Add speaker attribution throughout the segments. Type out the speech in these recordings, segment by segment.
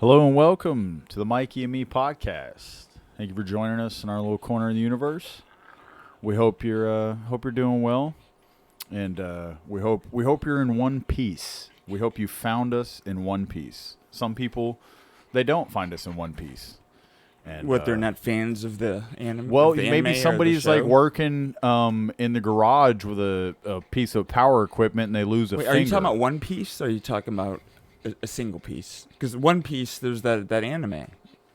Speaker 1: Hello and welcome to the Mikey and Me podcast. Thank you for joining us in our little corner of the universe. We hope you're doing well, and we hope you're in one piece. We hope you found us in one piece. Some people, they don't find us in one piece. And
Speaker 2: they're not fans of the anime?
Speaker 1: Well,
Speaker 2: of the
Speaker 1: maybe
Speaker 2: anime
Speaker 1: somebody's like working in the garage with a piece of power equipment and they lose a finger.
Speaker 2: Are you talking about One Piece, or are you talking about a single piece? Because One Piece, there's that anime.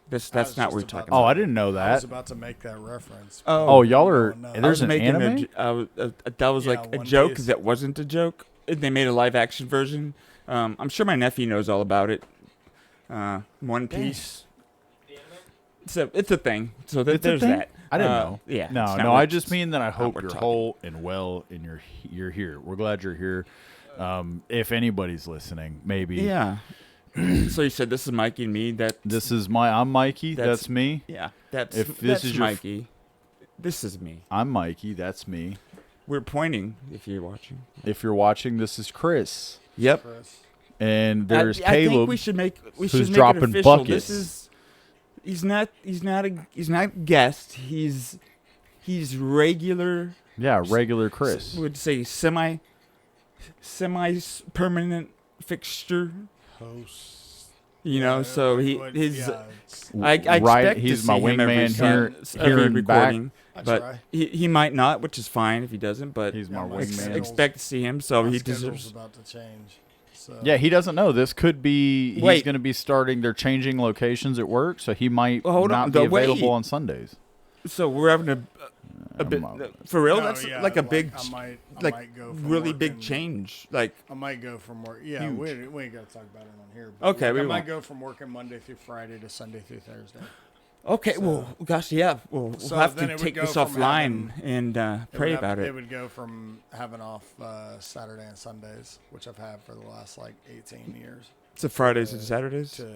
Speaker 2: That's not what we're talking about.
Speaker 1: Oh, I didn't know that.
Speaker 3: I was about to make that reference.
Speaker 1: Oh, y'all are.
Speaker 3: No.
Speaker 1: There's an anime.
Speaker 2: That was like a
Speaker 3: One
Speaker 2: joke
Speaker 3: Piece.
Speaker 2: that wasn't a joke. They made a live action version. I'm sure my nephew knows all about it. One Piece. So it's a thing. So
Speaker 1: It's a
Speaker 2: there's
Speaker 1: thing?
Speaker 2: that.
Speaker 1: I didn't know.
Speaker 2: Yeah.
Speaker 1: No. I just mean that I hope
Speaker 2: we're
Speaker 1: you're
Speaker 2: talking.
Speaker 1: whole and well, and you're here. We're glad you're here. If anybody's listening, maybe.
Speaker 2: Yeah. So you said this is Mikey and me.
Speaker 1: I'm Mikey. That's me.
Speaker 2: Yeah. That's
Speaker 1: is your
Speaker 2: Mikey. This is me.
Speaker 1: I'm Mikey. That's me.
Speaker 2: We're pointing if you're watching.
Speaker 1: If you're watching, this is Chris.
Speaker 2: Yep.
Speaker 3: Chris.
Speaker 1: And there's
Speaker 2: I
Speaker 1: Caleb.
Speaker 2: think we should make
Speaker 1: who's
Speaker 2: it
Speaker 1: dropping
Speaker 2: official.
Speaker 1: buckets.
Speaker 2: This is he's not a guest. He's regular.
Speaker 1: Yeah, regular Chris.
Speaker 2: Would say semi permanent fixture.
Speaker 3: Host.
Speaker 2: You know, so I expect
Speaker 1: Right,
Speaker 2: to
Speaker 1: he's
Speaker 2: see
Speaker 1: my
Speaker 2: him every
Speaker 1: wingman here
Speaker 2: every
Speaker 1: and back.
Speaker 2: recording,
Speaker 3: I
Speaker 2: but
Speaker 3: try.
Speaker 2: he might not, which is fine if he doesn't. But
Speaker 1: He's my
Speaker 3: Yeah, my
Speaker 1: wingman.
Speaker 3: schedule's-
Speaker 2: expect to see him, so
Speaker 3: My
Speaker 2: he
Speaker 3: schedule's
Speaker 2: deserves.
Speaker 3: about to change. So
Speaker 1: Yeah, he doesn't know. This could be. He's
Speaker 2: Wait.
Speaker 1: going to be starting. They're changing locations at work, so he might
Speaker 2: Well, hold
Speaker 1: not
Speaker 2: on,
Speaker 1: be
Speaker 2: wait.
Speaker 1: available on Sundays.
Speaker 2: So we're having a bit for real.
Speaker 3: No,
Speaker 2: That's
Speaker 3: yeah,
Speaker 2: like a big,
Speaker 3: I might
Speaker 2: like
Speaker 3: go from
Speaker 2: really big
Speaker 3: working-
Speaker 2: change. Like
Speaker 3: I might go from work. Yeah,
Speaker 1: Huge.
Speaker 3: we ain't got to talk about it on here. But
Speaker 2: Okay,
Speaker 3: like,
Speaker 2: we
Speaker 3: I
Speaker 2: won't.
Speaker 3: might go from working Monday through Friday to Sunday through Thursday.
Speaker 2: okay,
Speaker 3: So-
Speaker 2: well, gosh, yeah, we'll
Speaker 3: So
Speaker 2: have
Speaker 3: then
Speaker 2: to
Speaker 3: it would
Speaker 2: take
Speaker 3: go
Speaker 2: this
Speaker 3: from
Speaker 2: offline and pray about
Speaker 3: It
Speaker 2: it.
Speaker 3: would go from having off Saturday and Sundays, which I've had for the last like 18 years,
Speaker 2: So Fridays and Saturdays.
Speaker 3: to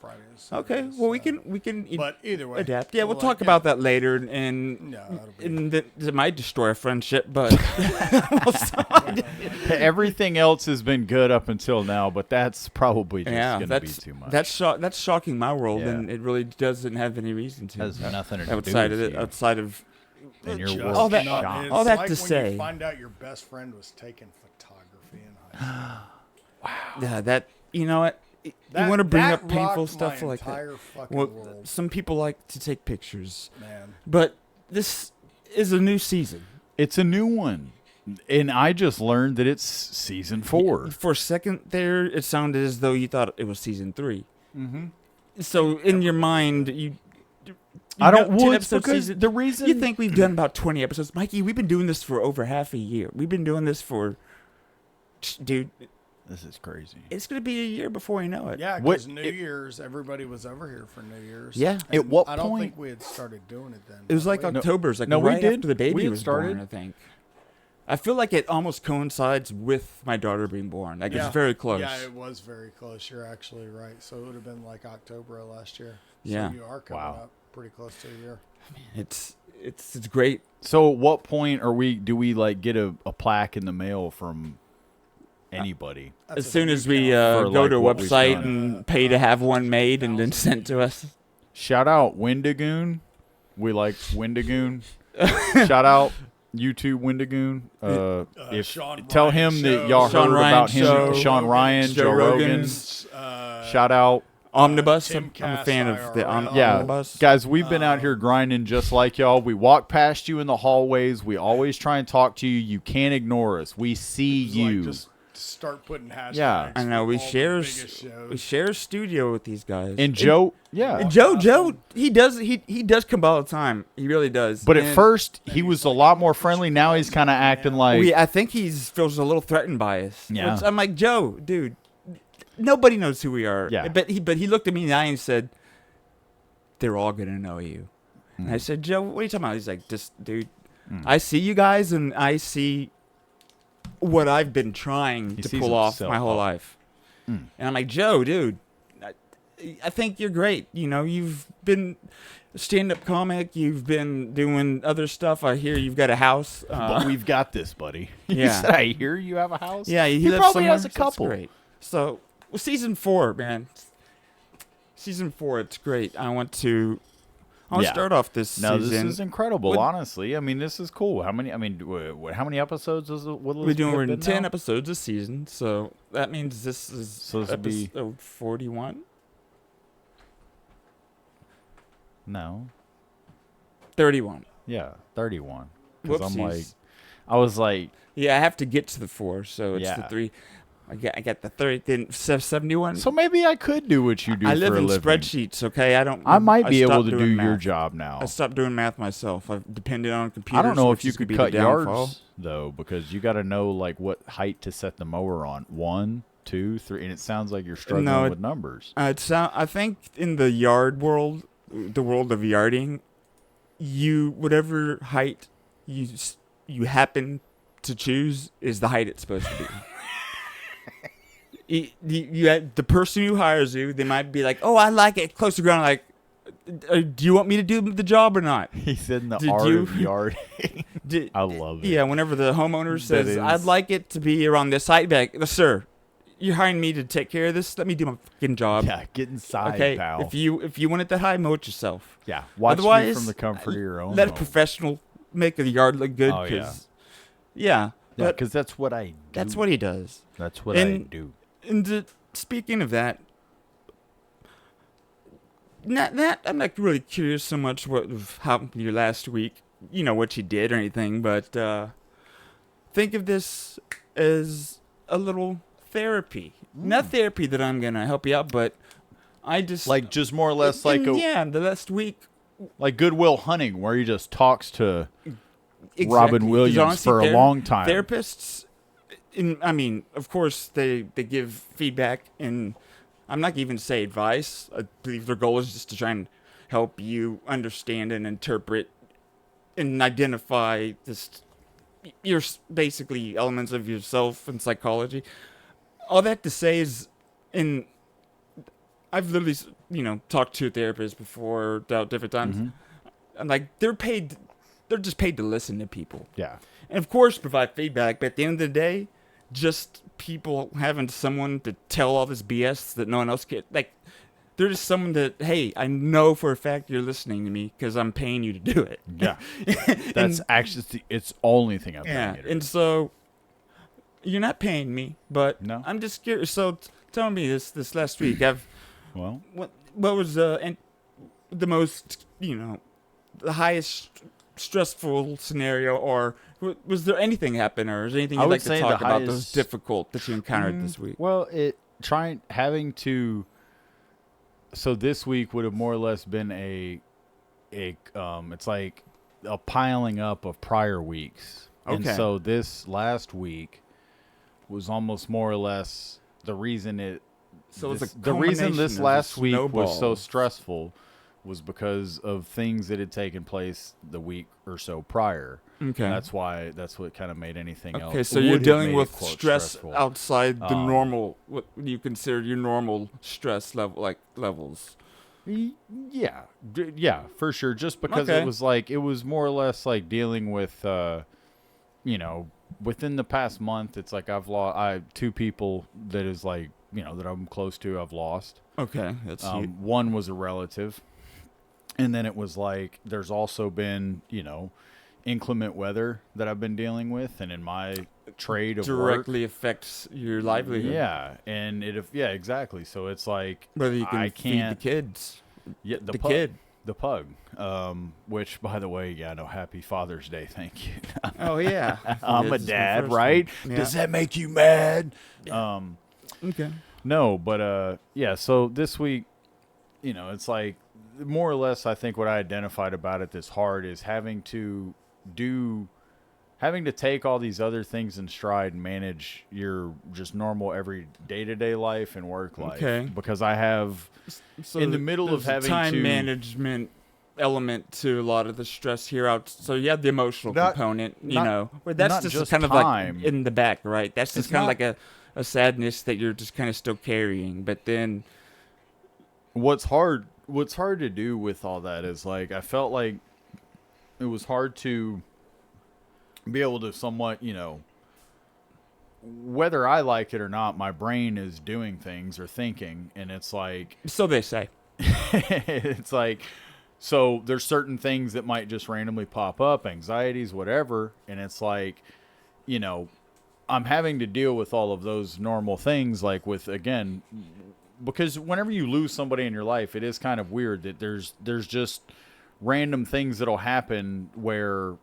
Speaker 3: Fridays.
Speaker 2: Okay,
Speaker 3: Saturdays,
Speaker 2: well we
Speaker 3: so-
Speaker 2: can
Speaker 3: But either way,
Speaker 2: adapt. Yeah, we'll
Speaker 3: like,
Speaker 2: talk about that later, and
Speaker 3: No, that'll be.
Speaker 2: it might destroy a friendship, but
Speaker 1: Everything else has been good up until now, but that's probably just
Speaker 2: yeah,
Speaker 1: going to be too much.
Speaker 2: that's shocking my world,
Speaker 1: Yeah.
Speaker 2: and it really doesn't have any reason to.
Speaker 1: has nothing to do
Speaker 2: outside
Speaker 1: with
Speaker 2: of it,
Speaker 1: you.
Speaker 2: outside of
Speaker 1: And your
Speaker 3: Just
Speaker 1: world.
Speaker 2: all that-
Speaker 3: not- it's
Speaker 2: all that
Speaker 3: like
Speaker 2: to
Speaker 3: when
Speaker 2: say-
Speaker 3: you find out your best friend was taking photography in high school.
Speaker 2: yeah, that you know what. You want to bring up painful stuff like that.
Speaker 3: entire fucking
Speaker 2: Well,
Speaker 3: world,
Speaker 2: some people like to take pictures,
Speaker 3: man.
Speaker 2: but this is a new season.
Speaker 1: It's a new one. And I just learned that it's season 4.
Speaker 2: For a second there, it sounded as though you thought it was season 3.
Speaker 1: Mm-hmm.
Speaker 2: So in your mind, you
Speaker 1: I don't.
Speaker 2: know, 10
Speaker 1: Well, it's
Speaker 2: episodes
Speaker 1: because
Speaker 2: season.
Speaker 1: the reason
Speaker 2: You think we've done about 20 episodes, Mikey? We've been doing this for over half a year. We've been doing this for, dude.
Speaker 1: this is crazy.
Speaker 2: It's gonna be a year before we know it.
Speaker 3: Yeah,
Speaker 1: What-
Speaker 3: because New Year's, everybody was over here for New Year's.
Speaker 2: Yeah.
Speaker 3: And
Speaker 1: At what
Speaker 3: I don't
Speaker 1: point-
Speaker 3: think we had started doing it then.
Speaker 2: It was like
Speaker 3: did we?
Speaker 2: October. It's like
Speaker 1: No, we
Speaker 2: right
Speaker 1: did.
Speaker 2: after the baby
Speaker 1: We had
Speaker 2: was
Speaker 1: started.
Speaker 2: born, I think. I feel like it almost coincides with my daughter being born. Like
Speaker 3: Yeah.
Speaker 2: it's very close.
Speaker 3: Yeah, it was very close. You're actually right. So it would have been like October of last year.
Speaker 2: Yeah.
Speaker 3: So you are coming
Speaker 1: Wow.
Speaker 3: up pretty close to a year.
Speaker 2: It's great.
Speaker 1: So, at what point do we like get a plaque in the mail from anybody?
Speaker 3: That's
Speaker 2: As
Speaker 3: a
Speaker 2: soon
Speaker 3: new
Speaker 2: as we
Speaker 3: count.
Speaker 1: For,
Speaker 2: go
Speaker 1: like,
Speaker 2: to a
Speaker 1: what we've
Speaker 2: website
Speaker 1: done.
Speaker 2: and pay to have one made and then sent to us.
Speaker 1: Shout out Wendigoon. We like Wendigoon. Shout out YouTube Wendigoon. If
Speaker 3: Sean
Speaker 1: tell
Speaker 3: Ryan
Speaker 1: him
Speaker 3: show.
Speaker 1: that y'all
Speaker 2: Sean
Speaker 1: heard
Speaker 2: Ryan
Speaker 1: about him,
Speaker 2: show.
Speaker 1: Sean Ryan,
Speaker 2: Joe
Speaker 1: Joe Rogan.
Speaker 2: Rogan's.
Speaker 1: Shout out.
Speaker 2: Omnibus.
Speaker 3: Tim
Speaker 2: I'm a fan of the
Speaker 3: Cass,
Speaker 1: Yeah,
Speaker 2: Omnibus.
Speaker 1: guys, we've been out here grinding just like y'all. We walk past you in the hallways. We always try and talk to you. You can't ignore us. We see
Speaker 3: It's
Speaker 1: you.
Speaker 3: Like just start putting hashtags.
Speaker 1: Yeah.
Speaker 2: I know
Speaker 3: for
Speaker 2: we
Speaker 3: all the
Speaker 2: share
Speaker 3: biggest shows.
Speaker 2: we share a studio with these guys.
Speaker 1: and Joe, yeah.
Speaker 2: And Joe, he does come all the time. He really does.
Speaker 1: But at
Speaker 2: And
Speaker 1: first, he was a lot more friendly. Now he's kind of acting like,
Speaker 2: I think he feels a little threatened by us.
Speaker 1: Yeah.
Speaker 2: Which I'm like, Joe, dude, nobody knows who we are.
Speaker 1: Yeah.
Speaker 2: But he looked at me in the eye and said, "They're all gonna know you." And I said, "Joe, what are you talking about?" He's like, "Just, dude, I see you guys, and I see what I've been trying
Speaker 1: He
Speaker 2: to
Speaker 1: sees
Speaker 2: pull off
Speaker 1: himself
Speaker 2: my whole
Speaker 1: up.
Speaker 2: life." And I'm like, Joe, dude, I think you're great. You know, you've been a stand-up comic. You've been doing other stuff. I hear you've got a house.
Speaker 1: but we've got this, buddy. You
Speaker 2: Yeah.
Speaker 1: said, I hear you have a house?
Speaker 2: Yeah, he
Speaker 1: He
Speaker 2: lives
Speaker 1: probably
Speaker 2: somewhere,
Speaker 1: has a
Speaker 2: so that's
Speaker 1: couple.
Speaker 2: great. So, well, season 4, man. season 4, it's great. I want to
Speaker 1: Yeah.
Speaker 2: start off this
Speaker 1: No,
Speaker 2: season.
Speaker 1: this is incredible.
Speaker 2: with-
Speaker 1: Honestly, I mean, this is cool. How many? I mean, how many episodes is it?
Speaker 2: We're doing 10 episodes a season, so that means this is
Speaker 1: So this would be-
Speaker 2: episode 41.
Speaker 1: No.
Speaker 2: 31.
Speaker 1: Yeah, 31. Because I'm like,
Speaker 2: Whoopsies.
Speaker 1: I was like,
Speaker 2: Yeah, I have to get to the 4, so it's the
Speaker 1: Yeah.
Speaker 2: 3. I got the 30, then 71.
Speaker 1: so maybe I could do what you do.
Speaker 2: I
Speaker 1: for
Speaker 2: live
Speaker 1: a
Speaker 2: in
Speaker 1: living.
Speaker 2: spreadsheets, okay?
Speaker 1: I might be able
Speaker 2: stopped
Speaker 1: to do
Speaker 2: doing
Speaker 1: your
Speaker 2: math.
Speaker 1: job now.
Speaker 2: I stopped doing math myself. I've depended on computers.
Speaker 1: I don't know if
Speaker 2: which
Speaker 1: you
Speaker 2: is gonna
Speaker 1: could
Speaker 2: be
Speaker 1: cut
Speaker 2: the downfall.
Speaker 1: yards though, because you got to know like what height to set the mower on. 1, 2, 3, and it sounds like you're struggling
Speaker 2: No,
Speaker 1: with numbers.
Speaker 2: I think in the yard world, the world of yarding, whatever height you happen to choose is the height it's supposed to be. The person who hires you, they might be like, "Oh, I like it close to ground." Like, do you want me to do the job or not?
Speaker 1: He said in the
Speaker 2: Did
Speaker 1: art
Speaker 2: you-
Speaker 1: of yard.
Speaker 2: Did-
Speaker 1: I love it.
Speaker 2: Yeah, whenever the homeowner says,
Speaker 1: is-
Speaker 2: "I'd like it to be around this height," back, sir, you're hiring me to take care of this. Let me do my fucking job.
Speaker 1: Yeah, get inside,
Speaker 2: Okay,
Speaker 1: pal.
Speaker 2: if you want it that high, mow it yourself.
Speaker 1: Yeah, watch me
Speaker 2: Otherwise,
Speaker 1: from the comfort of your own
Speaker 2: Let a
Speaker 1: home.
Speaker 2: professional make the yard look good.
Speaker 1: Oh, yeah.
Speaker 2: 'Cause- yeah,
Speaker 1: Yeah,
Speaker 2: but
Speaker 1: because that's what I do.
Speaker 2: that's what he does.
Speaker 1: That's what I
Speaker 2: And-
Speaker 1: do.
Speaker 2: And speaking of that, I'm not really curious so much what happened your last week. You know what you did or anything, but think of this as a little therapy. Not therapy that I'm gonna help you out, but I just
Speaker 1: Like just more or less like
Speaker 2: the last week.
Speaker 1: like Goodwill Hunting, where he just talks to
Speaker 2: Exactly.
Speaker 1: Robin
Speaker 2: 'Cause
Speaker 1: Williams
Speaker 2: honestly,
Speaker 1: for a long time.
Speaker 2: Therapists, I mean, of course, they give feedback, and I'm not even say advice. I believe their goal is just to try and help you understand and interpret and identify basically elements of yourself and psychology. All that to say is, I've literally, talked to therapists before at different times.
Speaker 1: Mhm.
Speaker 2: And like they're just paid to listen to people.
Speaker 1: Yeah.
Speaker 2: And of course provide feedback, but at the end of the day, just people having someone to tell all this BS that no one else get, like, they're just someone that, hey, I know for a fact you're listening to me because I'm paying you to do it.
Speaker 1: Yeah. That's actually it's only thing I'm
Speaker 2: Yeah,
Speaker 1: paying you to
Speaker 2: and
Speaker 1: do.
Speaker 2: so you're not paying me, but
Speaker 1: No.
Speaker 2: I'm just curious. So tell me this last week,
Speaker 1: Well,
Speaker 2: what was the most, the highest stressful scenario, or was there anything happen, or is there anything
Speaker 1: I
Speaker 2: you'd
Speaker 1: would
Speaker 2: like to
Speaker 1: say
Speaker 2: talk
Speaker 1: the
Speaker 2: about those
Speaker 1: highest-
Speaker 2: difficult that you encountered this week?
Speaker 1: Well, so this week would have more or less been it's like a piling up of prior weeks. And
Speaker 2: Okay.
Speaker 1: so this last week was almost more or less the reason
Speaker 2: So it's a
Speaker 1: the reason this
Speaker 2: culmination of a
Speaker 1: last week was so
Speaker 2: snowball.
Speaker 1: stressful was because of things that had taken place the week or so prior.
Speaker 2: Okay.
Speaker 1: That's what kind of made anything else.
Speaker 2: Okay, so
Speaker 1: would
Speaker 2: you're
Speaker 1: have
Speaker 2: dealing
Speaker 1: made
Speaker 2: with
Speaker 1: it, quote,
Speaker 2: stress
Speaker 1: stressful.
Speaker 2: outside the
Speaker 1: Um,
Speaker 2: normal, what you consider your normal stress levels.
Speaker 1: Yeah, yeah, for sure. Just because
Speaker 2: Okay.
Speaker 1: it was more or less like dealing with, within the past month, it's like I've lost 2 people that is like, that I'm close to. I've lost.
Speaker 2: Okay, that's huge.
Speaker 1: One was a relative, and then it was like there's also been, inclement weather that I've been dealing with, and in my trade of work.
Speaker 2: Directly affects your livelihood.
Speaker 1: Yeah, and exactly. So it's like
Speaker 2: Whether you can
Speaker 1: I
Speaker 2: feed the
Speaker 1: can't.
Speaker 2: kids.
Speaker 1: Yeah,
Speaker 2: the kid.
Speaker 1: The pug. Which, by the way, no, happy Father's Day. Thank you.
Speaker 2: Oh, yeah.
Speaker 1: I'm a
Speaker 2: It's the
Speaker 1: dad,
Speaker 2: first
Speaker 1: right?
Speaker 2: one.
Speaker 1: Does that make you mad?
Speaker 2: Okay.
Speaker 1: No, but yeah. So this week, it's like more or less. I think what I identified about it this hard is having to take all these other things in stride and manage your just normal every day-to-day life and work life.
Speaker 2: Okay.
Speaker 1: Because I have
Speaker 2: So
Speaker 1: in the middle of
Speaker 2: there's a
Speaker 1: having
Speaker 2: time
Speaker 1: to
Speaker 2: management element to a lot of the stress here out. So you have the emotional
Speaker 1: Not-
Speaker 2: component,
Speaker 1: not-
Speaker 2: where that's
Speaker 1: not
Speaker 2: just,
Speaker 1: just
Speaker 2: kind of
Speaker 1: time.
Speaker 2: like in the back, right? That's just
Speaker 1: It's
Speaker 2: kind of
Speaker 1: not-
Speaker 2: like a sadness that you're just kind of still carrying. But then,
Speaker 1: what's hard to do with all that is like I felt like it was hard to be able to somewhat, whether I like it or not, my brain is doing things or thinking, and it's like
Speaker 2: so they say.
Speaker 1: it's like, so there's certain things that might just randomly pop up, anxieties, whatever. And it's like, you know, I'm having to deal with all of those normal things, like with, again, because whenever you lose somebody in your life, it is kind of weird that there's just random things that'll happen where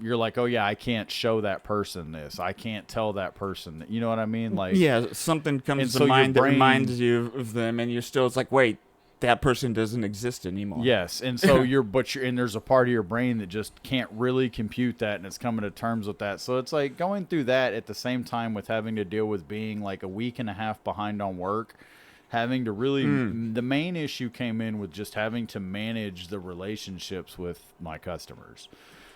Speaker 1: you're like, oh yeah, I can't show that person this. I can't tell that person that, you know what I mean? Like,
Speaker 2: yeah, something comes to
Speaker 1: so your
Speaker 2: mind that
Speaker 1: brain-
Speaker 2: reminds you of them, and you're still, it's like, wait, that person doesn't exist anymore.
Speaker 1: yes. And so and there's a part of your brain that just can't really compute that, and it's coming to terms with that. So it's like going through that at the same time with having to deal with being like a week and a half behind on work, having to really, the main issue came in with just having to manage the relationships with my customers.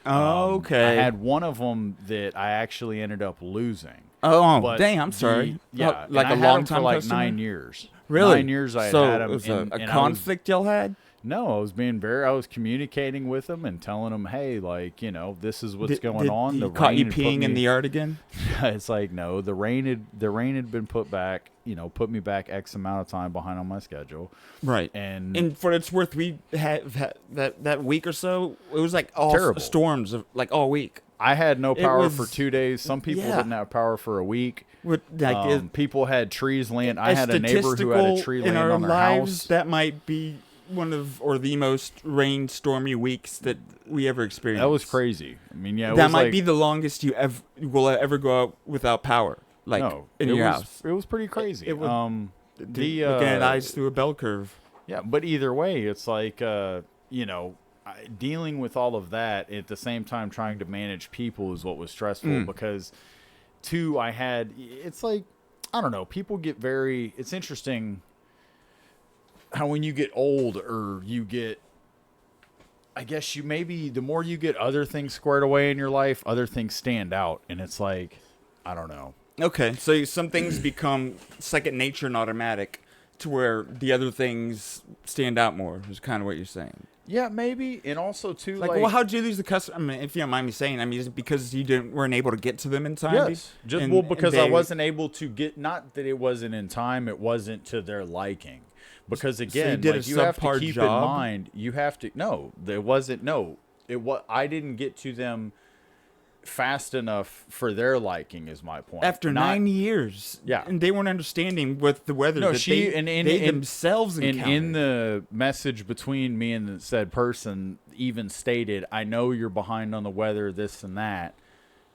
Speaker 2: Okay.
Speaker 1: I had one of them that I actually ended up losing.
Speaker 2: Oh,
Speaker 1: But
Speaker 2: dang, I'm sorry.
Speaker 1: Yeah,
Speaker 2: Like
Speaker 1: and
Speaker 2: a
Speaker 1: I had
Speaker 2: long
Speaker 1: him
Speaker 2: time
Speaker 1: for like
Speaker 2: customer?
Speaker 1: 9 years.
Speaker 2: Really?
Speaker 1: 9 years I
Speaker 2: so
Speaker 1: had him.
Speaker 2: it was
Speaker 1: and
Speaker 2: a
Speaker 1: I was-
Speaker 2: conflict y'all had?
Speaker 1: No, I was communicating with them and telling them, hey, like, you know, this is what's going on.
Speaker 2: He
Speaker 1: The
Speaker 2: caught you
Speaker 1: rain had put
Speaker 2: peeing in
Speaker 1: me-
Speaker 2: the yard again?
Speaker 1: It's like, no, the rain had been put back, you know, put me back X amount of time behind on my schedule.
Speaker 2: Right.
Speaker 1: And
Speaker 2: for what it's worth, we had that week or so, it was like all
Speaker 1: Terrible.
Speaker 2: storms of like all week.
Speaker 1: I had no
Speaker 2: It
Speaker 1: power
Speaker 2: was-
Speaker 1: for 2 days. Some people
Speaker 2: yeah.
Speaker 1: didn't have power for a week.
Speaker 2: With like
Speaker 1: People had trees land. I had a neighbor who had a tree
Speaker 2: in
Speaker 1: land
Speaker 2: our
Speaker 1: on their
Speaker 2: lives,
Speaker 1: house.
Speaker 2: that might be one of or the most rain stormy weeks that we ever experienced.
Speaker 1: That was crazy. I mean, yeah, it
Speaker 2: That
Speaker 1: was
Speaker 2: might
Speaker 1: like,
Speaker 2: be the longest you will ever go out without power, like
Speaker 1: no,
Speaker 2: in
Speaker 1: it
Speaker 2: your
Speaker 1: was,
Speaker 2: house.
Speaker 1: It was pretty crazy.
Speaker 2: it would-
Speaker 1: the
Speaker 2: Looking at eyes through a bell curve.
Speaker 1: yeah, but either way, it's like you know, dealing with all of that at the same time trying to manage people is what was stressful because it's like, I don't know, people get very, it's interesting how when you get old or you get, I guess you maybe the more you get other things squared away in your life, other things stand out. And it's like, I don't know.
Speaker 2: Okay, so some things become second nature and automatic, to where the other things stand out more. Is kind of what you're saying.
Speaker 1: Yeah, maybe. And also too,
Speaker 2: Like, well, how'd you lose the customer? I mean, if you don't mind me saying, I mean, is it because you weren't able to get to them in time?
Speaker 1: yes, just
Speaker 2: And-
Speaker 1: because
Speaker 2: and
Speaker 1: I
Speaker 2: they-
Speaker 1: wasn't able to get. Not that it wasn't in time; it wasn't to their liking. Because again,
Speaker 2: did a
Speaker 1: like, you have to
Speaker 2: subpar
Speaker 1: keep
Speaker 2: job?
Speaker 1: in mind, you have to. No, there wasn't. No, it was. I didn't get to them fast enough for their liking. Is my point.
Speaker 2: After
Speaker 1: Not-
Speaker 2: 9 years,
Speaker 1: Yeah.
Speaker 2: and they weren't understanding with the weather.
Speaker 1: No,
Speaker 2: that
Speaker 1: she
Speaker 2: they,
Speaker 1: and
Speaker 2: they themselves encountered.
Speaker 1: in the message between me and the said person even stated, "I know you're behind on the weather, this and that,"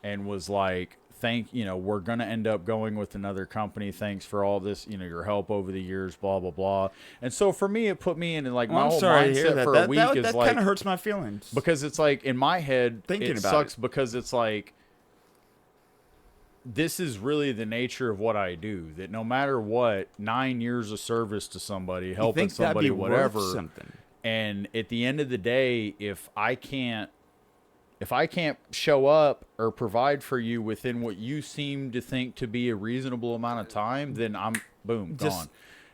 Speaker 1: and was like, we're gonna end up going with another company. Thanks for all this, your help over the years, blah blah blah. And so for me, it put me in like
Speaker 2: Well,
Speaker 1: my
Speaker 2: I'm
Speaker 1: whole
Speaker 2: sorry to hear
Speaker 1: mindset
Speaker 2: that.
Speaker 1: for
Speaker 2: That,
Speaker 1: a week
Speaker 2: that,
Speaker 1: is
Speaker 2: that
Speaker 1: like,
Speaker 2: kind of hurts my feelings.
Speaker 1: because it's like in my head,
Speaker 2: Thinking
Speaker 1: it
Speaker 2: about
Speaker 1: sucks
Speaker 2: it.
Speaker 1: because it's like, this is really the nature of what I do. That no matter what, 9 years of service to somebody,
Speaker 2: You
Speaker 1: helping
Speaker 2: think that'd
Speaker 1: somebody,
Speaker 2: be worth
Speaker 1: whatever.
Speaker 2: something.
Speaker 1: And at the end of the day, if I can't show up or provide for you within what you seem to think to be a reasonable amount of time, then I'm boom,
Speaker 2: Just-
Speaker 1: gone.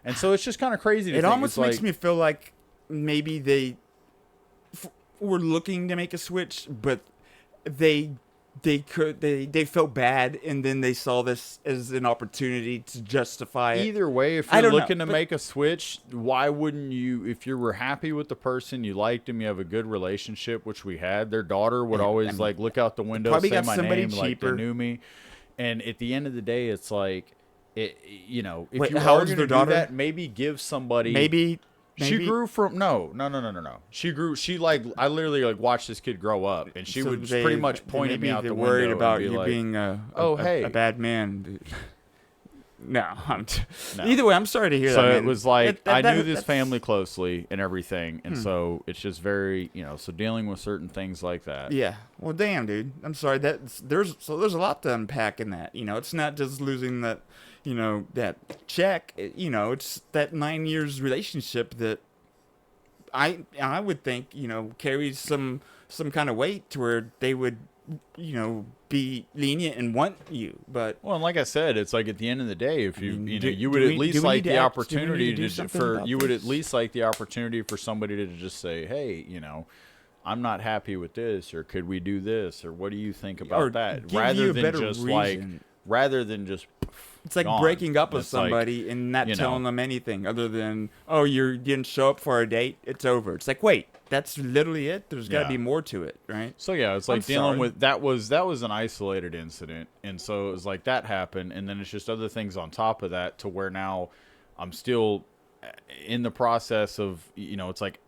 Speaker 1: And so it's just kind of crazy to
Speaker 2: It
Speaker 1: think.
Speaker 2: almost
Speaker 1: It's
Speaker 2: makes
Speaker 1: like,
Speaker 2: me feel like maybe they were looking to make a switch, but they felt bad, and then they saw this as an opportunity to justify it.
Speaker 1: either way, if
Speaker 2: I
Speaker 1: you're
Speaker 2: don't know,
Speaker 1: looking to
Speaker 2: but-
Speaker 1: make a switch, why wouldn't you? If you were happy with the person, you liked him, you have a good relationship, which we had. Their daughter would always like look out the window,
Speaker 2: probably
Speaker 1: say
Speaker 2: got
Speaker 1: my
Speaker 2: somebody
Speaker 1: name, like
Speaker 2: cheaper.
Speaker 1: they knew me. And at the end of the day, it's like, if
Speaker 2: Wait,
Speaker 1: you
Speaker 2: how
Speaker 1: are
Speaker 2: old's
Speaker 1: going
Speaker 2: their
Speaker 1: to do
Speaker 2: daughter?
Speaker 1: that, maybe give somebody.
Speaker 2: Maybe
Speaker 1: She grew from no. She grew. I literally like watched this kid grow up, and she
Speaker 2: so
Speaker 1: would
Speaker 2: they-
Speaker 1: pretty much point at me
Speaker 2: maybe
Speaker 1: out
Speaker 2: they're
Speaker 1: the window
Speaker 2: worried about
Speaker 1: and be
Speaker 2: you
Speaker 1: like,
Speaker 2: being
Speaker 1: "Oh, hey."
Speaker 2: a bad man. Dude. No,
Speaker 1: No.
Speaker 2: Either way, I'm sorry to hear that.
Speaker 1: So
Speaker 2: man.
Speaker 1: it was like
Speaker 2: That-
Speaker 1: I
Speaker 2: that-
Speaker 1: knew this
Speaker 2: that's-
Speaker 1: family closely and everything, and so it's just very so dealing with certain things like that.
Speaker 2: Yeah. Well, damn, dude. I'm sorry. There's a lot to unpack in that. It's not just losing that, that check. It's that 9 years relationship that I would think carries some kind of weight to where they would be lenient and want you, but.
Speaker 1: Well, and like I said, it's like at the end of the day, if you
Speaker 2: mean,
Speaker 1: you
Speaker 2: do
Speaker 1: would
Speaker 2: we-
Speaker 1: at least
Speaker 2: do we
Speaker 1: like
Speaker 2: need to
Speaker 1: the
Speaker 2: act- do we need to
Speaker 1: opportunity
Speaker 2: do
Speaker 1: to
Speaker 2: something
Speaker 1: for
Speaker 2: about
Speaker 1: you would at
Speaker 2: this?
Speaker 1: least like the opportunity for somebody to just say, hey, I'm not happy with this, or could we do this, or what do you think about
Speaker 2: Or
Speaker 1: that,
Speaker 2: give you a better
Speaker 1: just
Speaker 2: reason.
Speaker 1: rather than just
Speaker 2: It's like
Speaker 1: gone.
Speaker 2: breaking up with
Speaker 1: It's like,
Speaker 2: somebody and not
Speaker 1: you know.
Speaker 2: telling them anything other than, oh, you didn't show up for a date. It's over. It's like, wait, that's literally it. There's got to
Speaker 1: Yeah.
Speaker 2: be more to it, right?
Speaker 1: So yeah, it's
Speaker 2: I'm
Speaker 1: like dealing
Speaker 2: sorry.
Speaker 1: with that was an isolated incident, and so it was like that happened, and then it's just other things on top of that to where now I'm still in the process of, you know, it's like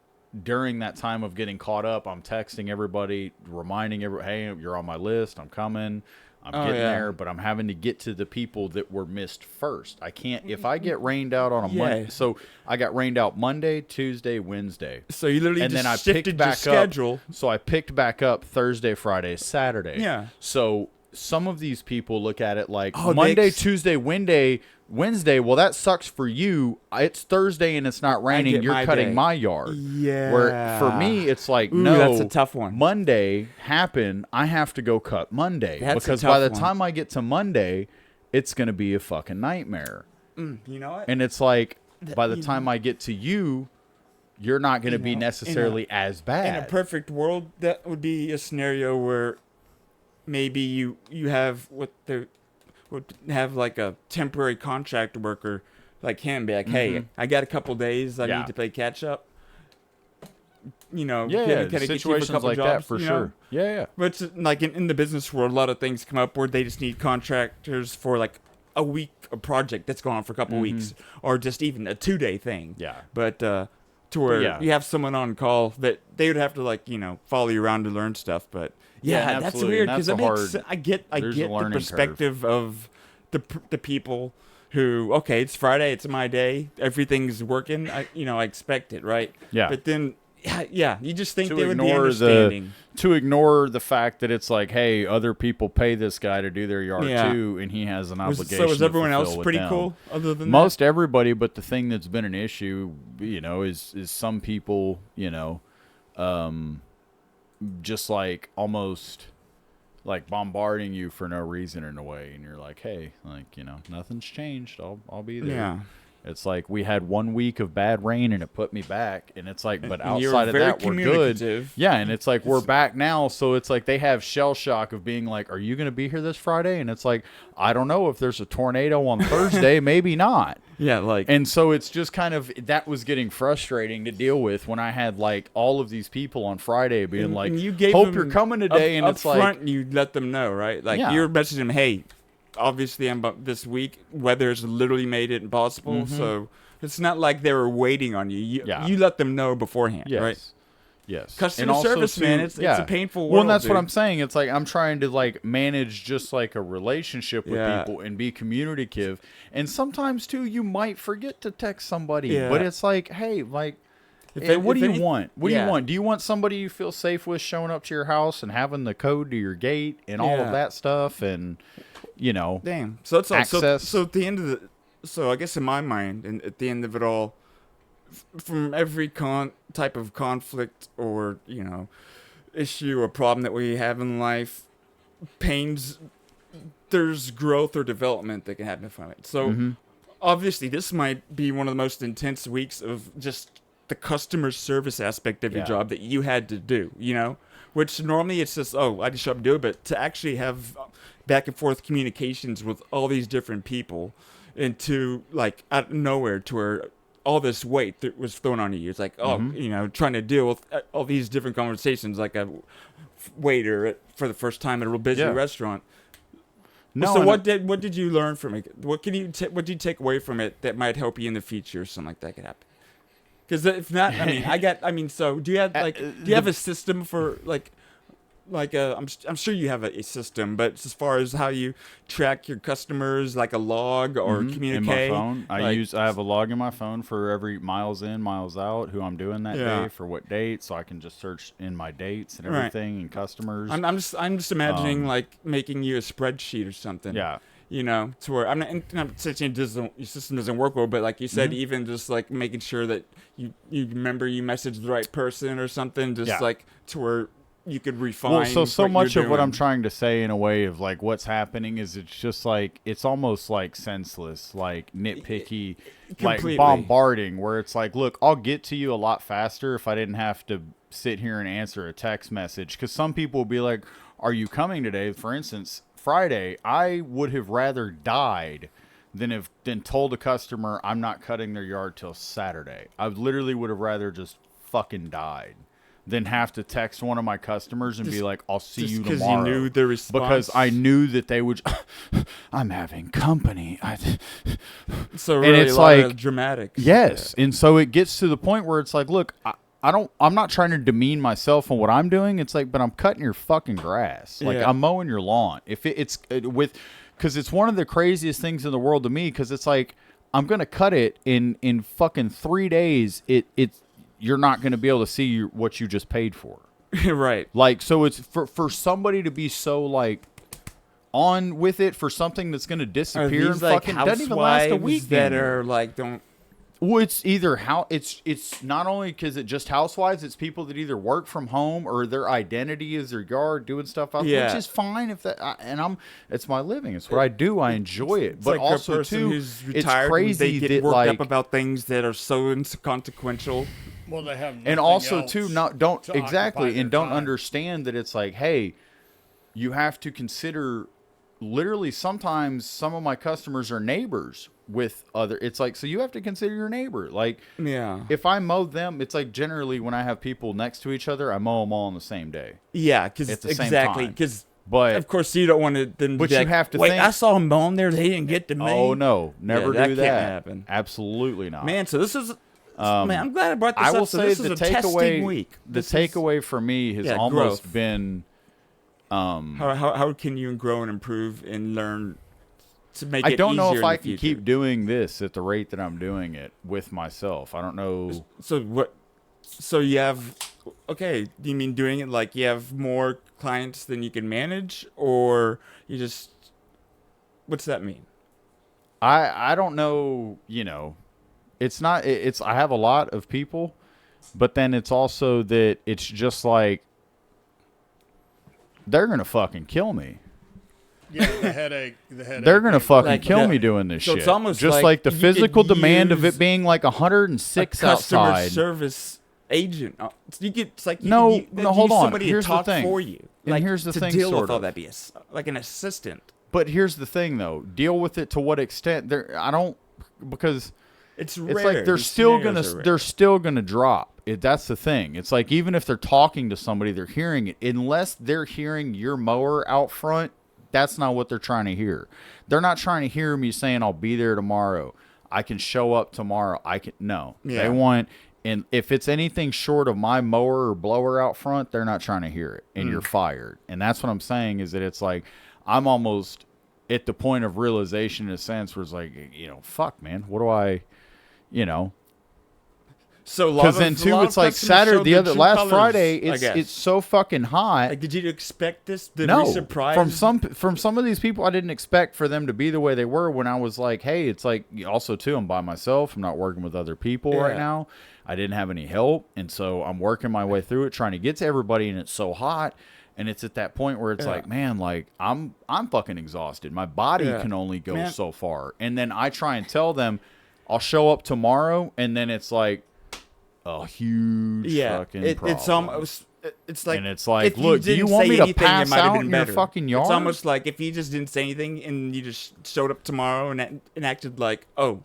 Speaker 1: during that time of getting caught up, I'm texting everybody, reminding everybody, hey, you're on my list, I'm coming. I'm getting there, but I'm having to get to the people that were missed first. I can't, if I get rained out on a Monday, so I got rained out Monday, Tuesday, Wednesday.
Speaker 2: So you literally
Speaker 1: And
Speaker 2: just
Speaker 1: then I
Speaker 2: shifted
Speaker 1: picked back
Speaker 2: your schedule.
Speaker 1: up. So I picked back up Thursday, Friday, Saturday.
Speaker 2: Yeah.
Speaker 1: So some of these people look at it like
Speaker 2: Oh,
Speaker 1: Monday, Tuesday, Wednesday. Well, that sucks for you. It's Thursday and it's not raining.
Speaker 2: get
Speaker 1: You're
Speaker 2: my
Speaker 1: cutting
Speaker 2: day.
Speaker 1: my yard.
Speaker 2: Yeah.
Speaker 1: Where for me, it's like,
Speaker 2: Ooh,
Speaker 1: no,
Speaker 2: that's a tough one.
Speaker 1: Monday happened. I have to go cut Monday
Speaker 2: That's a
Speaker 1: because
Speaker 2: tough
Speaker 1: by the
Speaker 2: one.
Speaker 1: time I get to Monday, it's going to be a fucking nightmare.
Speaker 2: You know what?
Speaker 1: And it's like, by the time I get to you, you're not going to be necessarily as bad.
Speaker 2: In a perfect world, that would be a scenario where maybe you have would have like a temporary contract worker like him be like, hey, I got a couple days, I need to play catch up. You know,
Speaker 1: situations like that for sure. Yeah.
Speaker 2: But it's like in the business world, a lot of things come up where they just need contractors for like a week, a project that's going on for a couple weeks, or just even a 2-day thing.
Speaker 1: Yeah.
Speaker 2: But to where you have someone on call that they would have to like, you know, follow you around to learn stuff. But yeah, that's
Speaker 1: absolutely.
Speaker 2: weird
Speaker 1: And
Speaker 2: because
Speaker 1: that's
Speaker 2: I get
Speaker 1: there's a
Speaker 2: the
Speaker 1: learning
Speaker 2: perspective of the people who, okay, it's Friday, it's my day, everything's working. I expect it, right?
Speaker 1: Yeah.
Speaker 2: But then. Yeah, you just think
Speaker 1: To
Speaker 2: they would be
Speaker 1: ignore
Speaker 2: understanding.
Speaker 1: to ignore the fact that it's like, hey, other people pay this guy to do their yard too, and he has an obligation.
Speaker 2: So is
Speaker 1: to
Speaker 2: everyone
Speaker 1: fulfill
Speaker 2: else
Speaker 1: with
Speaker 2: pretty
Speaker 1: them.
Speaker 2: cool? Other than
Speaker 1: Most everybody, but the thing that's been an issue, you know, is some people, you know, just like almost like bombarding you for no reason in a way, and you're like, hey, like, you know, nothing's changed. I'll be there.
Speaker 2: Yeah.
Speaker 1: It's like we had 1 week of bad rain and it put me back, and it's like, but
Speaker 2: And you're
Speaker 1: outside of
Speaker 2: very
Speaker 1: that, we're good.
Speaker 2: communicative.
Speaker 1: Yeah, and it's like we're back now, so it's like they have shell shock of being like, "Are you going to be here this Friday?" And it's like, I don't know if there's a tornado on Thursday, maybe not.
Speaker 2: Yeah, like
Speaker 1: And so it's just kind of that was getting frustrating to deal with when I had like all of these people on Friday being like,
Speaker 2: and you gave
Speaker 1: "Hope
Speaker 2: them
Speaker 1: you're coming today," and
Speaker 2: up
Speaker 1: it's
Speaker 2: front,
Speaker 1: like,
Speaker 2: you let them know, right? Like
Speaker 1: Yeah.
Speaker 2: you're messaging them, hey, obviously I'm about this week. Weather's literally made it impossible, so it's not like they were waiting on you. You let them know beforehand,
Speaker 1: yes.
Speaker 2: right?
Speaker 1: Yes.
Speaker 2: Customer
Speaker 1: And also,
Speaker 2: service,
Speaker 1: too,
Speaker 2: man, it's a painful world.
Speaker 1: Well, and that's
Speaker 2: dude.
Speaker 1: what I'm saying. It's like I'm trying to like manage just like a relationship with people and be communicative. And sometimes too, you might forget to text somebody, but it's like, hey, like, what do you want? What do you want? Do you want somebody you feel safe with showing up to your house and having the code to your gate and all of that stuff? And you know,
Speaker 2: damn. So it's
Speaker 1: access.
Speaker 2: so at the end of the. So I guess in my mind, and at the end of it all, from every type of conflict or issue or problem that we have in life, there's growth or development that can happen from it. So obviously, this might be one of the most intense weeks of just the customer service aspect of your job that you had to do. Which normally it's just, I just show up and do it, but to actually have back and forth communications with all these different people. And to like out of nowhere to where all this weight that was thrown on you. It's like, trying to deal with all these different conversations, like a waiter for the first time at a real busy restaurant.
Speaker 1: No.
Speaker 2: So what did you learn from it? What did you take away from it that might help you in the future or something like that could happen? Because if not, so do you have a system for I'm sure you have a system, but as far as how you track your customers, like a log or communicate.
Speaker 1: In my phone, I have a log in my phone for every miles in, miles out, who I'm doing that day for what date, so I can just search in my dates and everything and customers.
Speaker 2: I'm just imagining like making you a spreadsheet or something.
Speaker 1: Yeah.
Speaker 2: To where I'm not saying your system doesn't work well, but like you said, even just like making sure that you remember you messaged the right person or something, just like to where you could refine.
Speaker 1: Well, so much of what I'm trying to say in a way of like what's happening is it's just like it's almost like senseless, like nitpicky,
Speaker 2: Completely.
Speaker 1: like bombarding. Where it's like, look, I'll get to you a lot faster if I didn't have to sit here and answer a text message. Because some people will be like, "Are you coming today?" For instance, Friday, I would have rather died than told a customer I'm not cutting their yard till Saturday. I literally would have rather just fucking died than have to text one of my customers and be like, I'll see you tomorrow.
Speaker 2: Because you knew the response.
Speaker 1: Because I knew that they would. I'm having company.
Speaker 2: So really,
Speaker 1: and it's
Speaker 2: a lot
Speaker 1: like
Speaker 2: of dramatic.
Speaker 1: Yes, and so it gets to the point where it's like, look, I'm not trying to demean myself on what I'm doing. It's like, but I'm cutting your fucking grass. Like I'm mowing your lawn. If it's because it's one of the craziest things in the world to me. Because it's like I'm gonna cut it in fucking 3 days. You're not going to be able to see what you just paid for.
Speaker 2: Right.
Speaker 1: Like, so it's for somebody to be so like on with it for something that's going to disappear and
Speaker 2: like
Speaker 1: fucking doesn't even last a week.
Speaker 2: That are like don't.
Speaker 1: Well, it's either it's not only because it just housewives, it's people that either work from home or their identity is their yard doing stuff out there, which is fine if that. It's my living. It's what I do. I enjoy it. But
Speaker 2: like
Speaker 1: also
Speaker 2: a person
Speaker 1: too,
Speaker 2: who's
Speaker 1: it's
Speaker 2: retired
Speaker 1: crazy
Speaker 2: and they get
Speaker 1: that
Speaker 2: worked
Speaker 1: like
Speaker 2: up about things that are so inconsequential.
Speaker 3: Well, they have
Speaker 1: and also too don't
Speaker 3: to
Speaker 1: exactly and don't
Speaker 3: time.
Speaker 1: understand that it's like, hey, you have to consider literally sometimes some of my customers are neighbors with other. It's like, so you have to consider your neighbor. Like, if I mow them, it's like generally when I have people next to each other, I mow them all on the same day.
Speaker 2: Yeah, because
Speaker 1: at the same
Speaker 2: exactly
Speaker 1: time.
Speaker 2: because.
Speaker 1: But
Speaker 2: of course, you don't want to then.
Speaker 1: But
Speaker 2: be
Speaker 1: you
Speaker 2: like,
Speaker 1: have to
Speaker 2: wait,
Speaker 1: think.
Speaker 2: I saw him mowing there. They didn't get to me.
Speaker 1: Oh no, never
Speaker 2: that
Speaker 1: do
Speaker 2: can't
Speaker 1: that.
Speaker 2: happen.
Speaker 1: Absolutely not,
Speaker 2: Man, so this is. Man, I'm glad I brought this
Speaker 1: I will
Speaker 2: up. So
Speaker 1: say
Speaker 2: this
Speaker 1: the
Speaker 2: is a testing
Speaker 1: takeaway.
Speaker 2: week.
Speaker 1: The takeaway for me has almost
Speaker 2: growth.
Speaker 1: been.
Speaker 2: How can you grow and improve and learn to make it
Speaker 1: I don't know
Speaker 2: easier
Speaker 1: if
Speaker 2: in
Speaker 1: I
Speaker 2: the
Speaker 1: can
Speaker 2: future?
Speaker 1: keep doing this at the rate that I'm doing it with myself. I don't know.
Speaker 2: So what? So you have, okay? Do you mean doing it like you have more clients than you can manage, or you just? What's that mean?
Speaker 1: I don't know. You know, it's not. It's I have a lot of people, but then it's also that it's just like they're gonna fucking kill me.
Speaker 3: Yeah, the headache.
Speaker 1: They're gonna fucking
Speaker 2: Like
Speaker 1: kill
Speaker 2: the-
Speaker 1: me doing this
Speaker 2: so
Speaker 1: shit.
Speaker 2: it's almost
Speaker 1: just
Speaker 2: like
Speaker 1: like the
Speaker 2: you
Speaker 1: physical
Speaker 2: could
Speaker 1: demand of
Speaker 2: use
Speaker 1: it being like 106
Speaker 2: customer
Speaker 1: outside.
Speaker 2: service agent. You get it's like you,
Speaker 1: No,
Speaker 2: you,
Speaker 1: no, hold
Speaker 2: use
Speaker 1: on.
Speaker 2: somebody
Speaker 1: Here's
Speaker 2: to
Speaker 1: the
Speaker 2: talk
Speaker 1: thing.
Speaker 2: for you.
Speaker 1: And
Speaker 2: Like,
Speaker 1: here's the
Speaker 2: to
Speaker 1: thing,
Speaker 2: deal
Speaker 1: sort
Speaker 2: with all
Speaker 1: of.
Speaker 2: that like an assistant.
Speaker 1: But here's the thing, though. Deal with it to what extent? I don't because
Speaker 2: It's
Speaker 1: it's
Speaker 2: rare.
Speaker 1: like they're
Speaker 2: These
Speaker 1: still
Speaker 2: scenarios
Speaker 1: gonna
Speaker 2: are
Speaker 1: they're
Speaker 2: rare.
Speaker 1: still gonna drop. That's the thing. It's like even if they're talking to somebody, they're hearing it. Unless they're hearing your mower out front, that's not what they're trying to hear. They're not trying to hear me saying I'll be there tomorrow. I can show up tomorrow. No.
Speaker 2: Yeah.
Speaker 1: They want. And if it's anything short of my mower or blower out front, they're not trying to hear it, and you're fired. And that's what I'm saying is that it's like I'm almost at the point of realization in a sense where it's like, you know, fuck, man, what do I, you know?
Speaker 2: So
Speaker 1: Because then too, it's like Saturday, last Friday, it's so fucking hot.
Speaker 2: Like, did you expect this? Did
Speaker 1: No,
Speaker 2: we surprise?
Speaker 1: from some of these people, I didn't expect for them to be the way they were when I was like, hey, it's like also too, I'm by myself. I'm not working with other people right now. I didn't have any help, and so I'm working my way through it, trying to get to everybody, and it's so hot, and it's at that point where it's like, man, like I'm fucking exhausted. My body can only go so far, and then I try and tell them I'll show up tomorrow, and then it's like a huge fucking problem.
Speaker 2: It's almost. It's like,
Speaker 1: and it's like,
Speaker 2: if
Speaker 1: look, do you
Speaker 2: didn't
Speaker 1: want
Speaker 2: say
Speaker 1: me to
Speaker 2: anything, it
Speaker 1: pass
Speaker 2: might have
Speaker 1: out
Speaker 2: been
Speaker 1: in your
Speaker 2: better.
Speaker 1: fucking yard?
Speaker 2: It's almost like if you just didn't say anything and you just showed up tomorrow and acted like, oh,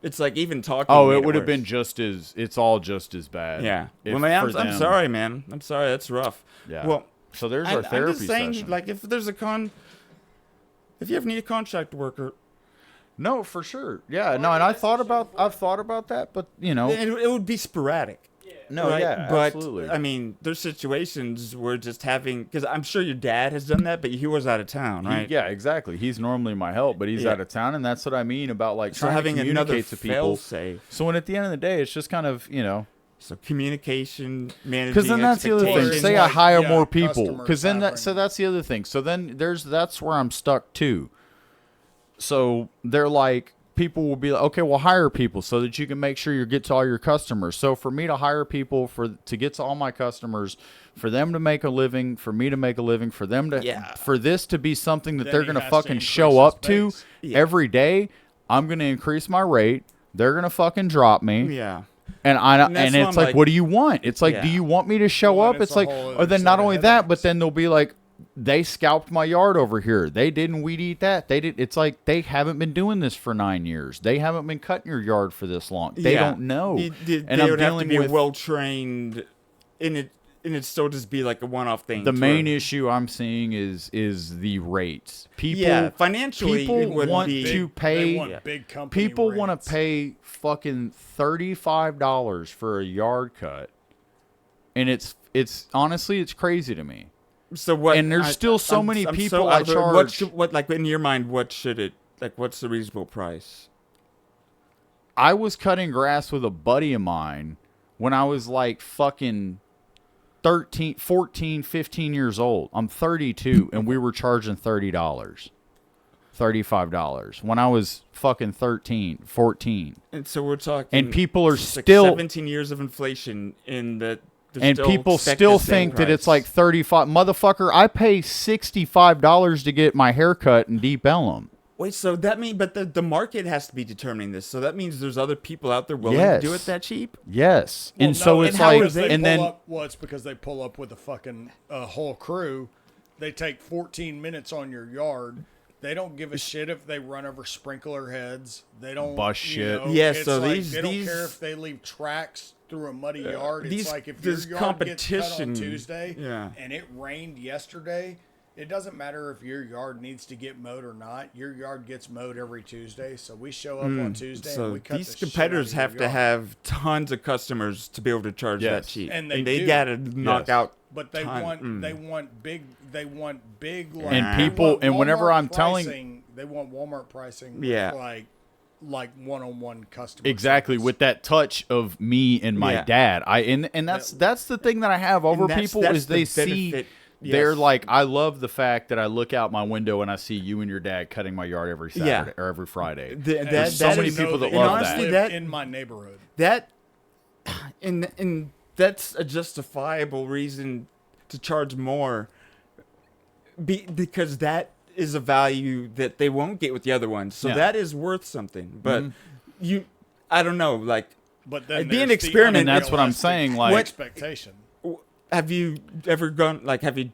Speaker 2: it's like even talking.
Speaker 1: Oh,
Speaker 2: made
Speaker 1: it would have
Speaker 2: worse.
Speaker 1: been just as. It's all just as bad.
Speaker 2: Yeah.
Speaker 1: If
Speaker 2: Well, man,
Speaker 1: for
Speaker 2: I'm
Speaker 1: them-
Speaker 2: sorry, man. I'm sorry. That's rough.
Speaker 1: Yeah.
Speaker 2: Well,
Speaker 1: so there's our therapy
Speaker 2: I'm just saying,
Speaker 1: session.
Speaker 2: like, if there's if you ever need a contract worker,
Speaker 1: No, for sure. Yeah, no, and I've thought about that, but you know,
Speaker 2: it would be sporadic.
Speaker 1: no,
Speaker 2: right?
Speaker 1: yeah,
Speaker 2: But
Speaker 1: absolutely.
Speaker 2: I mean, there's situations where just having, because I'm sure your dad has done that, but he was out of town, right?
Speaker 1: Yeah, exactly. He's normally my help, but he's out of town, and that's what I mean about like
Speaker 2: So
Speaker 1: trying
Speaker 2: having
Speaker 1: to
Speaker 2: another
Speaker 1: communicate to people.
Speaker 2: fail-safe.
Speaker 1: So when at the end of the day, it's just kind of
Speaker 2: So communication, managing
Speaker 1: because then that's the other thing.
Speaker 2: expectations.
Speaker 1: Say I
Speaker 3: like,
Speaker 1: hire
Speaker 3: yeah,
Speaker 1: more people,
Speaker 3: customers
Speaker 1: because then
Speaker 3: having-
Speaker 1: that's the other thing. So then that's where I'm stuck too. So they're like, people will be like, okay, well, hire people so that you can make sure you get to all your customers. So for me to hire people to get to all my customers, for them to make a living, for me to make a living, for them to for this to be something that
Speaker 3: Then
Speaker 1: they're
Speaker 3: he
Speaker 1: going to
Speaker 3: has to
Speaker 1: fucking
Speaker 3: increase
Speaker 1: show
Speaker 3: his
Speaker 1: up to
Speaker 3: base.
Speaker 1: every day, I'm going to increase my rate. They're going to fucking drop me.
Speaker 2: Yeah.
Speaker 1: And
Speaker 2: that's
Speaker 1: and
Speaker 2: why
Speaker 1: it's
Speaker 2: I'm
Speaker 1: like,
Speaker 2: like-
Speaker 1: what do you want? It's like,
Speaker 2: yeah.
Speaker 1: do you want me to show
Speaker 3: Well,
Speaker 1: up?
Speaker 3: and
Speaker 1: It's
Speaker 3: it's a
Speaker 1: like,
Speaker 3: whole
Speaker 1: or
Speaker 3: other
Speaker 1: then
Speaker 3: set
Speaker 1: not
Speaker 3: of
Speaker 1: only that, but
Speaker 3: headaches.
Speaker 1: then they'll be like, they scalped my yard over here. They didn't weed eat that. They did. It's like they haven't been doing this for 9 years. They haven't been cutting your yard for this long. They don't know.
Speaker 2: They
Speaker 1: and I'm
Speaker 2: would have to
Speaker 1: dealing
Speaker 2: be
Speaker 1: with
Speaker 2: well trained in it. And it still just be like a one-off thing.
Speaker 1: the main issue I'm seeing is the rates. People,
Speaker 2: financially,
Speaker 1: people
Speaker 2: it would
Speaker 1: want
Speaker 2: be,
Speaker 1: to pay.
Speaker 3: They want big company
Speaker 1: People want
Speaker 3: rates.
Speaker 1: to pay fucking $35 for a yard cut, and it's honestly it's crazy to me.
Speaker 2: So what?
Speaker 1: And there's still so many people I charge.
Speaker 2: What like in your mind? What should it like? What's the reasonable price?
Speaker 1: I was cutting grass with a buddy of mine when I was like fucking 13, 14, 15 years old. I'm 32 and we were charging $30. $35 when I was fucking 13, 14.
Speaker 2: And so we're talking.
Speaker 1: And people are
Speaker 2: like
Speaker 1: still
Speaker 2: 17 years of inflation in that.
Speaker 1: And people still think that it's like 35. Motherfucker, I pay $65 to get my hair cut in Deep Ellum.
Speaker 2: Wait, so that means, but the market has to be determining this. So that means there's other people out there willing to do it that cheap?
Speaker 1: Yes.
Speaker 3: Well,
Speaker 1: and so
Speaker 3: no,
Speaker 1: it's
Speaker 2: how
Speaker 1: like,
Speaker 2: is it-
Speaker 1: and then
Speaker 3: it's because they pull up with a fucking whole crew. They take 14 minutes on your yard. They don't give a shit if they run over sprinkler heads. They don't
Speaker 1: Bust shit.
Speaker 2: Yeah,
Speaker 3: it's
Speaker 2: so
Speaker 3: like
Speaker 2: these-
Speaker 3: they don't
Speaker 2: these-
Speaker 3: care if they leave tracks through a muddy yard. It's
Speaker 2: these-
Speaker 3: like if your
Speaker 2: this
Speaker 3: yard gets cut on
Speaker 2: competition-
Speaker 3: Tuesday
Speaker 2: yeah.
Speaker 3: and it rained yesterday, it doesn't matter if your yard needs to get mowed or not. Your yard gets mowed every Tuesday, so we show up on Tuesday and
Speaker 2: So
Speaker 3: we cut
Speaker 2: these
Speaker 3: the shit
Speaker 2: competitors
Speaker 3: out of
Speaker 2: have
Speaker 3: your
Speaker 2: to
Speaker 3: yard.
Speaker 2: have tons of customers to be able to charge that
Speaker 1: Yes.
Speaker 2: cheap,
Speaker 3: And they do.
Speaker 2: gotta knock
Speaker 1: Yes.
Speaker 2: out.
Speaker 3: But they
Speaker 2: ton-
Speaker 3: want they want big like,
Speaker 1: And
Speaker 3: they
Speaker 1: people-
Speaker 3: want
Speaker 1: and whenever
Speaker 3: Walmart
Speaker 1: I'm telling-
Speaker 3: pricing, they want Walmart pricing with
Speaker 2: Yeah.
Speaker 3: like one-on-one customer
Speaker 1: exactly
Speaker 3: service.
Speaker 1: with that touch of me and my
Speaker 2: Yeah.
Speaker 1: dad. And that's the thing that I have over
Speaker 2: that's-
Speaker 1: people
Speaker 2: that's
Speaker 1: is they
Speaker 2: the
Speaker 1: see
Speaker 2: benefit.
Speaker 1: they're
Speaker 2: Yes.
Speaker 1: like, I love the fact that I look out my window and I see you and your dad cutting my yard every Saturday
Speaker 2: Yeah.
Speaker 1: or every Friday.
Speaker 3: And
Speaker 1: There's so
Speaker 3: that
Speaker 1: many
Speaker 3: is-
Speaker 1: people that
Speaker 3: and
Speaker 1: love
Speaker 3: honestly,
Speaker 1: that.
Speaker 3: in my neighborhood.
Speaker 2: That, and that's a justifiable reason to charge more, because that is a value that they won't get with the other ones. So
Speaker 1: Yeah.
Speaker 2: that is worth something. But I don't know, like.
Speaker 3: But then
Speaker 2: It'd be an
Speaker 3: there's the
Speaker 2: experiment.
Speaker 1: And that's what I'm
Speaker 3: unrealistic
Speaker 1: saying, like-
Speaker 3: expectation.
Speaker 2: Have you ever gone? Like, have you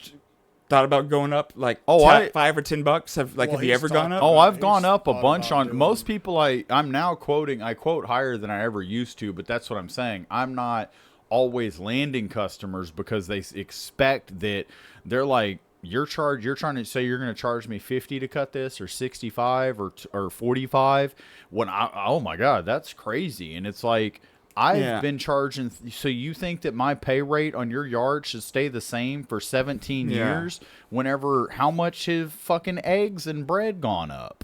Speaker 2: thought about going up? Like,
Speaker 1: Oh,
Speaker 2: $5 or $10? Have
Speaker 3: Well,
Speaker 2: have you
Speaker 3: he's
Speaker 2: ever gone up?
Speaker 3: talked-
Speaker 1: Oh, I've
Speaker 3: He's
Speaker 1: gone up a
Speaker 3: thought
Speaker 1: bunch
Speaker 3: about
Speaker 1: on
Speaker 3: doing-
Speaker 1: most people. I'm now quoting. I quote higher than I ever used to, but that's what I'm saying. I'm not always landing customers because they expect that they're like, you're trying to say you're going to charge me 50 to cut this or 65 or 45 when oh my God, that's crazy. And it's like, I've been charging. So you think that my pay rate on your yard should stay the same for 17 years? Whenever, how much have fucking eggs and bread gone up?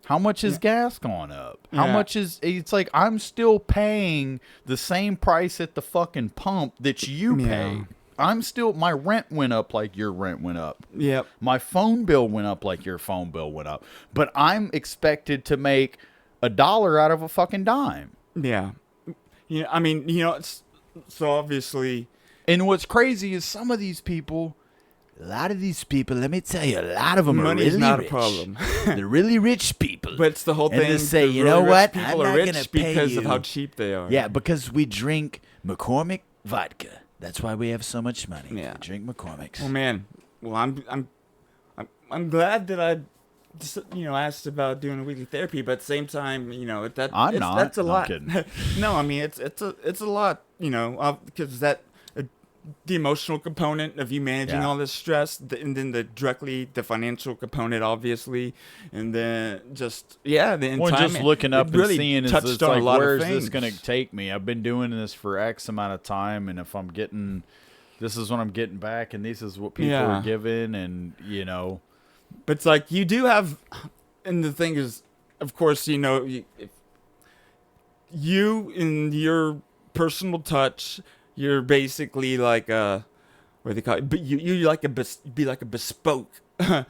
Speaker 1: How much has gas gone up? How much is, it's like, I'm still paying the same price at the fucking pump that you pay. I'm still, my rent went up like your rent went up.
Speaker 2: Yep.
Speaker 1: My phone bill went up like your phone bill went up. But I'm expected to make $1 out of a fucking dime.
Speaker 2: Yeah. Yeah, I mean, it's so obviously.
Speaker 1: And what's crazy is some of these people, a lot of these people, let me tell you, a lot of them
Speaker 2: Money's
Speaker 1: are really
Speaker 2: not
Speaker 1: rich.
Speaker 2: a problem.
Speaker 1: They're really rich people.
Speaker 2: But it's the whole
Speaker 1: And
Speaker 2: thing.
Speaker 1: they say,
Speaker 2: the
Speaker 1: you
Speaker 2: really
Speaker 1: know
Speaker 2: rich
Speaker 1: what?
Speaker 2: People
Speaker 1: I'm
Speaker 2: are
Speaker 1: not
Speaker 2: rich
Speaker 1: gonna pay
Speaker 2: because of
Speaker 1: you.
Speaker 2: how cheap they are.
Speaker 1: Yeah, because we drink McCormick vodka. That's why we have so much money.
Speaker 2: Yeah.
Speaker 1: We drink McCormick's.
Speaker 2: Well, man. Well, I'm glad that I, asked about doing a weekly therapy, but at the same time,
Speaker 1: I'm not.
Speaker 2: That's a
Speaker 1: No, I'm
Speaker 2: lot.
Speaker 1: kidding.
Speaker 2: No, I mean it's a lot. Because the emotional component of you managing
Speaker 1: Yeah.
Speaker 2: all this stress, and then the financial component, obviously, and then the time.
Speaker 1: Well, just looking up
Speaker 2: it
Speaker 1: and
Speaker 2: really
Speaker 1: seeing,
Speaker 2: touched
Speaker 1: it's
Speaker 2: on
Speaker 1: like,
Speaker 2: a lot
Speaker 1: where
Speaker 2: of
Speaker 1: is this
Speaker 2: things.
Speaker 1: going to take me? I've been doing this for X amount of time, and if I'm getting, this is what I'm getting back, and this is what people
Speaker 2: Yeah.
Speaker 1: are giving, and,
Speaker 2: But it's like you do have, and the thing is, of course, you in your personal touch, you're basically like what do they call it? But you like be like a bespoke,
Speaker 1: Okay,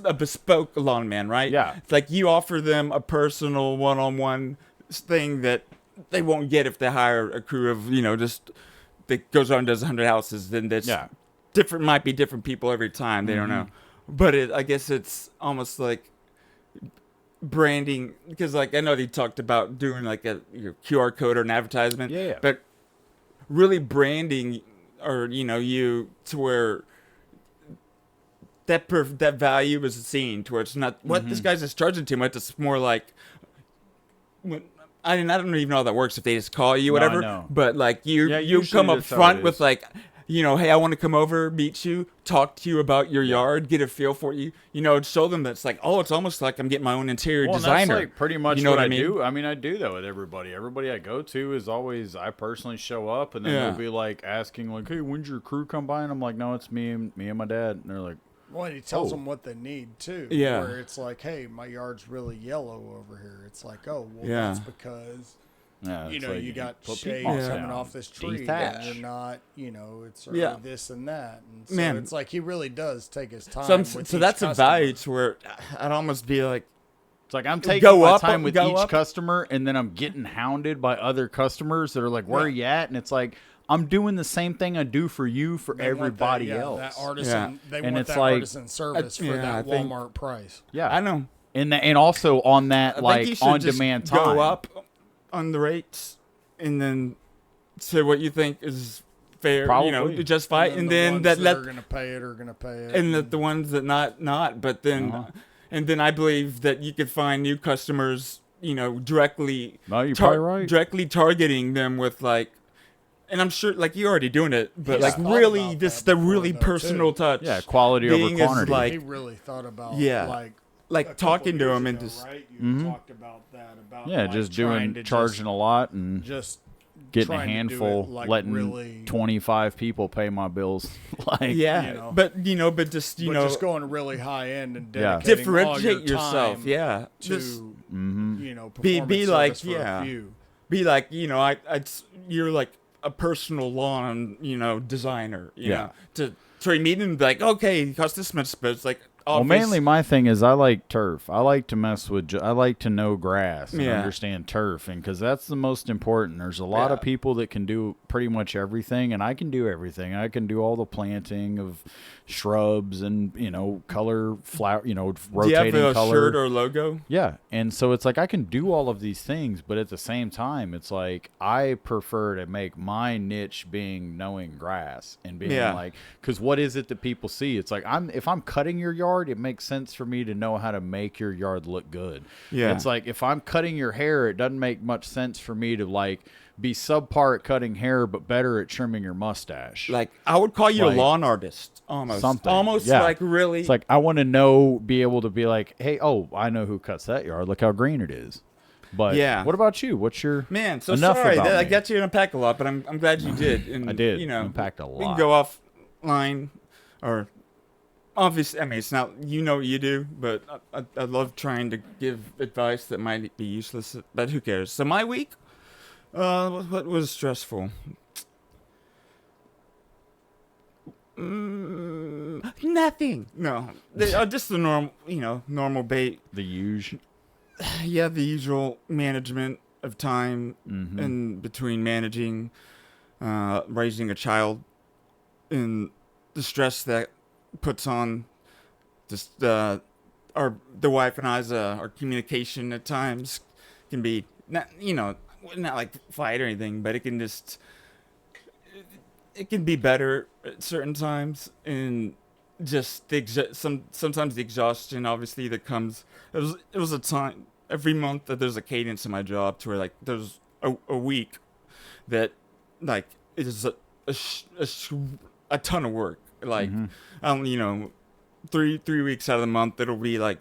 Speaker 2: a bespoke lawn man, right?
Speaker 1: Yeah.
Speaker 2: It's like you offer them a personal one-on-one thing that they won't get if they hire a crew of just that goes around and does 100 houses. Then that's
Speaker 1: Yeah.
Speaker 2: different. Might be different people every time. They don't know. But I guess it's almost like branding, because like I know they talked about doing like your QR code or an advertisement.
Speaker 1: Yeah.
Speaker 2: But really branding, or you to where that value is seen to where it's not what this guy's just charging too much. It's more like I don't even know how that works if they just call you,
Speaker 1: No, I
Speaker 2: whatever.
Speaker 1: know.
Speaker 2: But like you
Speaker 1: usually
Speaker 2: come up
Speaker 1: that's how
Speaker 2: front
Speaker 1: it
Speaker 2: with
Speaker 1: is.
Speaker 2: like, hey, I want to come over, meet you, talk to you about your yard, get a feel for you. Show them that's like, oh, it's almost like I'm getting my own interior
Speaker 1: Well,
Speaker 2: designer.
Speaker 1: that's like pretty much
Speaker 2: You know
Speaker 1: what
Speaker 2: what
Speaker 1: I
Speaker 2: I mean?
Speaker 1: do. I mean, I do that with everybody. Everybody I go to is always I personally show up, and then
Speaker 2: Yeah.
Speaker 1: they'll be like asking like, "Hey, when's your crew come by?" And I'm like, "No, it's me and my dad." And they're like,
Speaker 3: Well, and he tells
Speaker 1: Oh.
Speaker 3: them what they need too.
Speaker 2: Yeah.
Speaker 3: Where it's like, hey, my yard's really yellow over here. It's like, oh, well,
Speaker 2: Yeah.
Speaker 3: that's because
Speaker 1: "Yeah, it's like,
Speaker 3: you got
Speaker 1: put
Speaker 3: shade
Speaker 1: peat moss
Speaker 3: coming
Speaker 1: down,
Speaker 3: off this tree,
Speaker 1: dethatch."
Speaker 3: and you're not, it's
Speaker 2: Yeah.
Speaker 3: this and that. And so
Speaker 2: Man.
Speaker 3: it's like he really does take his time.
Speaker 2: So,
Speaker 3: with
Speaker 2: so
Speaker 3: each
Speaker 2: that's a
Speaker 3: customer.
Speaker 2: value to where I'd almost be like,
Speaker 1: It's like I'm taking
Speaker 2: Go
Speaker 1: my
Speaker 2: up,
Speaker 1: time with
Speaker 2: go
Speaker 1: each
Speaker 2: up.
Speaker 1: customer, and then I'm getting hounded by other customers that are like, "Where are you at?" And it's like I'm doing the same thing I do for you for
Speaker 3: They want
Speaker 1: everybody
Speaker 3: that,
Speaker 1: else.
Speaker 3: That artisan, They
Speaker 1: And
Speaker 3: want
Speaker 1: it's
Speaker 3: that
Speaker 1: like-
Speaker 3: artisan service for
Speaker 2: yeah,
Speaker 3: that
Speaker 2: I think-
Speaker 3: Walmart price.
Speaker 1: Yeah,
Speaker 2: I know.
Speaker 1: and also on that
Speaker 2: I think you
Speaker 1: like
Speaker 2: should
Speaker 1: on
Speaker 2: just
Speaker 1: demand time.
Speaker 2: go up on the rates and then say what you think is fair,
Speaker 1: Probably.
Speaker 2: justify it, and then
Speaker 3: the
Speaker 2: that
Speaker 3: ones
Speaker 2: let
Speaker 3: are going to pay it are going to pay it.
Speaker 2: and that the ones that not, but then
Speaker 1: Uh-huh.
Speaker 2: and then I believe that you could find new customers, directly
Speaker 1: No, you're probably right.
Speaker 2: directly targeting them with like, and I'm sure like you're already doing it, but
Speaker 3: He's
Speaker 2: like
Speaker 3: thought
Speaker 2: really
Speaker 3: about
Speaker 2: just
Speaker 3: that
Speaker 2: the
Speaker 3: before,
Speaker 2: really
Speaker 3: though,
Speaker 2: personal
Speaker 3: too.
Speaker 2: touch.
Speaker 1: Yeah, quality over
Speaker 2: being is
Speaker 1: quantity.
Speaker 2: like-
Speaker 3: He really thought about
Speaker 2: Yeah.
Speaker 3: like
Speaker 2: Like
Speaker 3: a couple
Speaker 2: talking to
Speaker 3: years
Speaker 2: him and
Speaker 3: ago,
Speaker 2: just
Speaker 3: right? You
Speaker 1: Mhm.
Speaker 3: talked about that about
Speaker 1: yeah,
Speaker 3: like,
Speaker 1: just
Speaker 3: trying
Speaker 1: doing
Speaker 3: to
Speaker 1: charging a lot and
Speaker 3: just
Speaker 1: getting a
Speaker 3: trying to do
Speaker 1: handful,
Speaker 3: it, like,
Speaker 1: letting
Speaker 3: really-
Speaker 1: 25 people pay my bills. like,
Speaker 2: yeah, but just
Speaker 3: but just going really high end and
Speaker 1: Yeah.
Speaker 3: dedicating all
Speaker 2: differentiate
Speaker 3: your
Speaker 2: yourself.
Speaker 3: time
Speaker 2: Yeah,
Speaker 3: to
Speaker 2: just
Speaker 3: performance
Speaker 2: be like,
Speaker 3: service for
Speaker 2: yeah.
Speaker 3: a few.
Speaker 2: be like, you're like a personal lawn, designer. You
Speaker 1: Yeah.
Speaker 2: know, to trade meet and be like, okay, it costs this much, but it's like,
Speaker 1: Well, mainly my thing is I like turf. I like to mess with. I like to know grass and
Speaker 2: Yeah.
Speaker 1: understand turf, and because that's the most important. There's a lot of
Speaker 2: Yeah.
Speaker 1: people that can do pretty much everything, and I can do everything. I can do all the planting of shrubs and color flower.
Speaker 2: Do you
Speaker 1: Rotating
Speaker 2: have a
Speaker 1: color.
Speaker 2: shirt or logo?
Speaker 1: Yeah, and so it's like I can do all of these things, but at the same time, it's like I prefer to make my niche being knowing grass and being
Speaker 2: Yeah.
Speaker 1: like, because what is it that people see? It's like if I'm cutting your yard, it makes sense for me to know how to make your yard look good.
Speaker 2: Yeah.
Speaker 1: It's like if I'm cutting your hair, it doesn't make much sense for me to like be subpar at cutting hair, but better at trimming your mustache.
Speaker 2: Like I would call you
Speaker 1: Like,
Speaker 2: a lawn artist, almost,
Speaker 1: something.
Speaker 2: almost
Speaker 1: Yeah.
Speaker 2: like really.
Speaker 1: It's like I want to be able to be like, hey, I know who cuts that yard. Look how green it is. But
Speaker 2: Yeah.
Speaker 1: what about you? What's your
Speaker 2: Man, so
Speaker 1: enough
Speaker 2: sorry
Speaker 1: about
Speaker 2: that I
Speaker 1: me.
Speaker 2: got you to unpack a lot, but I'm glad you did. And,
Speaker 1: I did.
Speaker 2: You know,
Speaker 1: Unpacked a
Speaker 2: We can
Speaker 1: lot.
Speaker 2: go offline, or obviously, I mean, it's not what you do, but I love trying to give advice that might be useless, but who cares? So my week, what was stressful? Nothing. No, just the normal bait.
Speaker 1: The huge.
Speaker 2: Yeah, the usual management of time
Speaker 1: Mm-hmm.
Speaker 2: and between managing, raising a child, and the stress that puts on just the wife and I's our communication at times can be not like fight or anything, but it can just it can be better at certain times, and just sometimes the exhaustion obviously that comes. It was a time every month that there's a cadence in my job to where like there's a week that like it is a ton of work. Like
Speaker 1: Mm-hmm.
Speaker 2: 3 weeks out of the month it'll be like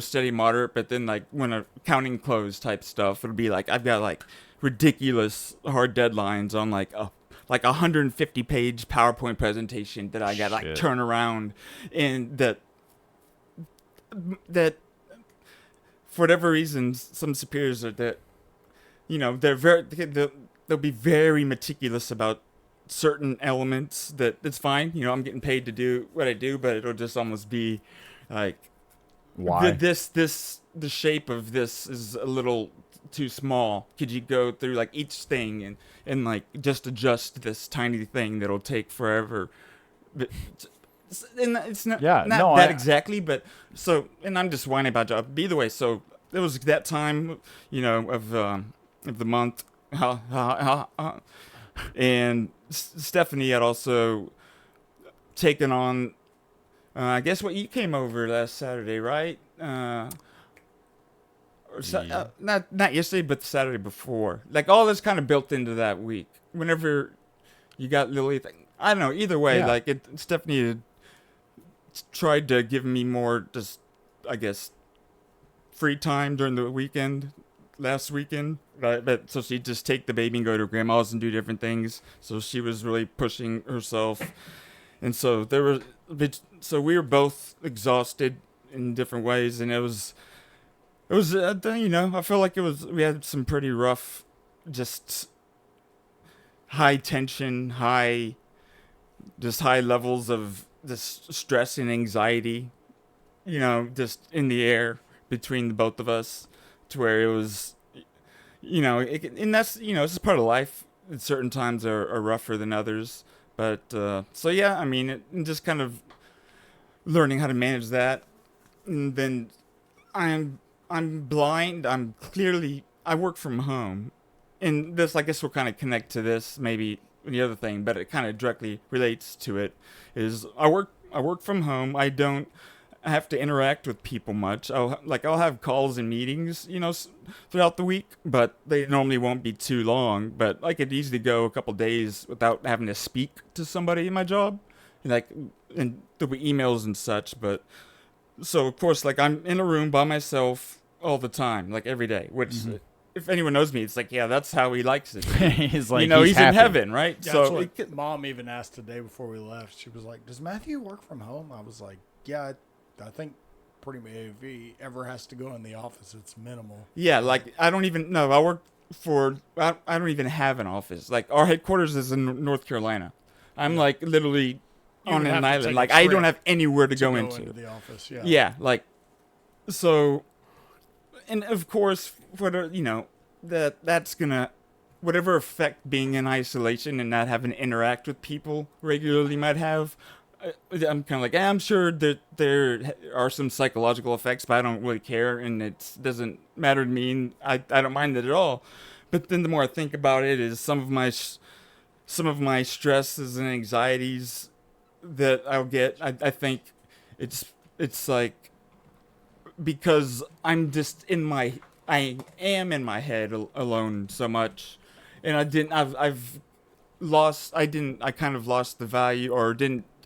Speaker 2: steady moderate, but then like when accounting close type stuff, it'll be like I've got like ridiculous hard deadlines on like a 150 page PowerPoint presentation that I got like
Speaker 1: Shit.
Speaker 2: turn around, and that for whatever reason some superiors are that they'll be very meticulous about certain elements that it's fine. I'm getting paid to do what I do, but it'll just almost be like
Speaker 1: Why?
Speaker 2: the shape of this is a little too small. Could you go through like each thing and like just adjust this tiny thing that'll take forever? But, and it's not exactly, but so, and I'm just whining about job. But either way, so it was that time, of the month, and Stephanie had also taken on I guess what you came over last Saturday, right?
Speaker 1: Yeah.
Speaker 2: Not yesterday, but the Saturday before. Like all this kind of built into that week. Whenever you got Lily, I don't know. Either way,
Speaker 1: Yeah.
Speaker 2: like Stephanie had tried to give me more, just I guess, free time during the weekend. Last weekend, right? But so she'd just take the baby and go to her grandma's and do different things. So she was really pushing herself, and so so we were both exhausted in different ways, and it was I feel like we had some pretty rough, just high tension, just high levels of this stress and anxiety, just in the air between the both of us, to where it was, and that's, this is part of life. Certain times are rougher than others, but so yeah, I mean, just kind of learning how to manage that, and then I'm blind. I work from home, and this, I guess, will kind of connect to this, maybe the other thing, but it kind of directly relates to it. Is I work from home. I don't have to interact with people much. I'll have calls and meetings, throughout the week, but they normally won't be too long. But I could easily go a couple days without having to speak to somebody in my job, and there'll be emails and such. But so of course, like, I'm in a room by myself all the time, like every day, which. If anyone knows me, it's like, yeah, that's how he likes it.
Speaker 1: He's like,
Speaker 2: he's
Speaker 1: happy.
Speaker 2: in heaven, right?
Speaker 3: Yeah,
Speaker 2: So
Speaker 3: that's what Mom even asked today before we left. She was like, "Does Matthew work from home?" I was like, "Yeah, I think pretty much if he ever has to go in the office, it's minimal."
Speaker 2: yeah, like I don't even know. I don't even have an office. Like our headquarters is in North Carolina. I'm like literally
Speaker 3: You
Speaker 2: on
Speaker 3: would
Speaker 2: an
Speaker 3: have to
Speaker 2: island.
Speaker 3: take a
Speaker 2: Like I don't
Speaker 3: trip
Speaker 2: have anywhere to
Speaker 3: To
Speaker 2: go into.
Speaker 3: the office, yeah.
Speaker 2: Yeah, like so, and of course, that's gonna, whatever effect being in isolation and not having to interact with people regularly might have. I'm kind of like, I'm sure that there are some psychological effects, but I don't really care, and it doesn't matter to me, and I don't mind it at all. But then the more I think about it, is some of my stresses and anxieties that I'll get. I think it's like, because I am in my head alone so much, and I kind of lost the value, or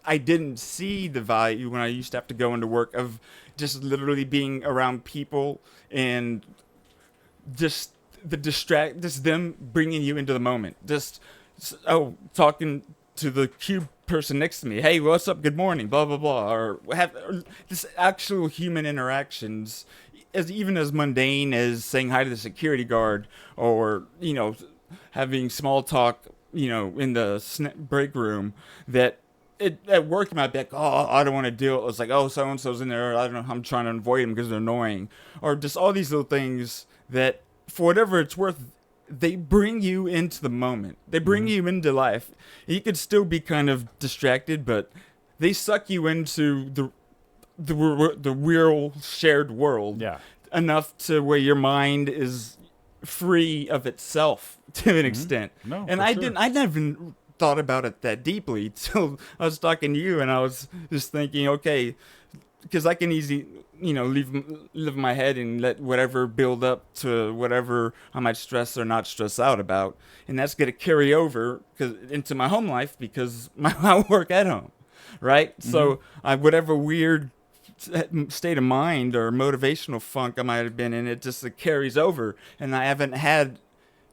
Speaker 2: I didn't see the value when I used to have to go into work, of just literally being around people, and just just them bringing you into the moment, talking to the cube person next to me, hey, what's up, good morning, blah blah blah, or this actual human interactions, even as mundane as saying hi to the security guard, or having small talk, in the break room, that at work you might be like, oh, I don't want to deal. It's like, oh, so and so's in there, I don't know, I'm trying to avoid them because they're annoying, or just all these little things that, for whatever it's worth, they bring you into the moment. They bring you into life. You could still be kind of distracted, but they suck you into the real shared world.
Speaker 1: Yeah.
Speaker 2: Enough to where your mind is free of itself to an extent.
Speaker 1: No,
Speaker 2: and
Speaker 1: for
Speaker 2: I
Speaker 1: sure.
Speaker 2: didn't. I never even thought about it that deeply till I was talking to you, and I was just thinking, okay, because I can easily, live in my head and let whatever build up to whatever I might stress or not stress out about, and that's going to carry over into my home life, because I work at home, right? So whatever weird state of mind or motivational funk I might have been in, it just carries over, and I haven't had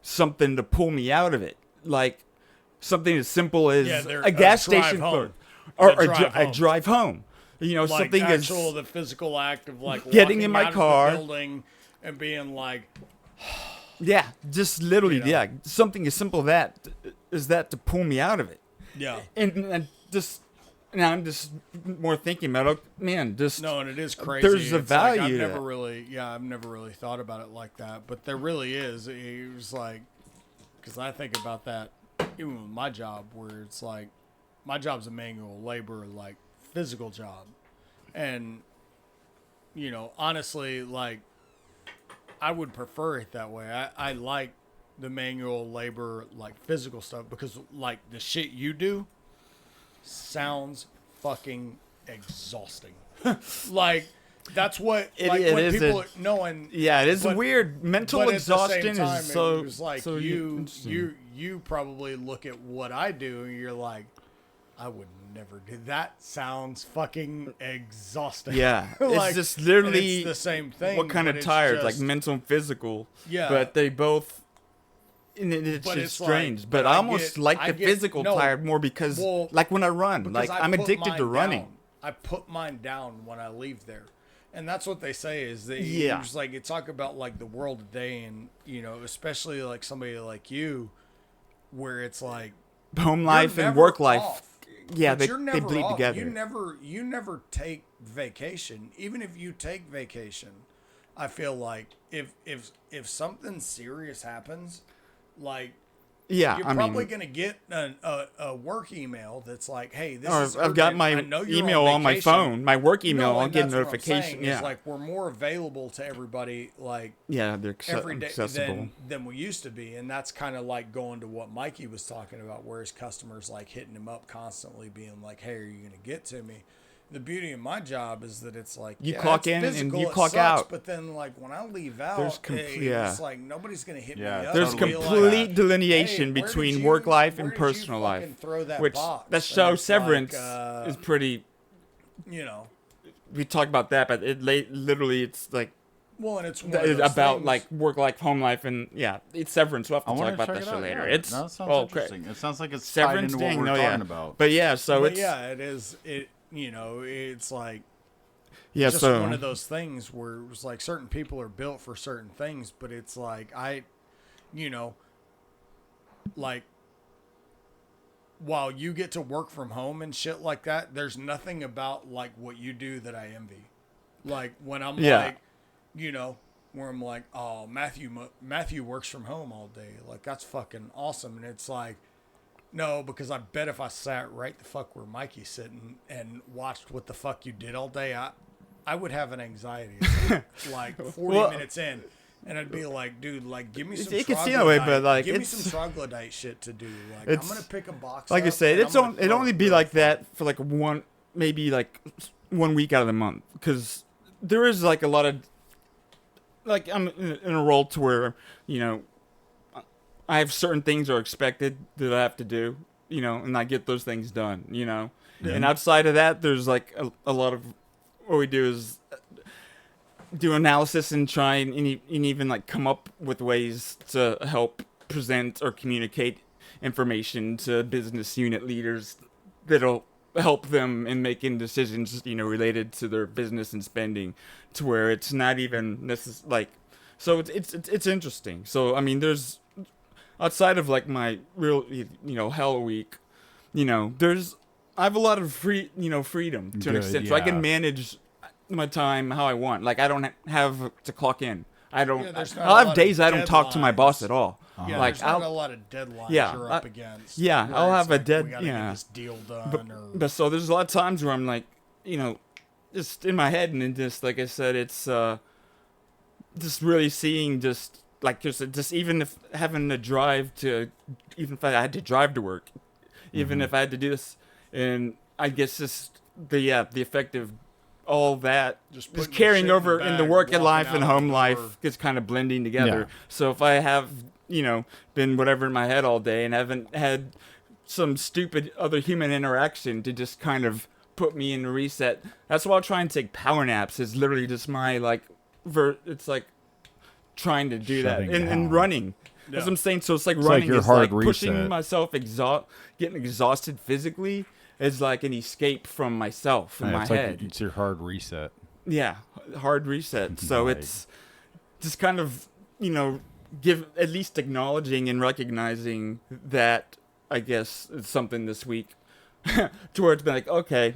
Speaker 2: something to pull me out of it, like something as simple as a gas station
Speaker 3: home.
Speaker 2: or
Speaker 3: A
Speaker 2: a drive home.
Speaker 3: Like
Speaker 2: Something
Speaker 3: actual,
Speaker 2: as
Speaker 3: the physical act of like
Speaker 2: getting in
Speaker 3: walking
Speaker 2: my
Speaker 3: out
Speaker 2: car,
Speaker 3: of the building and being like,
Speaker 2: yeah, just literally, yeah, something as simple as that to pull me out of it.
Speaker 3: yeah.
Speaker 2: And just now I'm just more thinking about it, man, just
Speaker 3: No, and it is crazy.
Speaker 2: There's a
Speaker 3: It's like,
Speaker 2: value to
Speaker 3: I've never really thought about it like that, but there really is. It was like, because I think about that even with my job, where it's like, my job's a manual labor, like physical job, and honestly, like, I would prefer it that way. I like the manual labor, like physical stuff, because like the shit you do sounds fucking exhausting. Like that's what
Speaker 2: It
Speaker 3: when
Speaker 2: is
Speaker 3: people
Speaker 2: a-
Speaker 3: knowing.
Speaker 2: Yeah, it is
Speaker 3: but-
Speaker 2: weird. Mental
Speaker 3: But at the same
Speaker 2: exhaustion
Speaker 3: time,
Speaker 2: is so.
Speaker 3: it was like
Speaker 2: so interesting.
Speaker 3: you probably look at what I do and you're like, I would never do that. Sounds fucking exhausting.
Speaker 2: Yeah,
Speaker 3: Like,
Speaker 2: it's just
Speaker 3: and
Speaker 2: literally
Speaker 3: it's the same thing.
Speaker 2: what kind
Speaker 3: but
Speaker 2: of
Speaker 3: it's
Speaker 2: tired, like
Speaker 3: just-
Speaker 2: mental and physical.
Speaker 3: Yeah.
Speaker 2: But they both. And it's
Speaker 3: But
Speaker 2: just
Speaker 3: it's like-
Speaker 2: strange. But
Speaker 3: but
Speaker 2: I
Speaker 3: I
Speaker 2: almost
Speaker 3: get-
Speaker 2: like
Speaker 3: I
Speaker 2: the
Speaker 3: get-
Speaker 2: physical
Speaker 3: no,
Speaker 2: tired more because,
Speaker 3: well,
Speaker 2: like when I run,
Speaker 3: because
Speaker 2: like
Speaker 3: I
Speaker 2: I'm
Speaker 3: put
Speaker 2: addicted to
Speaker 3: mine
Speaker 2: running.
Speaker 3: down. I put mine down when I leave there. And that's what they say is they
Speaker 2: Yeah.
Speaker 3: it's like you talk about like the world today and especially like somebody like you where it's like
Speaker 2: Home
Speaker 3: you're
Speaker 2: life and
Speaker 3: never
Speaker 2: work life.
Speaker 3: off.
Speaker 2: Yeah,
Speaker 3: But
Speaker 2: they
Speaker 3: you're never
Speaker 2: bleed
Speaker 3: off.
Speaker 2: together.
Speaker 3: You never take vacation. Even if you take vacation, I feel like if something serious happens, like
Speaker 2: Yeah,
Speaker 3: you're
Speaker 2: I
Speaker 3: probably
Speaker 2: mean,
Speaker 3: gonna get a work email that's like, "Hey, this
Speaker 2: or
Speaker 3: is
Speaker 2: I've got
Speaker 3: urgent.
Speaker 2: my
Speaker 3: I know you're
Speaker 2: email on my
Speaker 3: vacation."
Speaker 2: phone, my work email.
Speaker 3: No,
Speaker 2: I'll
Speaker 3: and
Speaker 2: get a
Speaker 3: that's what I'm
Speaker 2: notification.
Speaker 3: saying,
Speaker 2: Yeah,
Speaker 3: is like we're more available to everybody, like
Speaker 2: yeah, they're
Speaker 3: every day
Speaker 2: accessible.
Speaker 3: than we used to be, and that's kind of like going to what Mikey was talking about, where his customers like hitting him up constantly, being like, "Hey, are you gonna get to me?" The beauty of my job is that it's like
Speaker 2: You
Speaker 3: yeah,
Speaker 2: clock
Speaker 3: it's
Speaker 2: in and
Speaker 3: physical,
Speaker 2: you
Speaker 3: it
Speaker 2: clock
Speaker 3: sucks,
Speaker 2: out.
Speaker 3: But then like when I leave out,
Speaker 2: There's
Speaker 3: it's like nobody's gonna hit
Speaker 1: Yeah,
Speaker 3: me up.
Speaker 2: There's
Speaker 3: and be
Speaker 2: complete
Speaker 3: like,
Speaker 2: delineation
Speaker 3: "Hey, where
Speaker 2: between
Speaker 3: did
Speaker 2: work
Speaker 3: you-
Speaker 2: life and
Speaker 3: where did you
Speaker 2: personal
Speaker 3: fucking
Speaker 2: life,
Speaker 3: throw that
Speaker 2: which
Speaker 3: box?"
Speaker 2: that
Speaker 3: And
Speaker 2: show
Speaker 3: it's
Speaker 2: Severance
Speaker 3: like,
Speaker 2: is pretty.
Speaker 3: you know.
Speaker 2: We talked about that, but literally it's like
Speaker 3: Well, and it's one of those
Speaker 2: about
Speaker 3: things-
Speaker 2: like work life, home life, and yeah, it's Severance. We'll have to
Speaker 1: I
Speaker 2: talk
Speaker 1: want to
Speaker 2: about
Speaker 1: check
Speaker 2: that
Speaker 1: it
Speaker 2: show
Speaker 1: out.
Speaker 2: later.
Speaker 1: Yeah.
Speaker 2: It's
Speaker 1: No, that sounds
Speaker 2: okay.
Speaker 1: interesting. It sounds like it's tied
Speaker 2: Severance,
Speaker 1: into what
Speaker 2: dang,
Speaker 1: we're
Speaker 2: no,
Speaker 1: talking
Speaker 2: yeah.
Speaker 1: about.
Speaker 2: But yeah, so
Speaker 3: But
Speaker 2: it's
Speaker 3: yeah, it is. It's like
Speaker 2: yeah,
Speaker 3: just
Speaker 2: so
Speaker 3: one of those things where it was like certain people are built for certain things, but it's like like while you get to work from home and shit like that, there's nothing about like what you do that I envy. Like when I'm
Speaker 2: Yeah.
Speaker 3: like, where I'm like, oh, Matthew works from home all day. Like that's fucking awesome. And it's like, no, because I bet if I sat right the fuck where Mikey's sitting and watched what the fuck you did all day, I would have an anxiety attack, like 40
Speaker 2: Well-
Speaker 3: minutes in. And I'd be like, dude, like, give me some
Speaker 2: You can see that way, but, like,
Speaker 3: give me
Speaker 2: it's-
Speaker 3: some troglodyte shit to do. Like, I'm
Speaker 2: it's-
Speaker 3: going to pick a box
Speaker 2: like I
Speaker 3: up
Speaker 2: said,
Speaker 3: and
Speaker 2: it's
Speaker 3: I'm gonna
Speaker 2: it
Speaker 3: throw
Speaker 2: only
Speaker 3: it
Speaker 2: be
Speaker 3: real
Speaker 2: like
Speaker 3: far.
Speaker 2: that for like maybe like 1 week out of the month, because there is like a lot of like I'm in a role to where I have certain things are expected that I have to do, and I get those things done, and outside of that, there's like a lot of what we do is do analysis and try and even like come up with ways to help present or communicate information to business unit leaders that'll help them in making decisions, related to their business and spending, to where it's not even like, so it's interesting. So I mean, there's outside of like my real hell week, there's I have a lot of freedom to an
Speaker 1: Good,
Speaker 2: extent, so I
Speaker 1: yeah.
Speaker 2: can manage my time how I want. Like I don't have to clock in. I don't.
Speaker 3: Yeah, there's not
Speaker 2: I'll
Speaker 3: a
Speaker 2: have
Speaker 3: lot
Speaker 2: days
Speaker 3: of
Speaker 2: I don't talk to my
Speaker 3: deadlines.
Speaker 2: boss at all.
Speaker 3: Yeah,
Speaker 2: Like
Speaker 3: there's not a
Speaker 2: I'll,
Speaker 3: lot of deadlines
Speaker 2: yeah,
Speaker 3: you're up against.
Speaker 2: yeah,
Speaker 3: where
Speaker 2: I'll
Speaker 3: it's
Speaker 2: have a
Speaker 3: like,
Speaker 2: dead-
Speaker 3: we gotta
Speaker 2: yeah.
Speaker 3: get this deal done.
Speaker 2: but so there's a lot of times where I'm like, just in my head, and then just like I said, it's just really seeing just even if having to drive to, even if I had to drive to work, even if I had to do this, and I guess just the effect of all that
Speaker 3: Just
Speaker 2: just
Speaker 3: putting
Speaker 2: carrying
Speaker 3: shit in
Speaker 2: over
Speaker 3: the
Speaker 2: into
Speaker 3: bag,
Speaker 2: work and
Speaker 3: walking
Speaker 2: life
Speaker 3: out
Speaker 2: and
Speaker 3: of the
Speaker 2: home
Speaker 3: door.
Speaker 2: life gets kind of blending together.
Speaker 1: Yeah.
Speaker 2: So if I have been whatever in my head all day and haven't had some stupid other human interaction to just kind of put me in a reset, that's why I'll try and take power naps. Is literally just my like it's like trying to do
Speaker 1: Shutting
Speaker 2: that
Speaker 1: down.
Speaker 2: and running.
Speaker 3: Yeah.
Speaker 2: That's what I'm saying. So it's like
Speaker 1: It's like
Speaker 2: running
Speaker 1: your
Speaker 2: is
Speaker 1: hard
Speaker 2: like pushing
Speaker 1: reset.
Speaker 2: myself getting exhausted physically is like an escape from myself in
Speaker 1: Yeah,
Speaker 2: my
Speaker 1: it's like
Speaker 2: head.
Speaker 1: it's your hard reset.
Speaker 2: Yeah, hard reset. So
Speaker 1: Right.
Speaker 2: it's just kind of, give at least acknowledging and recognizing that, I guess, it's something this week to where it's been like, okay,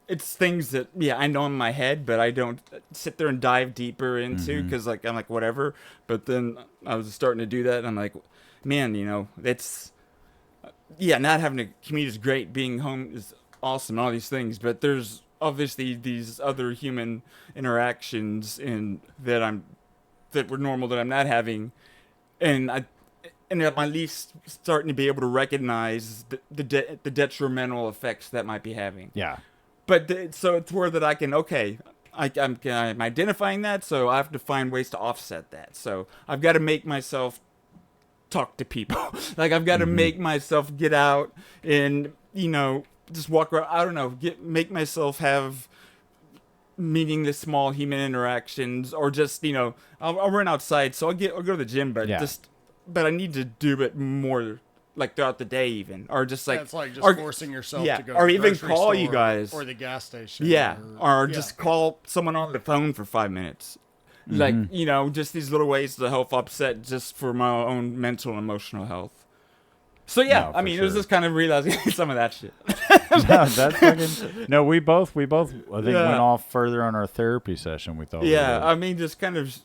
Speaker 2: it's things that, I know in my head, but I don't sit there and dive deeper into because, like, I'm like, whatever. But then I was starting to do that, and I'm like, man, it's, not having to commute is great. Being home is awesome, all these things. But there's obviously these other human interactions that were normal that I'm not having, and I'm at least starting to be able to recognize the detrimental effects that might be having.
Speaker 1: Yeah.
Speaker 2: So it's where that I can, okay, I'm identifying that, so I have to find ways to offset that. So I've got to make myself talk to people. Like, I've got to make myself get out and, just walk around. I don't know, make myself have meaningless small human interactions, or just, I'll run outside. So I'll go to the gym, but but I need to do it more, like throughout the day, even, or just like,
Speaker 3: it's like just
Speaker 2: or,
Speaker 3: forcing yourself to go
Speaker 2: or
Speaker 3: to the
Speaker 2: even
Speaker 3: grocery
Speaker 2: call
Speaker 3: store
Speaker 2: you guys,
Speaker 3: or the gas station,
Speaker 2: or just call someone on the phone for 5 minutes, like just these little ways to help offset just for my own mental and emotional health. So
Speaker 1: No,
Speaker 2: I mean,
Speaker 1: for
Speaker 2: it was
Speaker 1: sure.
Speaker 2: just kind of realizing some of that shit.
Speaker 1: No, that's fucking. No, we both. I think went off further on our therapy session. We thought.
Speaker 2: Yeah,
Speaker 1: we would.
Speaker 2: I mean, just kind of,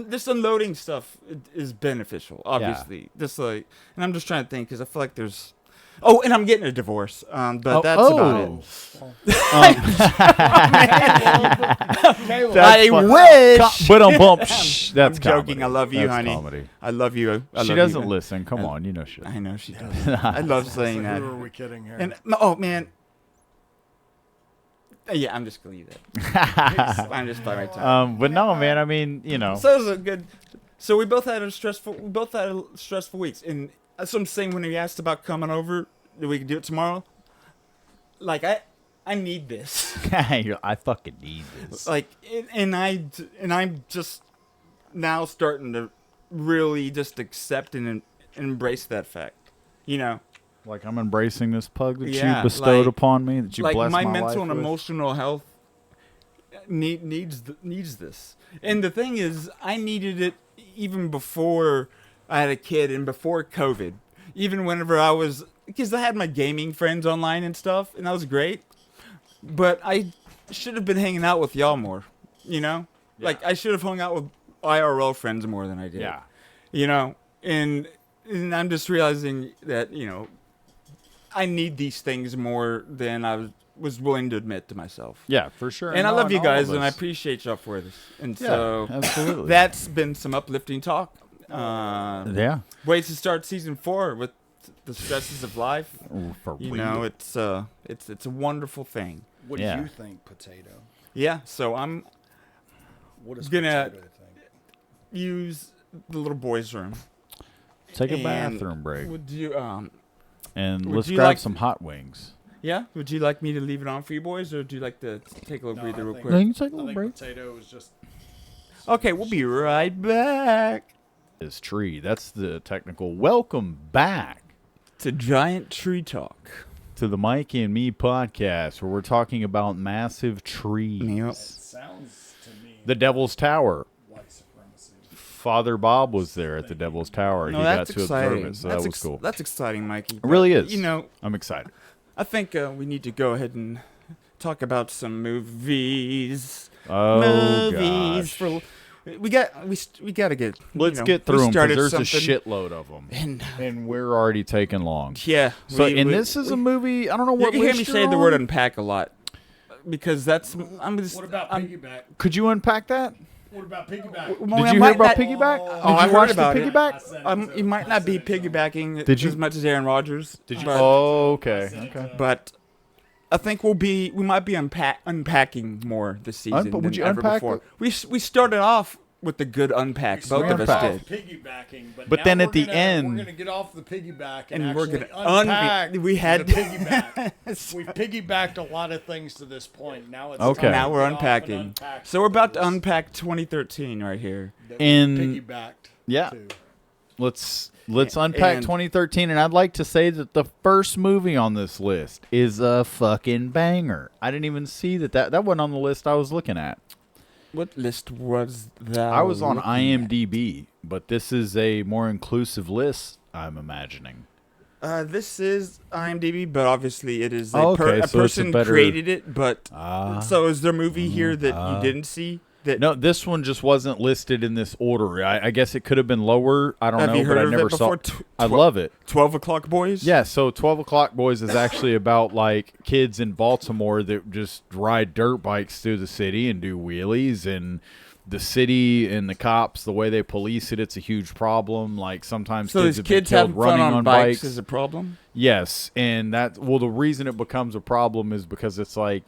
Speaker 2: this unloading stuff is beneficial, obviously. Just like, and I'm just trying to think, because I feel like there's. Oh, and I'm getting a divorce. But that's about it. I wish.
Speaker 1: But that's
Speaker 2: I'm joking.
Speaker 1: comedy.
Speaker 2: I love you,
Speaker 1: That's
Speaker 2: honey.
Speaker 1: Comedy.
Speaker 2: I love you.
Speaker 1: She doesn't listen. Come on, you know she.
Speaker 2: I know she does. I love saying that.
Speaker 3: Who are we kidding here?
Speaker 2: And oh man. Yeah, I'm just gonna leave that. I'm just by my time.
Speaker 1: But no, man. I mean,
Speaker 2: So it was a good. So we both had stressful weeks, and that's what I'm saying when he asked about coming over. That we could do it tomorrow. Like I need this.
Speaker 1: I fucking need this.
Speaker 2: Like, and I'm just now starting to really just accept and embrace that fact.
Speaker 1: Like, I'm embracing this pug that
Speaker 2: Yeah,
Speaker 1: you bestowed
Speaker 2: like-
Speaker 1: upon me, that you
Speaker 2: like
Speaker 1: blessed
Speaker 2: my
Speaker 1: my
Speaker 2: mental
Speaker 1: life
Speaker 2: and
Speaker 1: with.
Speaker 2: emotional health needs this. And the thing is, I needed it even before I had a kid and before COVID. Even whenever because I had my gaming friends online and stuff, and that was great. But I should have been hanging out with y'all more, Like, I should have hung out with IRL friends more than I did.
Speaker 1: Yeah.
Speaker 2: And I'm just realizing that, I need these things more than I was willing to admit to myself.
Speaker 1: Yeah, for sure.
Speaker 2: And I love you
Speaker 1: all
Speaker 2: guys,
Speaker 1: of
Speaker 2: and I
Speaker 1: us.
Speaker 2: appreciate y'all for this. And
Speaker 1: Yeah,
Speaker 2: so
Speaker 1: absolutely.
Speaker 2: that's been some uplifting talk.
Speaker 1: Yeah.
Speaker 2: Ways to start season 4 with the stresses of life.
Speaker 1: For
Speaker 2: It's a wonderful thing.
Speaker 3: What
Speaker 1: Yeah.
Speaker 3: do you think, Potato?
Speaker 2: Yeah, so I'm
Speaker 3: What does
Speaker 2: Gonna-
Speaker 3: Potato think?
Speaker 2: use the little boys' room.
Speaker 1: Take a
Speaker 2: And
Speaker 1: bathroom break.
Speaker 2: Would you
Speaker 1: And
Speaker 2: would
Speaker 1: let's
Speaker 2: you
Speaker 1: grab
Speaker 2: like-
Speaker 1: some hot wings.
Speaker 2: Yeah, would you like me to leave it on for you boys, or would you like to take a little
Speaker 3: No,
Speaker 2: breather
Speaker 3: I
Speaker 2: real
Speaker 3: think-
Speaker 2: quick?
Speaker 1: No, you can take a
Speaker 3: I
Speaker 1: little
Speaker 3: think
Speaker 1: break.
Speaker 3: Potato is just.
Speaker 2: Okay, we'll be right back
Speaker 1: This tree. That's the technical. Welcome back
Speaker 2: to Giant Tree Talk.
Speaker 1: to the Mikey and Me podcast, where we're talking about massive trees.
Speaker 2: Yep.
Speaker 3: Sounds to me
Speaker 1: The Devil's Tower.
Speaker 3: like supremacy.
Speaker 1: Father Bob was there at the Devil's Tower.
Speaker 2: No,
Speaker 1: he got
Speaker 2: that's
Speaker 1: to
Speaker 2: exciting.
Speaker 1: observe it, so
Speaker 2: that's
Speaker 1: that was cool.
Speaker 2: That's exciting, Mikey.
Speaker 1: It really
Speaker 2: But,
Speaker 1: is. I'm excited.
Speaker 2: I think we need to go ahead and talk about some movies.
Speaker 1: Oh,
Speaker 2: movies
Speaker 1: gosh.
Speaker 2: we got to get.
Speaker 1: Let's get through them, because
Speaker 2: started
Speaker 1: there's a
Speaker 2: something-
Speaker 1: shitload of them.
Speaker 2: And
Speaker 1: And we're already taking long.
Speaker 2: yeah.
Speaker 1: So, this is a movie, I don't know
Speaker 2: You
Speaker 1: what
Speaker 2: can hear
Speaker 1: list
Speaker 2: me
Speaker 1: you're
Speaker 2: say the word
Speaker 1: on.
Speaker 2: unpack a lot, because that's. I'm just.
Speaker 3: What about
Speaker 2: I'm,
Speaker 3: piggyback?
Speaker 1: Could you unpack that?
Speaker 3: What about piggyback?
Speaker 2: well,
Speaker 1: Did
Speaker 2: I
Speaker 1: you
Speaker 2: might
Speaker 1: hear about
Speaker 2: not-
Speaker 1: piggyback?
Speaker 3: Oh,
Speaker 1: Did
Speaker 2: I
Speaker 1: you
Speaker 2: heard
Speaker 1: watch the
Speaker 2: about it.
Speaker 1: piggyback?
Speaker 3: I said it
Speaker 2: You might not be
Speaker 3: I said it
Speaker 2: piggybacking
Speaker 1: Did you-
Speaker 2: as much as Aaron Rodgers.
Speaker 1: Did you?
Speaker 2: But,
Speaker 1: Oh, okay. Okay.
Speaker 2: but I think we might be unpacking more this season
Speaker 1: But would
Speaker 2: than
Speaker 1: you
Speaker 2: ever
Speaker 1: unpack
Speaker 2: before. We started off with the good unpack. Both of us
Speaker 1: unpacked.
Speaker 2: did.
Speaker 3: Piggybacking,
Speaker 1: But
Speaker 3: now
Speaker 1: then
Speaker 3: we're
Speaker 1: at the
Speaker 3: gonna-
Speaker 1: end-
Speaker 3: we're gonna get off the piggyback
Speaker 2: And
Speaker 3: and
Speaker 2: we're
Speaker 3: actually
Speaker 2: gonna
Speaker 3: unpack.
Speaker 2: we had
Speaker 3: the
Speaker 2: to-
Speaker 3: piggyback. We've piggybacked a lot of things to this point. Now it's
Speaker 1: Okay.
Speaker 3: time
Speaker 2: Now
Speaker 3: to
Speaker 2: we're
Speaker 3: get off and
Speaker 2: unpacking.
Speaker 3: unpack
Speaker 2: So we're about to
Speaker 3: things
Speaker 2: unpack 2013 right here.
Speaker 3: that we
Speaker 1: In-
Speaker 3: piggybacked.
Speaker 1: Yeah.
Speaker 3: to.
Speaker 1: Let's unpack
Speaker 2: And-
Speaker 1: 2013, and I'd like to say that the first movie on this list is a fucking banger. I didn't even see that wasn't on the list I was looking at.
Speaker 2: What list was that?
Speaker 1: I was on
Speaker 2: looking at?
Speaker 1: IMDb, but this is a more inclusive list, I'm imagining.
Speaker 2: This is IMDb, but obviously it is a,
Speaker 1: Oh, okay,
Speaker 2: a
Speaker 1: so it's a
Speaker 2: person
Speaker 1: better-
Speaker 2: created it. But
Speaker 1: Ah.
Speaker 2: so is there a movie here that you didn't see? That
Speaker 1: No, this one just wasn't listed in this order. I guess it could have been lower. I don't
Speaker 2: have
Speaker 1: know,
Speaker 2: you heard
Speaker 1: but I
Speaker 2: of
Speaker 1: never
Speaker 2: it
Speaker 1: saw
Speaker 2: before?
Speaker 1: I love it.
Speaker 2: 12 O'Clock Boys.
Speaker 1: Yeah, so 12 O'Clock Boys is actually about, like, kids in Baltimore that just ride dirt bikes through the city and do wheelies, and the city and the cops, the way they police it, it's a huge problem. Like, sometimes
Speaker 2: So
Speaker 1: kids
Speaker 2: these
Speaker 1: have been
Speaker 2: kids
Speaker 1: killed
Speaker 2: having fun
Speaker 1: running
Speaker 2: on
Speaker 1: bikes.
Speaker 2: bikes is a problem.
Speaker 1: Yes, and the reason it becomes a problem is because it's like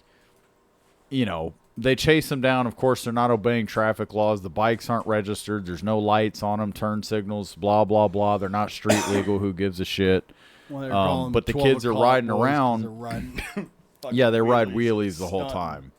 Speaker 1: they chase them down. Of course, they're not obeying traffic laws. The bikes aren't registered. There's no lights on them, turn signals, blah, blah, blah. They're not street legal. Who gives a shit? But the kids are riding around. Yeah, they ride wheelies the whole time.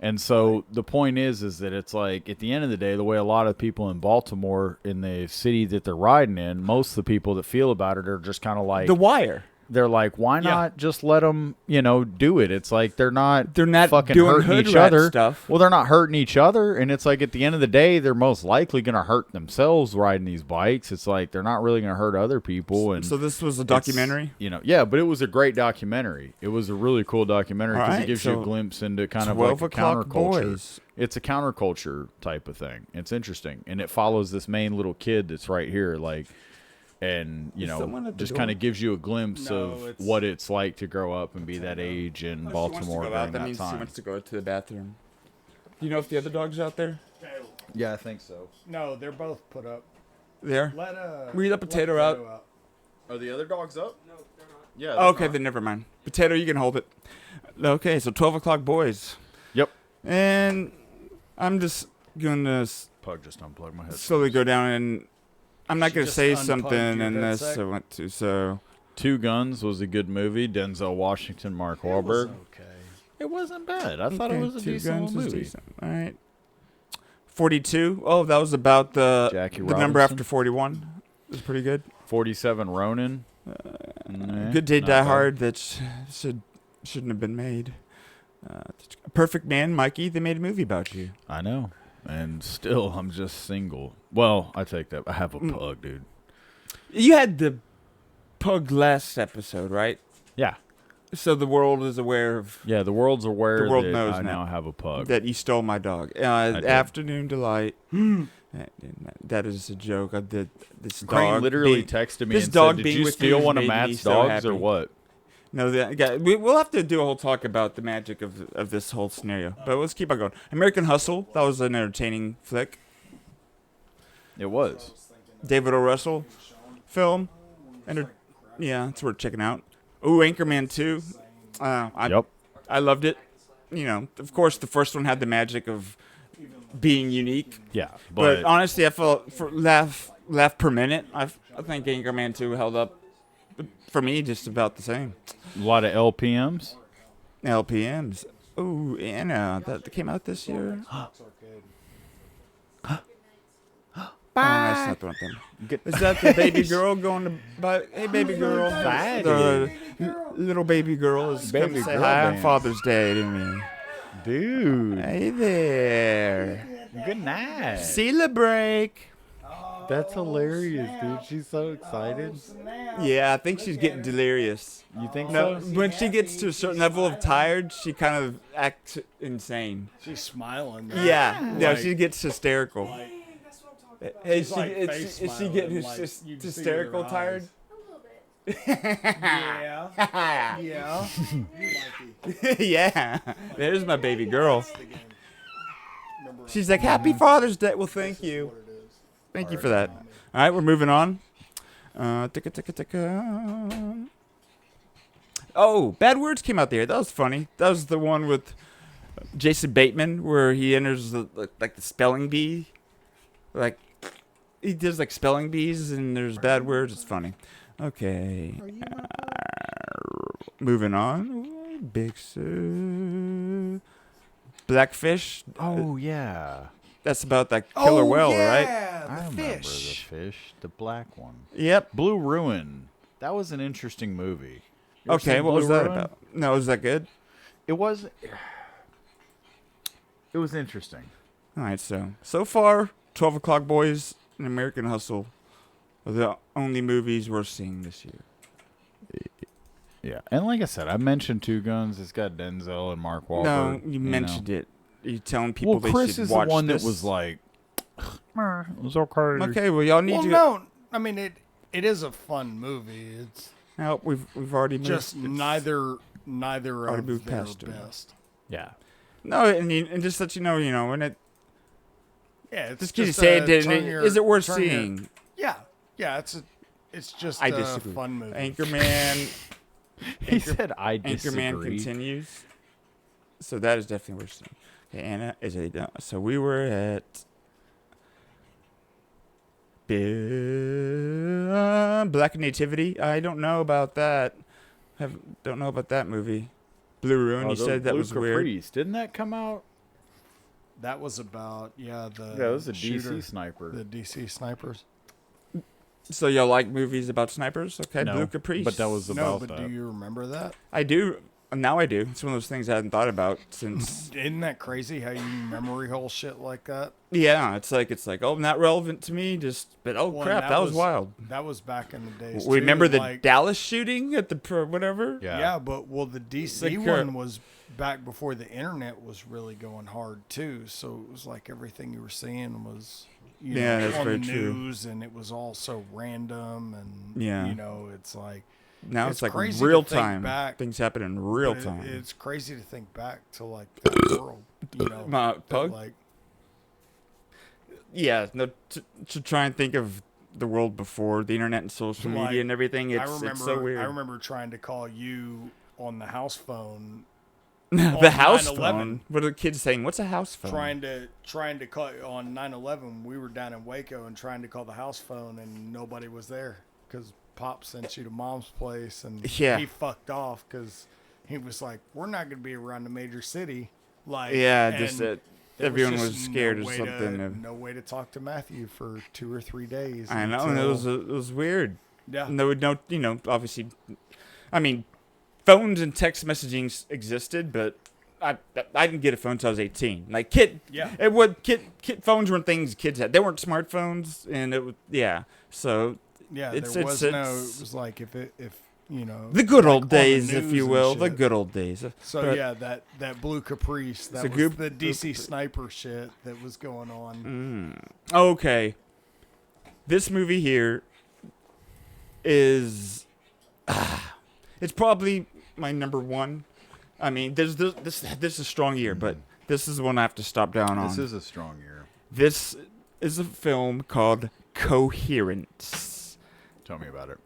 Speaker 1: And so the point is that it's like, at the end of the day, the way a lot of people in Baltimore, in the city that they're riding in, most of the people that feel about it are just kind of like...
Speaker 2: The Wire.
Speaker 1: They're like, why not just let them, do it? It's like they're not fucking
Speaker 2: doing
Speaker 1: hurting each other.
Speaker 2: Stuff.
Speaker 1: Well, they're not hurting each other, and it's like at the end of the day, they're most likely going to hurt themselves riding these bikes. It's like they're not really going to hurt other people. And
Speaker 2: so this was a documentary?
Speaker 1: Yeah, but it was a great documentary. It was a really cool documentary because it gives you a glimpse into kind of like a counterculture. It's a counterculture type of thing. It's interesting, and it follows this main little kid that's right here, like... And, just kind of gives you a glimpse of what it's like to grow up and be that age in Baltimore during that
Speaker 2: means
Speaker 1: time.
Speaker 2: She wants to go to the bathroom. Do you know if the other dog's out there?
Speaker 1: Yeah, I think so.
Speaker 3: No, they're both put up.
Speaker 2: There? Read the potato out.
Speaker 1: Are the other dogs up?
Speaker 3: No, they're not.
Speaker 1: Yeah.
Speaker 2: Okay, then never mind. Potato, you can hold it. Okay, so 12 o'clock boys.
Speaker 1: Yep.
Speaker 2: And I'm just going to
Speaker 1: Pug just unplugged my head.
Speaker 2: slowly go down and... I'm not going to say
Speaker 3: unplugged
Speaker 2: something
Speaker 3: your
Speaker 2: unless
Speaker 3: headset?
Speaker 2: I want to, so...
Speaker 1: Two Guns was a good movie. Denzel Washington, Mark Wahlberg.
Speaker 3: Okay.
Speaker 1: It wasn't bad. I thought it was a decent little movie.
Speaker 2: All right. 42. Oh, that was about the number after 41. It was pretty good.
Speaker 1: 47 Ronin.
Speaker 2: Good Day Die Hard that shouldn't have been made. Perfect Man, Mikey, they made a movie about you.
Speaker 1: I know. And still, I'm just single. Well, I take that. I have a pug, dude.
Speaker 2: You had the pug last episode, right?
Speaker 1: Yeah.
Speaker 2: So the world is aware of...
Speaker 1: Yeah, the world's aware
Speaker 2: the world
Speaker 1: that
Speaker 2: knows
Speaker 1: I now have a pug.
Speaker 2: That you stole my dog. Afternoon Delight. That is a joke. I did this
Speaker 1: Crane
Speaker 2: dog
Speaker 1: literally texted me
Speaker 2: this
Speaker 1: and
Speaker 2: dog
Speaker 1: said, did
Speaker 2: being
Speaker 1: you
Speaker 2: with
Speaker 1: steal
Speaker 2: you
Speaker 1: one of
Speaker 2: made me
Speaker 1: Matt's
Speaker 2: so
Speaker 1: dogs
Speaker 2: happy."
Speaker 1: or what?
Speaker 2: No, we'll have to do a whole talk about the magic of this whole scenario. But let's keep on going. American Hustle. That was an entertaining flick.
Speaker 1: It was.
Speaker 2: David O. Russell film. Yeah, it's worth checking out. Ooh, Anchorman 2.
Speaker 1: Yep.
Speaker 2: I loved it. Of course, the first one had the magic of being unique.
Speaker 1: Yeah.
Speaker 2: But honestly, I felt for laugh per minute, I think Anchorman 2 held up for me just about the same.
Speaker 1: A lot of LPMs.
Speaker 2: LPMs. Ooh, Anna, that came out this year. Oh, that's not the one thing. Is that the baby girl going to buy? Hey, baby girl. The little baby girl is coming to say hi on Father's Day to me.
Speaker 1: Dude.
Speaker 2: Hey there.
Speaker 1: Good night.
Speaker 2: Celebrate.
Speaker 1: That's hilarious, dude. She's so excited.
Speaker 2: Yeah, I think she's getting delirious.
Speaker 1: You think
Speaker 2: No,
Speaker 1: so?
Speaker 2: when she gets to a certain level of tired, she kind of acts insane.
Speaker 3: She's smiling.
Speaker 2: Yeah, no,
Speaker 3: Like-
Speaker 2: she gets hysterical. Is she,
Speaker 3: like
Speaker 2: is,
Speaker 3: face
Speaker 2: is she
Speaker 3: smiling,
Speaker 2: getting
Speaker 3: like, you can see
Speaker 2: hysterical
Speaker 3: her
Speaker 2: tired?
Speaker 3: eyes. Yeah. Yeah.
Speaker 2: Yeah, there's my baby girl. She's like, Happy Father's Day. Well, thank you. Thank you for that. All right, we're moving on. Oh, Bad Words came out there. That was funny. That was the one with Jason Bateman where he enters the spelling bee. Like, he does like spelling bees and there's bad words. It's funny. Okay. Moving on. Big Sur. Blackfish.
Speaker 1: Oh, yeah.
Speaker 2: That's about that killer whale, right?
Speaker 1: I remember the fish. The black one.
Speaker 2: Yep.
Speaker 1: Blue Ruin. That was an interesting movie. You ever
Speaker 2: Okay,
Speaker 1: seen
Speaker 2: what was
Speaker 1: Blue
Speaker 2: that
Speaker 1: Ruin?
Speaker 2: about? No, was that good?
Speaker 1: It was interesting.
Speaker 2: All right, so far, 12 O'Clock Boys and American Hustle are the only movies we're seeing this year.
Speaker 1: Yeah, and like I said, I mentioned Two Guns. It's got Denzel and Mark Wahlberg.
Speaker 2: No, you mentioned it. You're telling people they
Speaker 1: Chris
Speaker 2: should
Speaker 1: is
Speaker 2: watch
Speaker 1: the one
Speaker 2: this.
Speaker 1: that was like, it was okay.
Speaker 2: Okay, well, y'all need
Speaker 3: Well,
Speaker 2: to.
Speaker 3: no. I mean, it is a fun movie. It's
Speaker 2: No, we've already moved.
Speaker 3: just
Speaker 2: it's-
Speaker 3: neither
Speaker 2: already
Speaker 3: of
Speaker 2: moved
Speaker 3: their
Speaker 2: past it.
Speaker 3: best.
Speaker 1: Yeah.
Speaker 2: No, and just let you know, when it.
Speaker 3: Yeah, it's
Speaker 2: Just keep
Speaker 3: just
Speaker 2: saying,
Speaker 3: a
Speaker 2: is it worth
Speaker 3: turn your-
Speaker 2: seeing?
Speaker 3: Yeah, it's just
Speaker 2: I
Speaker 3: a
Speaker 2: disagree.
Speaker 3: fun movie.
Speaker 2: Anchorman.
Speaker 1: He said, I disagree.
Speaker 2: Anchorman continues. So that is definitely worse. Okay, Anna is a. So we were at Black Nativity. I don't know about that. Don't know about that movie. Blue Ruin. You said that
Speaker 1: Blue
Speaker 2: was weird.
Speaker 1: Caprice. Didn't that come out?
Speaker 3: That was about the
Speaker 1: Yeah, it was a
Speaker 3: shooter,
Speaker 1: DC sniper.
Speaker 3: the DC snipers.
Speaker 2: So y'all like movies about snipers? Okay,
Speaker 1: No,
Speaker 2: Blue Caprice.
Speaker 1: but that was
Speaker 3: No,
Speaker 1: about
Speaker 3: but
Speaker 1: that.
Speaker 3: do you remember that?
Speaker 2: I do. Now I do. It's one of those things I hadn't thought about since.
Speaker 3: Isn't that crazy how you memory hole shit like that?
Speaker 2: Yeah, it's like oh, not relevant to me. But
Speaker 3: Well,
Speaker 2: crap, that was wild.
Speaker 3: That was back in the days.
Speaker 2: Remember
Speaker 3: too,
Speaker 2: the Dallas shooting at the whatever?
Speaker 3: Yeah, but the DC one was back before the internet was really going hard too. So it was like everything you were seeing was
Speaker 2: that's
Speaker 3: on
Speaker 2: very
Speaker 3: the
Speaker 2: true.
Speaker 3: news, and it was all so random, and it's like
Speaker 2: Now it's like
Speaker 3: crazy
Speaker 2: real
Speaker 3: to think
Speaker 2: time.
Speaker 3: back,
Speaker 2: Things happen in real
Speaker 3: but
Speaker 2: time.
Speaker 3: It's crazy to think back to like that world,
Speaker 2: My
Speaker 3: that,
Speaker 2: pug?
Speaker 3: like
Speaker 2: To try and think of the world before the internet and social media
Speaker 3: Like,
Speaker 2: and everything. It's so weird.
Speaker 3: I remember trying to call you on the house phone.
Speaker 2: The house
Speaker 3: 9/11.
Speaker 2: phone. What are the kids saying? What's a house phone?
Speaker 3: Trying to call on 9/11. We were down in Waco and trying to call the house phone, and nobody was there because Pop sent you to Mom's place, and he fucked off because he was like, "We're not going to be around the major city." Like,
Speaker 2: just that everyone was scared or something.
Speaker 3: No way to talk to Matthew for 2 or 3 days.
Speaker 2: I know, and it was weird.
Speaker 3: Yeah.
Speaker 2: And there would obviously, I mean, phones and text messaging existed, but I didn't get a phone until I was 18. Like kid phones weren't things kids had. They weren't smartphones, and it was So
Speaker 3: there was no. It was like if
Speaker 2: the good
Speaker 3: like
Speaker 2: old
Speaker 3: on the
Speaker 2: days, if
Speaker 3: news
Speaker 2: you
Speaker 3: and
Speaker 2: will, the
Speaker 3: shit.
Speaker 2: good old days.
Speaker 3: So
Speaker 2: But-
Speaker 3: that Blue Caprice, that
Speaker 2: It's a
Speaker 3: was the DC sniper shit that was going on.
Speaker 2: Okay. This movie here is it's probably my number one. I mean, this is a strong year, but this is one I have to stop down on.
Speaker 1: This is a strong year.
Speaker 2: This is a film called Coherence.
Speaker 1: Tell me about it.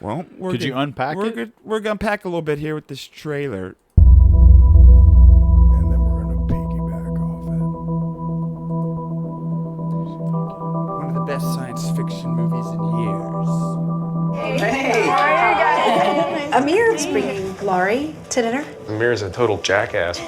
Speaker 2: Well,
Speaker 1: Could you unpack it?
Speaker 2: We're gonna unpack a little bit here with this trailer.
Speaker 3: And then we're gonna piggyback off
Speaker 2: One of the best science fiction movies in years.
Speaker 4: Hey! How are you guys? Amir's bringing Laurie to dinner.
Speaker 5: Amir's a total jackass.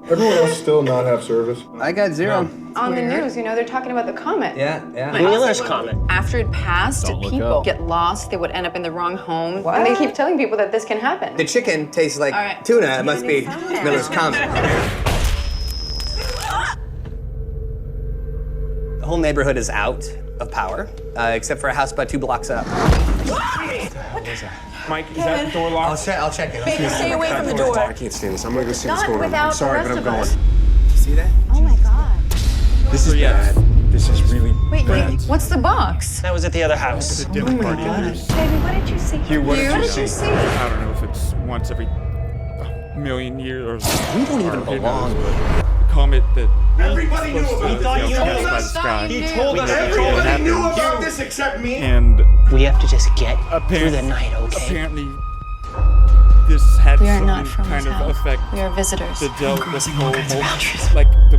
Speaker 6: Everyone else still not have service?
Speaker 7: I got zero.
Speaker 8: On the news, they're talking about the comet.
Speaker 7: Yeah.
Speaker 8: Wheeler's comet. After it passed,
Speaker 1: Don't look
Speaker 8: people
Speaker 1: up.
Speaker 8: get lost. They would end up in the wrong home. What? And they keep telling people that this can happen.
Speaker 7: The chicken tastes like
Speaker 8: All right.
Speaker 7: tuna. It must be Miller's Comet. The whole neighborhood is out of power, except for a house about 2 blocks up.
Speaker 5: Mike, is that door locked?
Speaker 7: I'll check it.
Speaker 8: Stay away from the door.
Speaker 5: I can't stand this. I'm gonna go see what's
Speaker 8: Not
Speaker 5: going on.
Speaker 8: without
Speaker 5: I'm sorry,
Speaker 8: the
Speaker 5: but I'm
Speaker 8: rest of
Speaker 5: going.
Speaker 8: us.
Speaker 7: See that?
Speaker 8: Oh my God.
Speaker 5: This is
Speaker 2: yes.
Speaker 5: bad. This is really
Speaker 8: Wait,
Speaker 5: bad.
Speaker 8: what's the box?
Speaker 9: That was at the other house.
Speaker 2: The dinner party.
Speaker 8: Baby, what did you see?
Speaker 5: Hugh, what did you see?
Speaker 2: I don't know if it's once every million years or
Speaker 9: We don't even
Speaker 2: who knows,
Speaker 9: belong.
Speaker 2: but comet that
Speaker 5: Everybody knew
Speaker 2: supposed to,
Speaker 5: about
Speaker 9: We thought you
Speaker 2: pass
Speaker 9: knew.
Speaker 2: by the sky.
Speaker 9: He told us.
Speaker 5: Everybody knew about this except me.
Speaker 2: And
Speaker 9: We have to just get through
Speaker 2: apparently,
Speaker 9: the night, okay?
Speaker 2: apparently, this had
Speaker 8: We are
Speaker 2: some
Speaker 8: not from
Speaker 2: kind
Speaker 8: this
Speaker 2: of
Speaker 8: house.
Speaker 2: effect.
Speaker 8: We are visitors.
Speaker 2: The whole
Speaker 8: boundaries.
Speaker 2: like the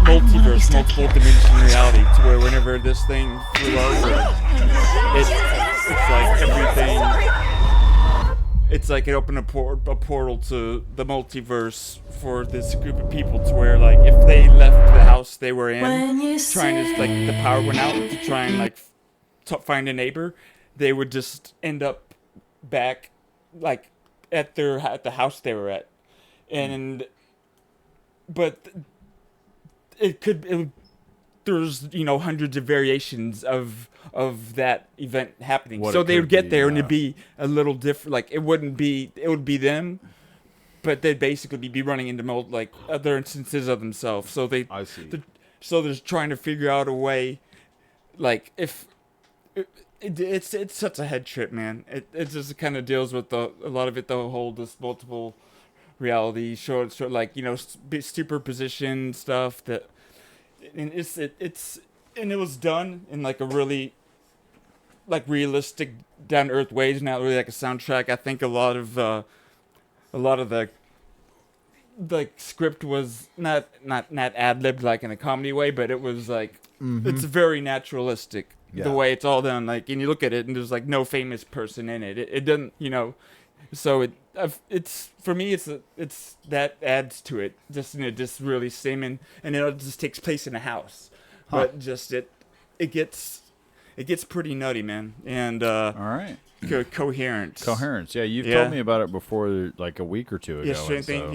Speaker 8: I don't wanna be
Speaker 2: multiverse,
Speaker 8: stuck
Speaker 2: multiple
Speaker 8: here.
Speaker 2: dimension reality, to where whenever this thing flew over, it's like everything. It's like it opened a portal to the multiverse for this group of people, to where like if they left the house they were in, trying to like the power went out to try and like find a neighbor, they would just end up back like at the house they were at, and but there's hundreds of variations of that event happening.
Speaker 1: What
Speaker 2: So
Speaker 1: it
Speaker 2: they would
Speaker 1: could
Speaker 2: get
Speaker 1: be,
Speaker 2: there and
Speaker 1: yeah.
Speaker 2: it'd be a little different. Like it would be them, but they'd basically be running into other instances of themselves. So
Speaker 1: I see.
Speaker 2: So they're trying to figure out a way, like if it's such a head trip, man. It just kind of deals with a lot of it, the whole this multiple reality, short like superposition stuff that, and it was done in like a really like realistic, down to earth ways. Not really like a soundtrack. I think a lot of the like script was not ad-libbed like in a comedy way, but it was like it's very naturalistic the way it's all done. Like, and you look at it and there's like no famous person in it. It doesn't, so it's for me it's that adds to it. Just really seeming, and it just takes place in a house, but just it gets pretty nutty, man. And
Speaker 1: all right.
Speaker 2: Coherence.
Speaker 1: Yeah, you've told me about it before, like a week or two ago.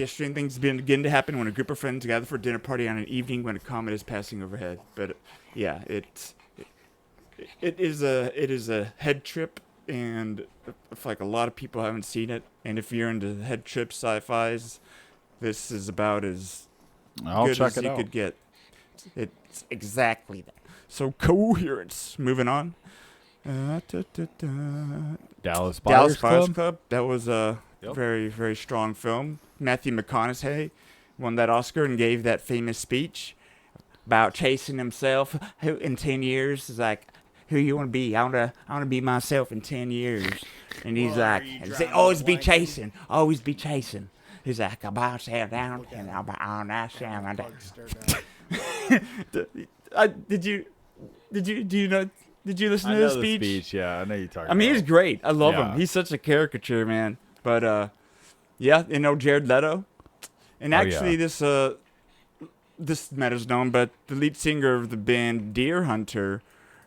Speaker 2: Strange things begin to happen when a group of friends gather for a dinner party on an evening when a comet is passing overhead. But yeah, it is a head trip, and if like a lot of people haven't seen it, and if you're into head trip sci-fis, this is about as good as you could get. It's exactly that. So Coherence. Moving on.
Speaker 1: Dallas Buyers
Speaker 2: Club. That was a very, very strong film. Matthew McConaughey won that Oscar and gave that famous speech about chasing himself in 10 years. It's like, who you want to be? I want to be myself in 10 years. And he's like, always be chasing. He's like, I'll bounce down and I'll be on that sound. Did you listen to his speech?
Speaker 1: Yeah, I know you're talking.
Speaker 2: I mean, he's great. I love him. He's such a caricature, man. But Jared Leto, and actually this matter's known, but the lead singer of the band Deer Hunter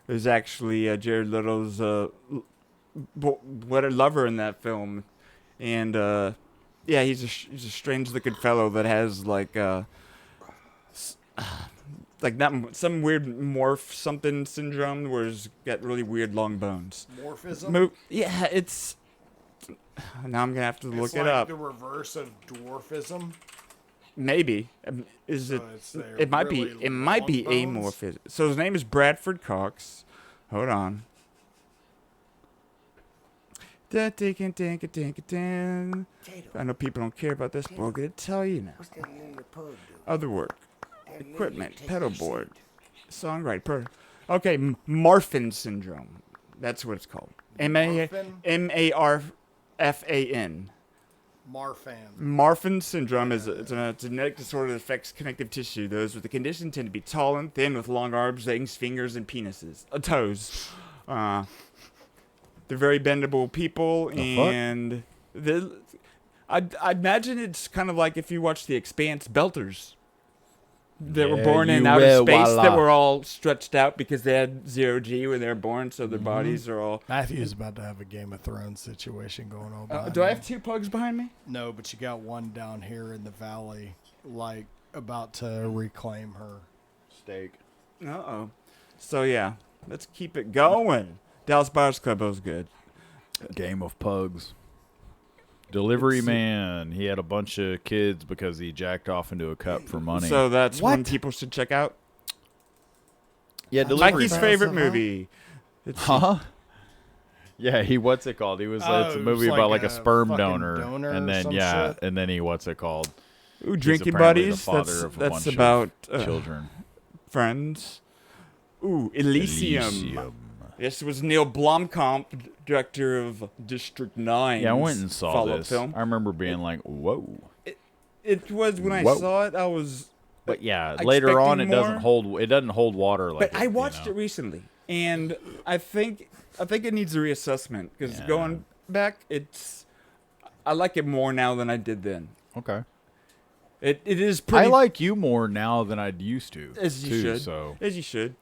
Speaker 2: is actually Jared Leto's what a lover in that film, and he's a strange looking fellow that has like that some weird morph something syndrome where he's got really weird long bones.
Speaker 3: Morphism?
Speaker 2: Yeah, it's... Now I'm going to have to look it up.
Speaker 3: It's like the reverse of dwarfism?
Speaker 2: Maybe. It might be amorphism. So his name is Bradford Cox. Hold on. I know people don't care about this, but I'm going to tell you now. Other work. Equipment, pedal board, songwriter. Okay, Marfan syndrome. That's what it's called. M-A-R-F-A-N. Marfan syndrome is a genetic disorder that affects connective tissue. Those with the condition tend to be tall and thin with long arms, legs, fingers, and penises. Toes. They're very bendable people, and I imagine it's kind of like if you watch The Expanse, belters. That were born in outer space that were all stretched out because they had 0G when they were born, so their bodies are all...
Speaker 3: Matthew's about to have a Game of Thrones situation going on behind
Speaker 2: do I have two pugs behind me?
Speaker 3: No, but you got one down here in the valley, like, about to reclaim her
Speaker 1: steak.
Speaker 2: Uh-oh. So, yeah, let's keep it going. Dallas Buyers Club was good.
Speaker 1: Game of Pugs. Delivery Man. He had a bunch of kids because he jacked off into a cup for money.
Speaker 2: So that's one people should check out.
Speaker 1: Yeah, Delivery
Speaker 2: Mikey's
Speaker 1: Man.
Speaker 2: favorite movie.
Speaker 1: Yeah, what's it called? He was. It's a movie about like a sperm donor, and then and then what's it called?
Speaker 2: Ooh, Drinking Buddies. That's about
Speaker 1: children,
Speaker 2: friends. Ooh, Elysium. This was Neil Blomkamp, director of District 9.
Speaker 1: Yeah, I went and saw this.
Speaker 2: Film.
Speaker 1: I remember being like, "Whoa!"
Speaker 2: It was when I saw it. I was.
Speaker 1: But yeah, later on, it doesn't hold water like.
Speaker 2: But I watched it recently, and I think it needs a reassessment because going back, I like it more now than I did then.
Speaker 1: Okay.
Speaker 2: It is pretty.
Speaker 1: I like you more now than I'd used to.
Speaker 2: As you should.
Speaker 1: So.
Speaker 2: As you should.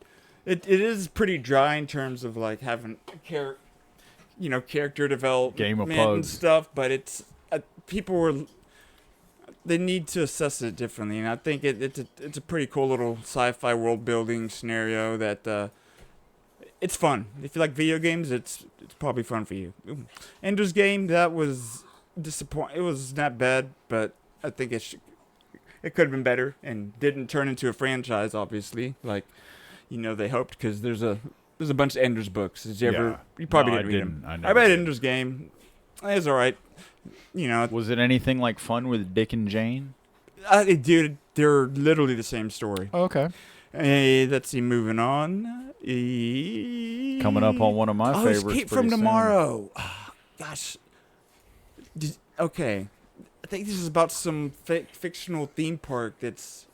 Speaker 2: It is pretty dry in terms of like having character development
Speaker 1: Game of
Speaker 2: and
Speaker 1: Pugs
Speaker 2: stuff, but it's they need to assess it differently, and I think it's a pretty cool little sci-fi world building scenario that it's fun. If you like video games, it's probably fun for you. Ender's Game, that was disappointing. It was not bad, but I think it could have been better and didn't turn into a franchise, obviously. Like. They hoped because there's a bunch of Ender's books. You probably didn't read them. I read Ender's Game. It was all right.
Speaker 1: Was it anything like fun with Dick and Jane?
Speaker 2: Dude, they're literally the same story.
Speaker 1: Oh, okay.
Speaker 2: Let's see. Moving on.
Speaker 1: Coming up on one of my favorites.
Speaker 2: Escape from Tomorrow. Oh, gosh. Okay. think this is about some fictional theme park that's.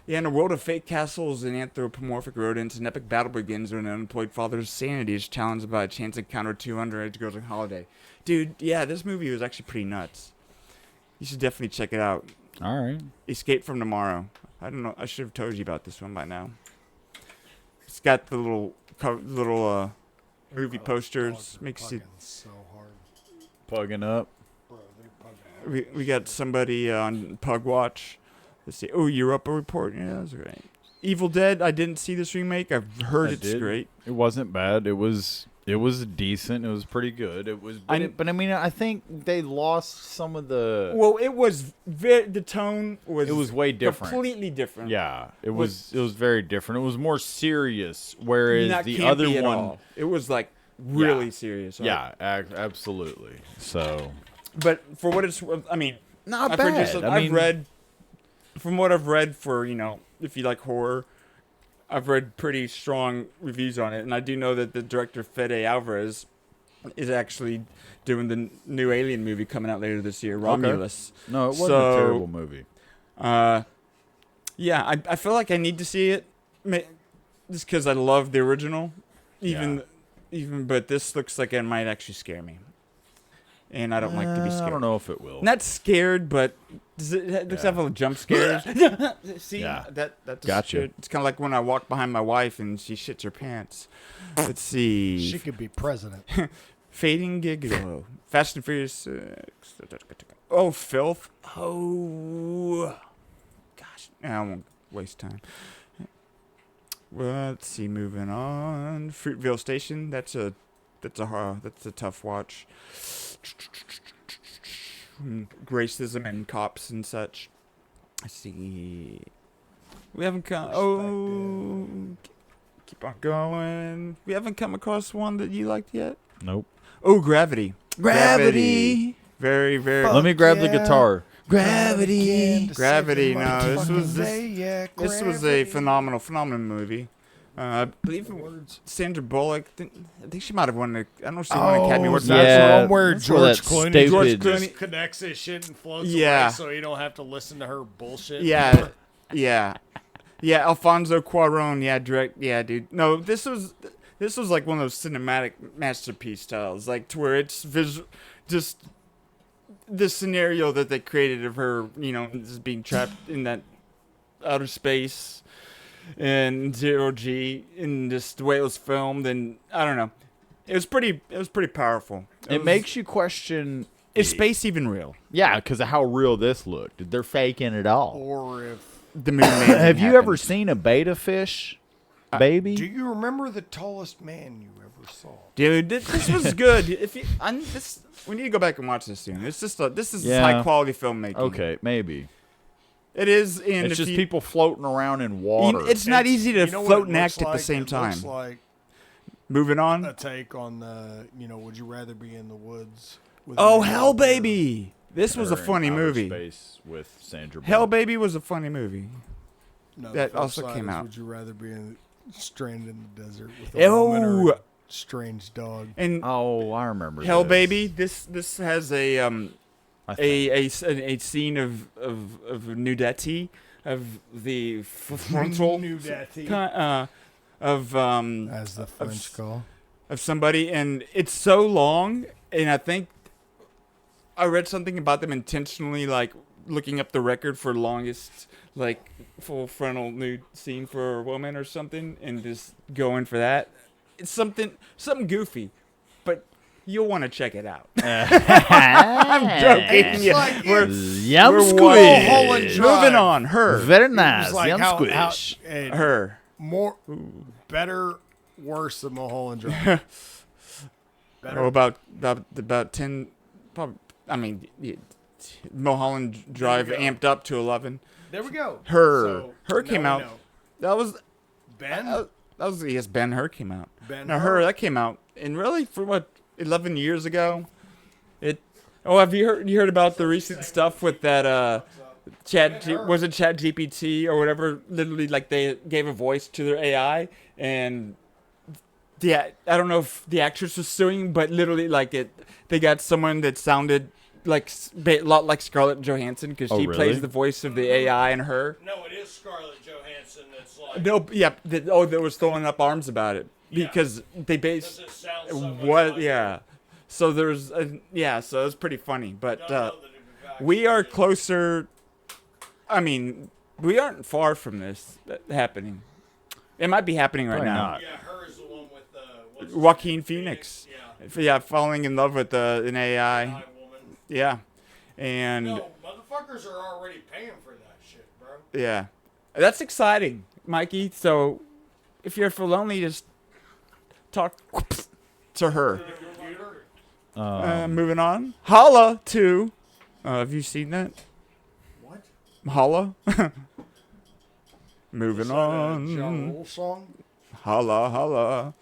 Speaker 2: Yeah, in a world of fake castles and anthropomorphic rodents, an epic battle begins when an unemployed father's sanity is challenged by a chance encounter with two underage girls on holiday. Dude, yeah, this movie was actually pretty nuts. You should definitely check it out.
Speaker 1: All right.
Speaker 2: Escape from Tomorrow. I don't know. I should have told you about this one by now. It's got the little movie posters. Makes you.
Speaker 3: So hard.
Speaker 1: Plugging up.
Speaker 3: Bro, they pug
Speaker 2: We got somebody on Pug Watch. Let's see. Oh, Europa Report. Yeah, that's great. Evil Dead. I didn't see this remake. I've heard it's great.
Speaker 1: It wasn't bad. It was decent. It was pretty good. It was, but I mean, I think they lost some of the.
Speaker 2: Well, it was the tone was.
Speaker 1: It was way different.
Speaker 2: Completely different.
Speaker 1: Yeah, it was very different. It was more serious, whereas
Speaker 2: Not
Speaker 1: the
Speaker 2: campy
Speaker 1: other
Speaker 2: at
Speaker 1: one,
Speaker 2: all. It was like really serious. Right?
Speaker 1: Yeah, absolutely. So,
Speaker 2: but for what it's, I mean,
Speaker 1: not
Speaker 2: I've
Speaker 1: bad.
Speaker 2: Heard this, I've read. From what I've read for, if you like horror, I've read pretty strong reviews on it. And I do know that the director, Fede Alvarez, is actually doing the new Alien movie coming out later this year, Romulus.
Speaker 1: Okay. No, it wasn't a terrible movie.
Speaker 2: Yeah, I feel like I need to see it just because I love the original. But this looks like it might actually scare me. And I don't like to be scared.
Speaker 1: I don't know if it will.
Speaker 2: Not scared, but does it have jump scares? See,
Speaker 1: Yeah.
Speaker 2: that's
Speaker 1: Gotcha.
Speaker 2: good. It's kind of like when I walk behind my wife and she shits her pants. Let's see.
Speaker 3: She could be president.
Speaker 2: Fading Gigolo. Fast and Furious 6. Oh, Filth. Oh. Gosh. I won't waste time. Well, let's see. Moving on. Fruitvale Station. That's a tough watch. Racism and cops and such. Let's see. We haven't come. Oh, keep on going. We haven't come across one that you liked yet.
Speaker 1: Nope.
Speaker 2: Oh, Gravity.
Speaker 1: Gravity.
Speaker 2: Very, very.
Speaker 1: Let me grab the guitar.
Speaker 2: Gravity.
Speaker 3: Gravity.
Speaker 2: No, this was a phenomenal movie. I believe Sandra Bullock. I think she might have won. I don't know if she won an Academy Award.
Speaker 3: That's the one where
Speaker 1: That's where
Speaker 3: George
Speaker 1: that
Speaker 3: Clooney
Speaker 1: stupid-
Speaker 3: just connects his shit and floats
Speaker 2: Yeah.
Speaker 3: away, so you don't have to listen to her bullshit.
Speaker 2: Yeah, yeah. Alfonso Cuarón. Yeah, direct. Yeah, dude. No, this was like one of those cinematic masterpiece styles, like to where it's just the scenario that they created of her, just being trapped in that outer space and 0G, and just the way it was filmed, and I don't know. It was pretty powerful.
Speaker 1: It makes you question:
Speaker 2: is space even real?
Speaker 1: Yeah, because of how real this looked. They're faking it all.
Speaker 3: Or if
Speaker 2: The moon landing
Speaker 1: Have you
Speaker 2: happened.
Speaker 1: ever seen a beta fish, baby?
Speaker 3: do you remember the tallest man you ever saw?
Speaker 2: Dude, this was good. We need to go back and watch this soon. It's just this is high quality filmmaking.
Speaker 1: Okay, maybe.
Speaker 2: It is, and
Speaker 1: It's
Speaker 2: if
Speaker 1: just
Speaker 2: you,
Speaker 1: people floating around in water.
Speaker 2: It's not easy to
Speaker 3: You know what
Speaker 2: float
Speaker 3: it
Speaker 2: and
Speaker 3: looks
Speaker 2: act at the
Speaker 3: like?
Speaker 2: same
Speaker 3: It
Speaker 2: time.
Speaker 3: looks like
Speaker 2: Moving on.
Speaker 3: a take on the, would you rather be in the woods? With
Speaker 2: Oh,
Speaker 3: a
Speaker 2: Hell
Speaker 3: or-
Speaker 2: Baby! This was a
Speaker 1: Or in
Speaker 2: funny
Speaker 1: outer
Speaker 2: movie.
Speaker 1: Space with Sandra Bullock.
Speaker 2: Hell Baby was a funny movie.
Speaker 3: No, the
Speaker 2: That
Speaker 3: flip
Speaker 2: also
Speaker 3: side
Speaker 2: came
Speaker 3: is,
Speaker 2: out.
Speaker 3: Would you rather be stranded in the desert with a woman or a
Speaker 2: Oh,
Speaker 3: strange dog?
Speaker 2: and
Speaker 1: Oh, I remember.
Speaker 2: Hell
Speaker 1: this.
Speaker 2: Baby. This has a
Speaker 1: I think.
Speaker 2: a scene of nudity of the frontal
Speaker 3: Nudity.
Speaker 2: of
Speaker 3: As the French call.
Speaker 2: of somebody, and it's so long, and I think I read something about them intentionally like looking up the record for longest like full frontal nude scene for a woman or something, and just going for that. It's something goofy, but you'll want to check it out. I'm joking.
Speaker 3: like
Speaker 2: We're
Speaker 1: Yum
Speaker 2: we're
Speaker 1: squish.
Speaker 3: Mulholland Drive.
Speaker 2: moving on. Her,
Speaker 1: Very
Speaker 3: It
Speaker 1: nice.
Speaker 3: was like
Speaker 1: Yum
Speaker 3: how,
Speaker 1: squish.
Speaker 2: her.
Speaker 3: more better, worse than Mulholland Drive. Better.
Speaker 2: Oh, about 10. Probably, I mean, Mulholland Drive
Speaker 3: There we go.
Speaker 2: amped up to 11.
Speaker 3: There we go.
Speaker 2: Her
Speaker 3: So,
Speaker 2: Her
Speaker 3: now
Speaker 2: came
Speaker 3: we
Speaker 2: out.
Speaker 3: know.
Speaker 2: That was
Speaker 3: Ben.
Speaker 2: that was yes. Ben Hur came out.
Speaker 3: Ben
Speaker 2: Now
Speaker 3: Hur.
Speaker 2: Her that came out, and really for what 11 years ago. Have you heard about the recent stuff with that was it Chat GPT or whatever? Literally, like they gave a voice to their AI, and I don't know if the actress was suing, but literally, like they got someone that sounded a lot like Scarlett Johansson because
Speaker 1: Oh,
Speaker 2: she
Speaker 1: really?
Speaker 2: plays the voice of the AI in her.
Speaker 3: No, it is Scarlett Johansson that's like.
Speaker 2: No, yeah, that was throwing up arms about it because they
Speaker 3: Because it sounds so much
Speaker 2: what?
Speaker 3: like
Speaker 2: Yeah, so there's so it's pretty funny, but
Speaker 3: I don't know that it would actually
Speaker 2: we are
Speaker 3: be.
Speaker 2: closer. I mean, we aren't far from this happening. It might be happening right
Speaker 1: Probably
Speaker 2: now.
Speaker 1: not.
Speaker 3: Yeah, her is the one with what's his
Speaker 2: Joaquin
Speaker 3: name?
Speaker 2: Phoenix.
Speaker 3: Yeah.
Speaker 2: Yeah, falling in love with an AI.
Speaker 3: AI woman.
Speaker 2: Yeah, and
Speaker 3: No, motherfuckers are already paying for that shit, bro.
Speaker 2: yeah, that's exciting, Mikey. So if you're for lonely, just talk to her.
Speaker 3: Computer.
Speaker 2: Moving on. Holla to. Have you seen that?
Speaker 3: What?
Speaker 2: Holla. Moving
Speaker 3: Is that a Ja
Speaker 2: on.
Speaker 3: Rule song?
Speaker 2: Holla, holla.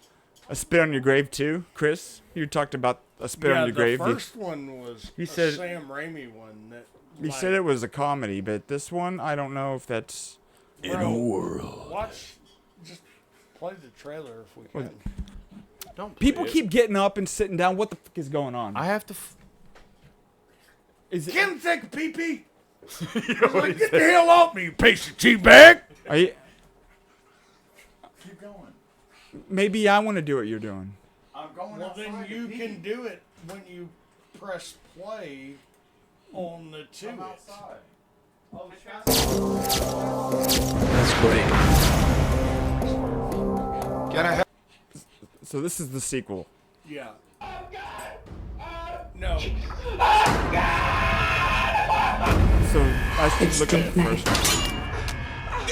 Speaker 2: A Spit on Your Grave too, Chris. You talked about a Spit on Your Grave.
Speaker 3: The first one was
Speaker 2: You
Speaker 3: a
Speaker 2: said-
Speaker 3: Sam Raimi one that.
Speaker 2: You
Speaker 3: like,
Speaker 2: said it was a comedy, but this one, I don't know if that's.
Speaker 3: bro, Watch, just play the trailer if we can.
Speaker 1: Don't
Speaker 2: People keep getting up and sitting down. What the fuck is going on?
Speaker 1: I have to.
Speaker 2: Is it?
Speaker 3: Kim take a pee pee. Like, get the hell off me, you piece of tea bag.
Speaker 2: Are you,
Speaker 1: Keep going.
Speaker 2: maybe I want to do what you're doing.
Speaker 1: I'm going.
Speaker 3: Well, then you can do it when you press play on the two.
Speaker 5: That's great.
Speaker 2: So this is the sequel.
Speaker 3: Yeah. No.
Speaker 2: So I should look at the first one.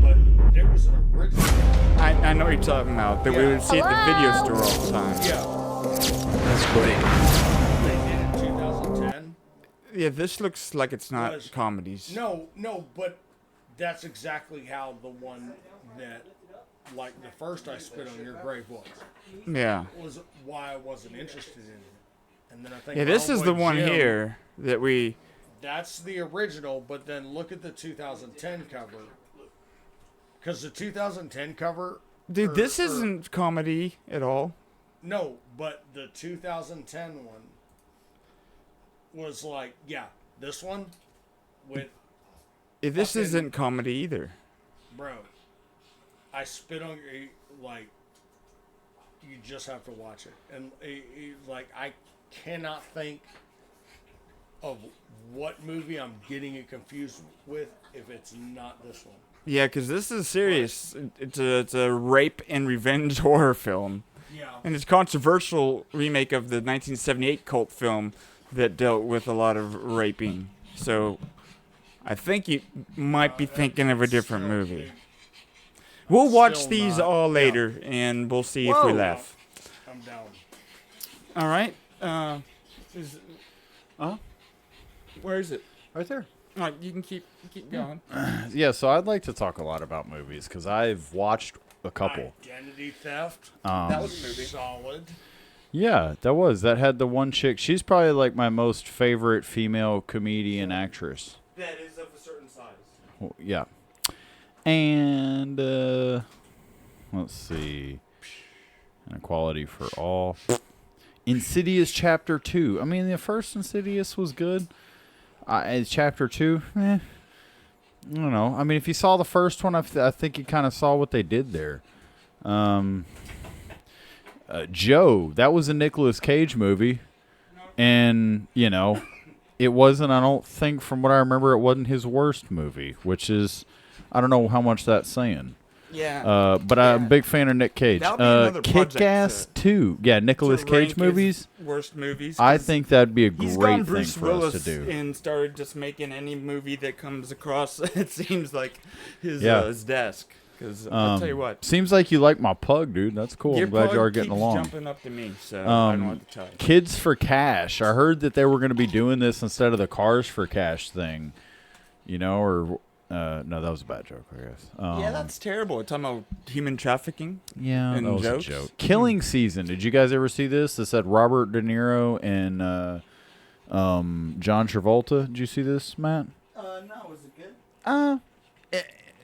Speaker 3: But there was an original.
Speaker 2: I know what you're talking about. That we would see at the video store all the time.
Speaker 3: Yeah.
Speaker 5: That's great.
Speaker 3: They did it in 2010.
Speaker 2: Yeah, this looks like it's not
Speaker 3: Was-
Speaker 2: comedies.
Speaker 3: No, but that's exactly how the one that, like the first I Spit on Your Grave
Speaker 2: Yeah.
Speaker 3: was why I wasn't interested in it. And then I think
Speaker 2: Yeah, this
Speaker 3: my
Speaker 2: is the
Speaker 3: homeboy
Speaker 2: one
Speaker 3: Jim,
Speaker 2: here that we.
Speaker 3: That's the original, but then look at the 2010 cover. Because the 2010 cover.
Speaker 2: Dude, this isn't comedy at all.
Speaker 3: No, but the 2010 one was like, yeah, this one with,
Speaker 2: This
Speaker 3: Fucking-
Speaker 2: isn't comedy either.
Speaker 3: bro, I spit on your, like, you just have to watch it. And, like, I cannot think of what movie I'm getting it confused with if it's not this one.
Speaker 2: Yeah, because this is serious. It's a rape and revenge horror film.
Speaker 3: Yeah.
Speaker 2: And it's a controversial remake of the 1978 cult film that dealt with a lot of raping. So I think you might be thinking of a different movie. We'll watch
Speaker 3: Still
Speaker 2: these
Speaker 3: not-
Speaker 2: all later, and we'll see if we
Speaker 3: Whoa.
Speaker 2: laugh.
Speaker 3: I'm down.
Speaker 2: All right. Where is it?
Speaker 1: Right there.
Speaker 2: All right, you can keep going.
Speaker 1: Yeah, so I'd like to talk a lot about movies because I've watched a couple.
Speaker 3: Identity Theft.
Speaker 2: That was a movie.
Speaker 3: Solid.
Speaker 1: Yeah, that had the one chick. She's probably like my most favorite female comedian actress.
Speaker 2: That is of a certain size.
Speaker 1: Well, yeah. And let's see. Inequality for all. Insidious Chapter 2. I mean, the first Insidious was good. Chapter 2, I don't know. I mean, if you saw the first one, I think you kind of saw what they did there. Joe, that was a Nicolas Cage movie. And, you know, it wasn't, I don't think, from what I remember, it wasn't his worst movie, which is, I don't know how much that's saying.
Speaker 2: Yeah.
Speaker 1: But I'm a big fan of Nick Cage.
Speaker 2: That would be another project
Speaker 1: Kick-Ass
Speaker 2: to-
Speaker 1: 2. Yeah, Nicolas
Speaker 2: to rank
Speaker 1: Cage
Speaker 2: his
Speaker 1: movies.
Speaker 2: Worst movies.
Speaker 1: I
Speaker 2: 'cause
Speaker 1: think that'd be a
Speaker 2: he's
Speaker 1: great
Speaker 2: gone
Speaker 1: thing
Speaker 2: Bruce
Speaker 1: for
Speaker 2: Willis
Speaker 1: us to do.
Speaker 2: and started just making any movie that comes across. It seems like his
Speaker 1: Yeah.
Speaker 2: his desk. Because I'll tell you what,
Speaker 1: Seems like you like my pug, dude. That's cool.
Speaker 2: your
Speaker 1: I'm glad
Speaker 2: pug
Speaker 1: you are getting
Speaker 2: keeps
Speaker 1: along.
Speaker 2: Jumping up to me, so I don't know what to tell you.
Speaker 1: Kids for Cash. I heard that they were going to be doing this instead of the Cars for Cash thing. You know, or no, that was a bad joke, I guess.
Speaker 2: Yeah, that's terrible. We're talking about human trafficking.
Speaker 1: Yeah,
Speaker 2: and
Speaker 1: that was
Speaker 2: jokes.
Speaker 1: a joke. Killing Season. Did you guys ever see this? This had Robert De Niro and John Travolta. Did you see this, Matt?
Speaker 2: No, was it good?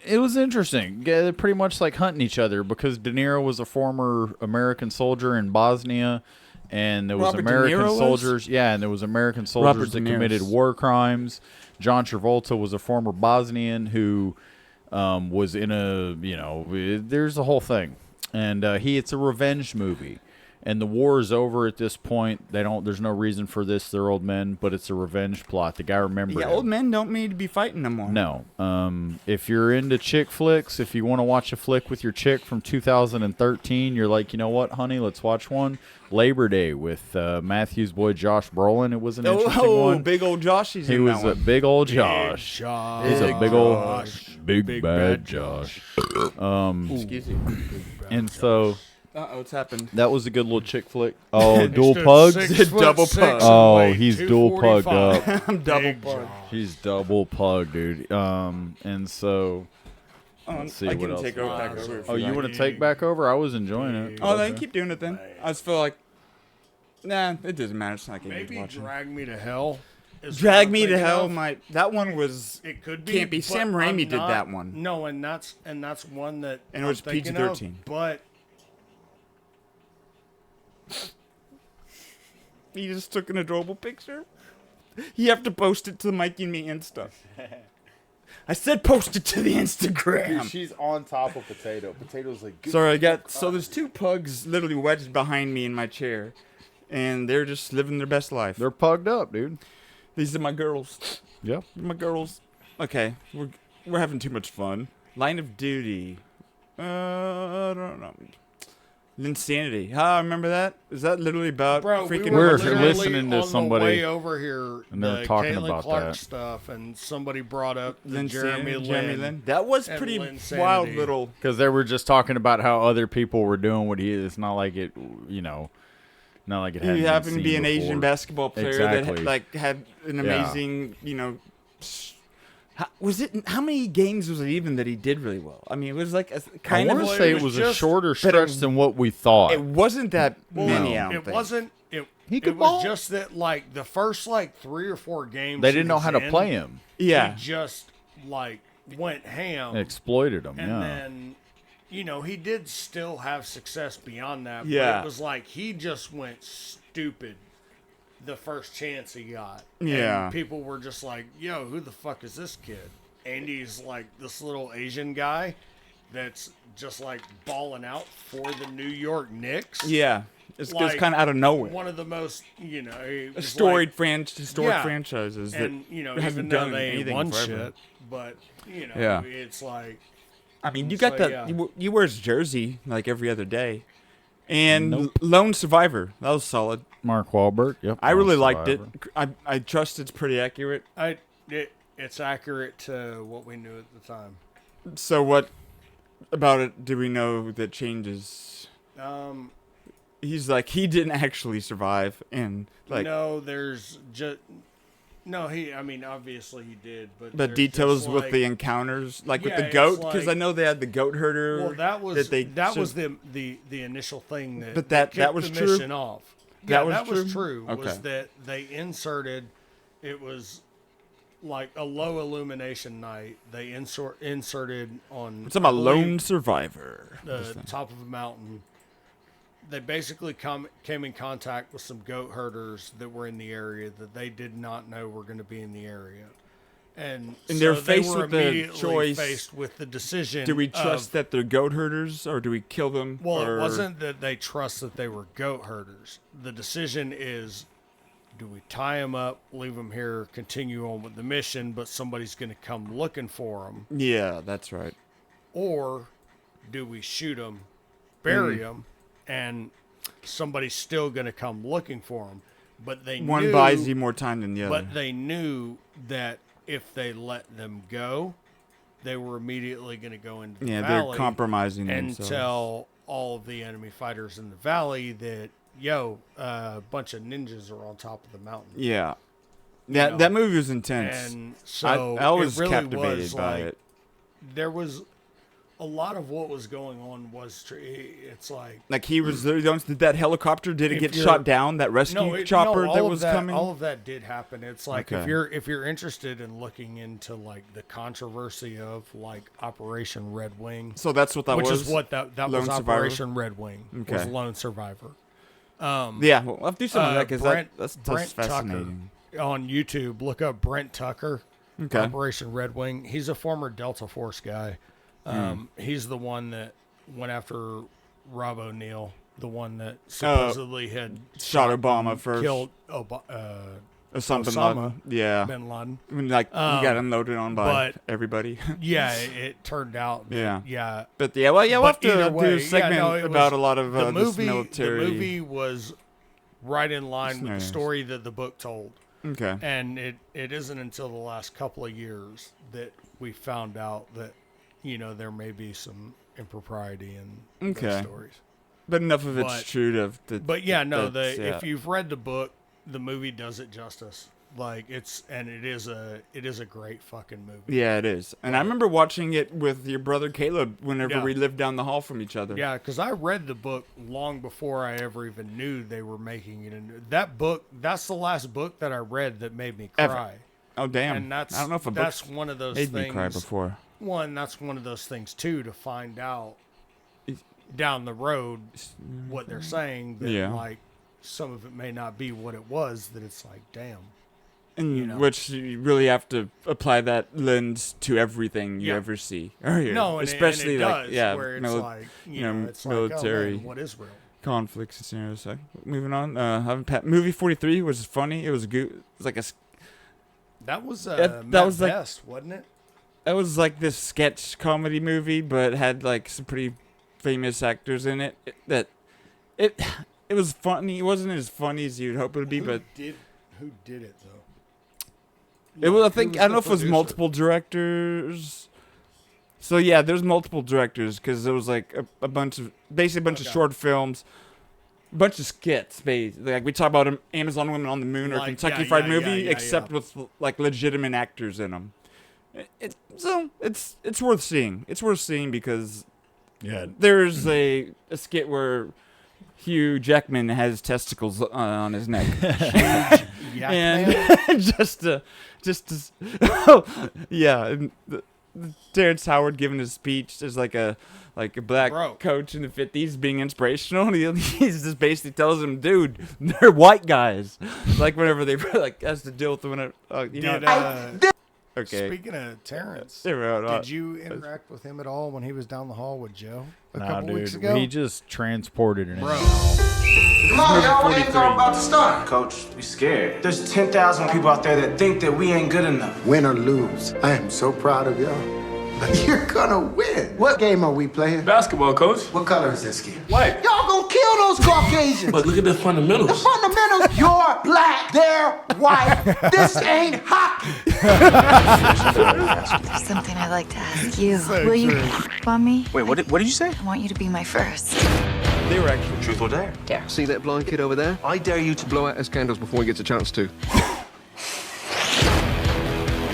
Speaker 1: It was interesting. Yeah, they're pretty much like hunting each other because De Niro was a former American soldier in Bosnia, and there was
Speaker 2: Robert De
Speaker 1: American
Speaker 2: Niro was?
Speaker 1: soldiers. Yeah, and there was American
Speaker 2: Robert
Speaker 1: soldiers
Speaker 2: De
Speaker 1: that committed
Speaker 2: Niro's.
Speaker 1: war crimes. John Travolta was a former Bosnian who was in a there's a whole thing, and it's a revenge movie. And the war is over at this point. There's no reason for this. They're old men, but it's a revenge plot. The guy remembered.
Speaker 2: Yeah,
Speaker 1: him.
Speaker 2: old men don't need to be fighting no more.
Speaker 1: No. If you're into chick flicks, if you want to watch a flick with your chick from 2013, you're like, you know what, honey, let's watch one. Labor Day with Matthew's boy Josh Brolin. It was an interesting one.
Speaker 2: Big old Josh.
Speaker 1: He was a big old Josh. He's a big old big bad Josh.
Speaker 2: Excuse me.
Speaker 1: And so
Speaker 2: What's happened?
Speaker 1: that was a good little chick flick. Oh, dual pugs.
Speaker 2: Double pug.
Speaker 1: Oh, he's dual pugged up.
Speaker 2: I'm double pug.
Speaker 1: He's double pug, dude. And so let's see
Speaker 2: I
Speaker 1: what
Speaker 2: can
Speaker 1: else.
Speaker 2: take over back over.
Speaker 1: Oh, you want to take back over? I was enjoying it.
Speaker 2: Oh, then keep doing it then. I just feel like, nah, it doesn't matter. It's not
Speaker 3: Maybe
Speaker 2: watching.
Speaker 3: Drag Me to Hell. is
Speaker 2: Drag
Speaker 3: what
Speaker 2: Me
Speaker 3: I'm
Speaker 2: to
Speaker 3: thinking
Speaker 2: Hell.
Speaker 3: of.
Speaker 2: That one was.
Speaker 3: It could be.
Speaker 2: Can't be.
Speaker 3: but
Speaker 2: Sam
Speaker 3: I'm
Speaker 2: Raimi did
Speaker 3: not-
Speaker 2: that one.
Speaker 3: No, and that's one that.
Speaker 2: And it was
Speaker 3: I'm thinking of,
Speaker 2: PG-13.
Speaker 3: But
Speaker 2: He just took an adorable picture. You have to post it to the Mikey and Me Insta. I said post it to the Instagram.
Speaker 1: She's on top of Potato. Potato's like,
Speaker 2: Sorry, so there's two pugs literally wedged behind me in my chair, and they're just living their best life.
Speaker 1: they're pugged up, dude.
Speaker 2: These are my girls.
Speaker 1: Yep.
Speaker 2: My girls. Okay, we're having too much fun. Line of Duty. I don't know. Insanity. I remember that. Is that literally about
Speaker 3: bro, we
Speaker 2: freaking?
Speaker 3: were
Speaker 1: We're
Speaker 3: literally
Speaker 1: listening to
Speaker 3: on
Speaker 1: somebody,
Speaker 3: the way over here,
Speaker 1: and they're
Speaker 3: the
Speaker 1: talking
Speaker 3: Caitlin
Speaker 1: about
Speaker 3: Clark
Speaker 1: that.
Speaker 3: stuff, and somebody brought up the
Speaker 2: Lynn
Speaker 3: Jeremy Lin.
Speaker 2: That was
Speaker 3: and
Speaker 2: pretty
Speaker 3: Lynn
Speaker 2: wild
Speaker 3: Sanity.
Speaker 2: little.
Speaker 1: Because they were just talking about how other people were doing what he is. It's not like it, not like it hadn't
Speaker 2: He
Speaker 1: been
Speaker 2: happened to be
Speaker 1: seen
Speaker 2: an
Speaker 1: before.
Speaker 2: Asian basketball player
Speaker 1: Exactly.
Speaker 2: that had an
Speaker 1: Yeah.
Speaker 2: amazing, how many games was it even that he did really well? I mean, it was like
Speaker 1: I
Speaker 2: kind
Speaker 1: want
Speaker 2: of.
Speaker 1: to say it
Speaker 3: was
Speaker 1: was a
Speaker 3: just-
Speaker 1: shorter
Speaker 2: but it-
Speaker 1: stretch than what we thought.
Speaker 2: It wasn't that many. I don't
Speaker 3: It
Speaker 2: think.
Speaker 3: wasn't.
Speaker 1: He
Speaker 3: It
Speaker 1: could
Speaker 3: was
Speaker 1: ball.
Speaker 3: just that, like the first 3 or 4 games,
Speaker 1: They
Speaker 3: he
Speaker 1: didn't know
Speaker 3: was
Speaker 1: how to
Speaker 3: in,
Speaker 1: play him.
Speaker 2: Yeah.
Speaker 3: He just went ham,
Speaker 1: Exploited him,
Speaker 3: and
Speaker 1: yeah.
Speaker 3: then he did still have success beyond that.
Speaker 2: Yeah.
Speaker 3: but it was like he just went stupid the first chance he got.
Speaker 2: Yeah.
Speaker 3: and people were just like, "Yo, who the fuck is this kid?" Andy's like this little Asian guy that's just like balling out for the New York Knicks.
Speaker 2: Yeah. It's
Speaker 3: Like,
Speaker 2: kind of out of nowhere.
Speaker 3: One of the most, it was
Speaker 2: Historic
Speaker 3: like- Yeah.
Speaker 2: franchises that
Speaker 3: and
Speaker 2: hasn't
Speaker 3: even though
Speaker 2: done
Speaker 3: they ain't
Speaker 2: anything
Speaker 3: won
Speaker 2: forever.
Speaker 3: shit, but
Speaker 2: Yeah.
Speaker 3: it's like
Speaker 2: I mean, you got
Speaker 3: So,
Speaker 2: that.
Speaker 3: yeah.
Speaker 2: You wear his jersey like every other day, and
Speaker 1: Nope.
Speaker 2: Lone Survivor, that was solid.
Speaker 1: Mark Wahlberg, yep.
Speaker 2: I really
Speaker 1: Lone
Speaker 2: liked it.
Speaker 1: Survivor.
Speaker 2: I trust it's pretty accurate.
Speaker 3: it's accurate to what we knew at the time.
Speaker 2: So what about it do we know that changes? He's like he didn't actually survive, and like
Speaker 3: no, there's just no. I mean, obviously he did, but
Speaker 2: the
Speaker 3: there's
Speaker 2: details
Speaker 3: just,
Speaker 2: with
Speaker 3: like-
Speaker 2: the encounters, like with
Speaker 3: Yeah,
Speaker 2: the
Speaker 3: it's
Speaker 2: goat, because I
Speaker 3: like-
Speaker 2: know they had the goat herder.
Speaker 3: Well, that was the initial thing that
Speaker 2: But that
Speaker 3: kicked
Speaker 2: was
Speaker 3: the
Speaker 2: true?
Speaker 3: mission off.
Speaker 2: That
Speaker 3: Yeah,
Speaker 2: was
Speaker 3: that
Speaker 2: true?
Speaker 3: was true.
Speaker 2: Okay.
Speaker 3: Was that they inserted? It was like a low illumination night. They inserted on.
Speaker 2: It's about
Speaker 3: I believe,
Speaker 2: Lone Survivor.
Speaker 3: the top of a mountain. They basically came in contact with some goat herders that were in the area that they did not know were going to be in the area, and
Speaker 2: they're
Speaker 3: so
Speaker 2: faced
Speaker 3: they were
Speaker 2: with the
Speaker 3: immediately
Speaker 2: choice,
Speaker 3: faced with the decision.
Speaker 2: Do we trust that they're goat herders, or do we kill them?
Speaker 3: Well,
Speaker 2: or...
Speaker 3: it wasn't that they trust that they were goat herders. The decision is, do we tie them up, leave them here, continue on with the mission, but somebody's going to come looking for them,
Speaker 2: Yeah, that's right.
Speaker 3: or do we shoot them, bury them, and somebody's still going to come looking for them? But they
Speaker 2: One
Speaker 3: knew,
Speaker 2: buys you more time than the other.
Speaker 3: but they knew that if they let them go, they were immediately going to go into the
Speaker 2: yeah,
Speaker 3: valley
Speaker 2: they're compromising
Speaker 3: and
Speaker 2: themselves.
Speaker 3: tell all of the enemy fighters in the valley that a bunch of ninjas are on top of the mountain.
Speaker 2: Yeah,
Speaker 3: know,
Speaker 2: that movie was intense.
Speaker 3: And so
Speaker 2: I was
Speaker 3: it really
Speaker 2: captivated
Speaker 3: was
Speaker 2: by
Speaker 3: like,
Speaker 2: it.
Speaker 3: There was a lot of what was going on was it's
Speaker 2: like he was did that helicopter did it
Speaker 3: If
Speaker 2: get
Speaker 3: you're-
Speaker 2: shot down, that rescue chopper
Speaker 3: all
Speaker 2: that
Speaker 3: of
Speaker 2: was coming?
Speaker 3: All of that did happen. It's like
Speaker 2: Okay.
Speaker 3: if you're interested in looking into like the controversy of like Operation Red Wing.
Speaker 2: So that's what that
Speaker 3: which
Speaker 2: was?
Speaker 3: is what that
Speaker 2: Lone
Speaker 3: was.
Speaker 2: Survivor?
Speaker 3: Operation Red Wing was
Speaker 2: Okay.
Speaker 3: Lone Survivor.
Speaker 2: Yeah, well, I'll do something like that because that's
Speaker 3: Brent
Speaker 2: fascinating.
Speaker 3: Tucker on YouTube. Look up Brent Tucker.
Speaker 2: Okay.
Speaker 3: Operation Red Wing. He's a former Delta Force guy. He's the one that went after Rob O'Neill, the one that supposedly had
Speaker 2: shot Obama first.
Speaker 3: killed
Speaker 2: Or something
Speaker 3: Osama
Speaker 2: yeah.
Speaker 3: bin Laden.
Speaker 2: I mean, like he got unloaded on by everybody.
Speaker 3: Yeah, it turned out.
Speaker 2: Yeah. But yeah, well, we'll have to
Speaker 3: either
Speaker 2: do
Speaker 3: way,
Speaker 2: a segment about a lot of
Speaker 3: the
Speaker 2: this
Speaker 3: movie.
Speaker 2: military.
Speaker 3: The movie was right in line with the
Speaker 2: Scenarios.
Speaker 3: story that the book told.
Speaker 2: Okay.
Speaker 3: And it isn't until the last couple of years that we found out that, there may be some impropriety in those stories.
Speaker 2: But enough of it's true to.
Speaker 3: But yeah, no. If you've read the book, the movie does it justice. Like it is a great fucking movie.
Speaker 2: Yeah, it is. And I remember watching it with your brother Caleb whenever we lived down the hall from each other.
Speaker 3: Yeah, because I read the book long before I ever even knew they were making it. And that book, that's the last book that I read that made me cry.
Speaker 2: Ever. Oh damn!
Speaker 3: And
Speaker 2: I don't know if
Speaker 3: that's one of those
Speaker 2: made
Speaker 3: things.
Speaker 2: me cry before.
Speaker 3: One, that's one of those things too, to find out down the road what they're saying. That like some of it may not be what it was. That it's like, damn.
Speaker 2: And which you really have to apply that lens to everything you ever see.
Speaker 3: No,
Speaker 2: especially
Speaker 3: and it
Speaker 2: like
Speaker 3: does, where it's like it's
Speaker 2: military
Speaker 3: like, oh, man, what is real?
Speaker 2: conflicts and scenarios. So, moving on, movie 43 was funny. It was good. It was like a.
Speaker 3: That was
Speaker 2: that was
Speaker 3: Best, wasn't it?
Speaker 2: That was like this sketch comedy movie, but had like some pretty famous actors in it. It was funny. It wasn't as funny as you'd hope it would be,
Speaker 3: Who
Speaker 2: but
Speaker 3: did it though?
Speaker 2: it was. I don't know if it was multiple directors. So yeah, there's multiple directors because there was like a bunch of of short films, a bunch of skits. Basically, like we talk about Amazon Women on the Moon or Kentucky Fried Movie, except with like legitimate actors in them. It's worth seeing. It's worth seeing because there's a skit where Hugh Jackman has testicles on his neck, and just and Terrence Howard giving his speech as like a black coach in the 50s being inspirational. And he's just basically tells him, dude, they're white guys. Like whenever they like has to deal with whenever Okay.
Speaker 3: Speaking of Terrence,
Speaker 2: did
Speaker 3: you interact with him at all when he was down the hall with Joe a
Speaker 1: Nah,
Speaker 3: couple
Speaker 1: dude,
Speaker 3: weeks ago?
Speaker 1: he just transported it.
Speaker 3: Bro.
Speaker 10: Come on, y'all, we ain't about to start. Coach, we scared. There's 10,000 people out there that think that we ain't good enough.
Speaker 11: Win or lose, I am so proud of y'all. You're gonna win. What game are we playing?
Speaker 5: Basketball, coach.
Speaker 11: What color is this kid?
Speaker 5: White.
Speaker 11: Y'all gonna kill those Caucasians.
Speaker 5: But look at the fundamentals.
Speaker 11: The fundamentals. You're black, they're white. This ain't hockey.
Speaker 12: There's something I'd like to ask you. Will you on me?
Speaker 13: Wait, what did you say?
Speaker 12: I want you to be my first.
Speaker 2: They were actually
Speaker 13: Truth or dare?
Speaker 12: Dare.
Speaker 14: See that blind kid over there? I dare you to blow out his candles before he gets a chance to.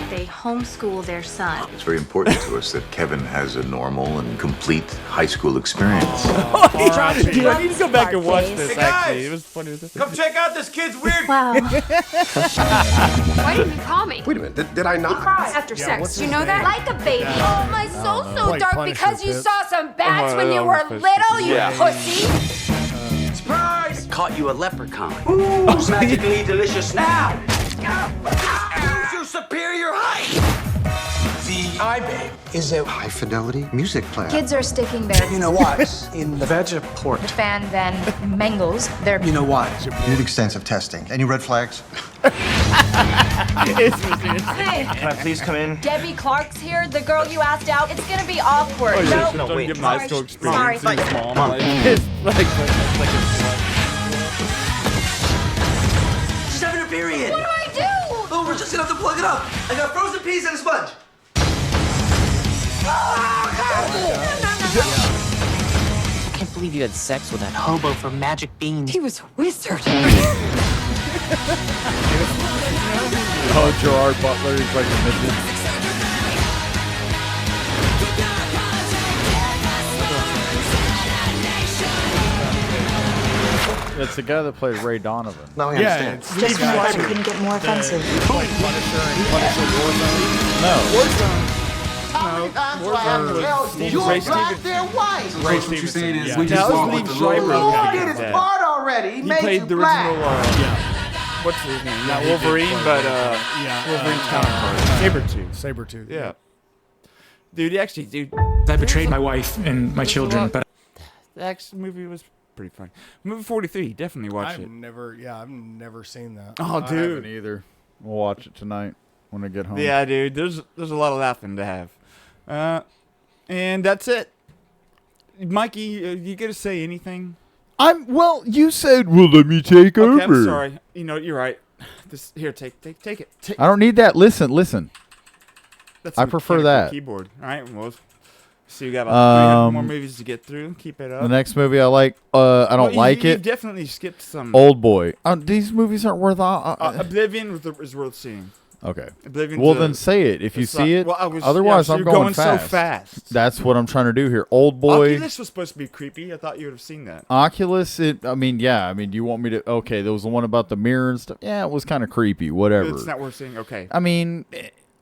Speaker 15: They homeschool their son.
Speaker 16: It's very important to us that Kevin has a normal and complete high school experience.
Speaker 2: I need to go back and watch this.
Speaker 10: Hey, guys!
Speaker 2: Actually, it was funny.
Speaker 10: Come check out this kid's weird.
Speaker 15: Wow. Why didn't you call me?
Speaker 14: Wait a minute, did I not?
Speaker 15: He cries after sex. You know that? Like a baby. Oh, my soul's so
Speaker 3: Like
Speaker 15: dark
Speaker 3: Punisher
Speaker 15: because you
Speaker 3: bits.
Speaker 15: saw some bats when you were little, you pussy.
Speaker 10: Surprise!
Speaker 13: Caught you a leprechaun. Who's magically delicious now?
Speaker 10: Use your superior height. The iBabe
Speaker 11: Is a high fidelity music player.
Speaker 12: Kids are sticking their
Speaker 10: You know what? In the Vegaport.
Speaker 12: fan then mangles their.
Speaker 10: You know what?
Speaker 11: You did extensive testing. Any red flags?
Speaker 15: Hey,
Speaker 13: Can I please come in?
Speaker 15: Debbie Clark's here, the girl you asked out. It's gonna be awkward.
Speaker 2: Don't
Speaker 13: wait.
Speaker 2: give him high school
Speaker 15: Sorry.
Speaker 2: experience. His mom, it's like
Speaker 10: She's having a period.
Speaker 15: What do I do?
Speaker 10: Oh, we're just gonna have to plug it up. I got frozen peas and a sponge.
Speaker 9: I can't believe you had sex with that hobo from Magic Beans.
Speaker 12: He was a wizard.
Speaker 1: Oh, Gerard Butler is like a midget. It's the guy that plays Ray Donovan.
Speaker 11: No, I
Speaker 3: Yeah,
Speaker 11: understand.
Speaker 3: it's
Speaker 12: Just realized I couldn't get more offensive.
Speaker 3: Punisher and Punisher Warzone.
Speaker 1: No.
Speaker 11: That's what I have to tell you. You're
Speaker 2: Ray
Speaker 11: black, they're white.
Speaker 3: Ray
Speaker 10: What you're
Speaker 3: Stevenson,
Speaker 10: saying is
Speaker 3: yeah.
Speaker 10: we just
Speaker 2: That was
Speaker 10: walk
Speaker 2: Lee
Speaker 10: with the
Speaker 2: Schreiber.
Speaker 10: Lord.
Speaker 11: He did his
Speaker 2: Yeah.
Speaker 11: part already. He
Speaker 2: He
Speaker 11: made
Speaker 2: played
Speaker 11: you
Speaker 2: the
Speaker 11: black.
Speaker 2: original. What's his name? Not
Speaker 3: he did
Speaker 2: Wolverine,
Speaker 3: play
Speaker 2: but Wolverine's counterpart.
Speaker 3: Sabretooth.
Speaker 2: Yeah. Dude, actually,
Speaker 5: I betrayed my wife and my children, but
Speaker 2: the action movie was pretty funny. Movie 43, definitely watch it.
Speaker 3: I've never seen that.
Speaker 2: Oh,
Speaker 1: I
Speaker 2: dude.
Speaker 1: haven't either. We'll watch it tonight when I get home.
Speaker 2: Yeah, dude. There's a lot of laughing to have. And that's it. Mikey, you gonna say anything?
Speaker 1: Well, you said, well, let me take over.
Speaker 2: Okay, I'm sorry. You know, you're right. Here, take it.
Speaker 1: I don't need that. Listen.
Speaker 2: That's
Speaker 1: I
Speaker 2: a
Speaker 1: prefer
Speaker 2: mechanical
Speaker 1: that.
Speaker 2: keyboard. All right, well, so you got about 300 more movies to get through. Keep it up.
Speaker 1: The next movie I like, I don't like
Speaker 2: You
Speaker 1: it.
Speaker 2: definitely skipped some.
Speaker 1: Old Boy. These movies aren't worth.
Speaker 2: Oblivion is worth seeing.
Speaker 1: Okay.
Speaker 2: Oblivion's
Speaker 1: Well, then say it if you
Speaker 2: it's
Speaker 1: see it.
Speaker 2: well,
Speaker 1: Otherwise,
Speaker 2: so
Speaker 1: I'm
Speaker 2: you're
Speaker 1: going
Speaker 2: so
Speaker 1: fast.
Speaker 2: fast.
Speaker 1: That's what I'm trying to do here. Old Boy.
Speaker 2: Oculus was supposed to be creepy. I thought you would have seen that.
Speaker 1: Oculus. Do you want me to? Okay, there was the one about the mirror and stuff. Yeah, it was kind of creepy. Whatever.
Speaker 2: It's not worth seeing. Okay.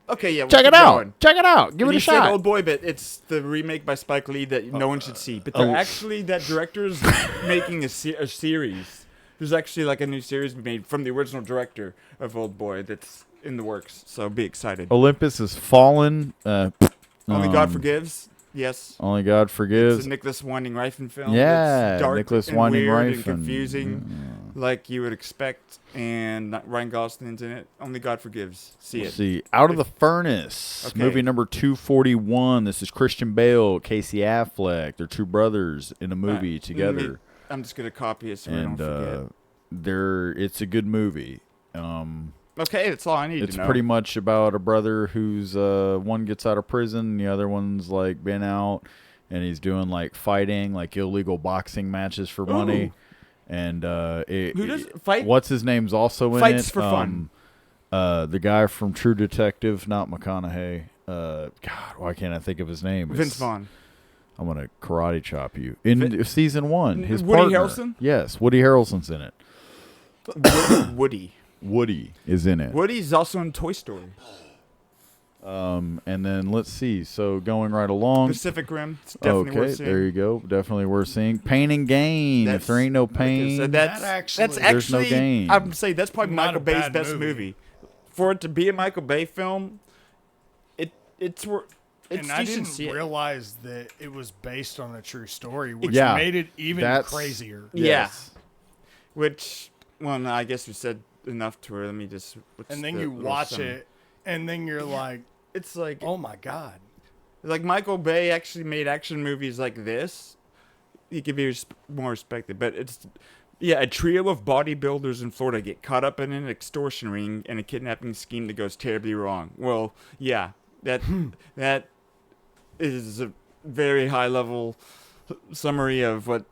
Speaker 1: Okay,
Speaker 2: yeah.
Speaker 1: Check it out. Check it out. Give it a
Speaker 2: You said
Speaker 1: shot.
Speaker 2: Old Boy, but it's the remake by Spike Lee that no one should see. But they're actually, that director's making a series. There's actually like a new series made from the original director of Old Boy that's in the works. So be excited.
Speaker 1: Olympus has fallen.
Speaker 2: Only God Forgives. Yes.
Speaker 1: Only God Forgives.
Speaker 2: It's a Nicholas Winding Refn film.
Speaker 1: Yeah,
Speaker 2: It's dark
Speaker 1: Nicholas
Speaker 2: and
Speaker 1: Winding
Speaker 2: weird
Speaker 1: Refn.
Speaker 2: and confusing, like you would expect. And Ryan Gosling's in it. Only God Forgives. See it.
Speaker 1: See, Out of the Furnace,
Speaker 2: Okay.
Speaker 1: movie number 241. This is Christian Bale, Casey Affleck. They're two brothers in a movie together.
Speaker 2: I'm just gonna copy it so I
Speaker 1: And
Speaker 2: don't forget.
Speaker 1: it's a good movie.
Speaker 2: Okay, that's all I need
Speaker 1: It's
Speaker 2: to know.
Speaker 1: pretty much about a brother who's one gets out of prison, the other one's like been out, and he's doing like fighting, like illegal boxing matches for money. And
Speaker 2: Who does fight?
Speaker 1: What's his name's also in it?
Speaker 2: Fights for fun.
Speaker 1: The guy from True Detective, not McConaughey. God, why can't I think of his name?
Speaker 2: Vince Vaughn.
Speaker 1: I'm gonna karate chop you in season 1. His
Speaker 2: Woody
Speaker 1: partner.
Speaker 2: Harrelson?
Speaker 1: Yes, Woody Harrelson's in it. Woody is in it.
Speaker 2: Woody's also in Toy Story.
Speaker 1: And then let's see. So going right along.
Speaker 2: Pacific Rim. It's definitely worth seeing.
Speaker 1: There you go. Definitely worth seeing. Pain and Gain. If there ain't no pain,
Speaker 2: that's
Speaker 3: actually-
Speaker 1: there's no gain.
Speaker 2: I'm saying that's probably
Speaker 3: Not
Speaker 2: Michael
Speaker 3: a
Speaker 2: Bay's
Speaker 3: bad
Speaker 2: best movie. For it to be a Michael Bay film, it's
Speaker 3: And I
Speaker 2: you should
Speaker 3: didn't
Speaker 2: see it.
Speaker 3: realize that it was based on a true story, which
Speaker 1: Yeah,
Speaker 3: made it even
Speaker 1: that's-
Speaker 3: crazier.
Speaker 1: Yes.
Speaker 2: Yeah. Which, well, no, I guess we said enough to her. Let me just.
Speaker 3: And then you watch it, and then you're like,
Speaker 2: it's like,
Speaker 3: oh my god.
Speaker 2: Like Michael Bay actually made action movies like this. He could be more respected, but it's. Yeah, a trio of bodybuilders in Florida get caught up in an extortion ring and a kidnapping scheme that goes terribly wrong. Well, yeah, that is a very high level summary of what.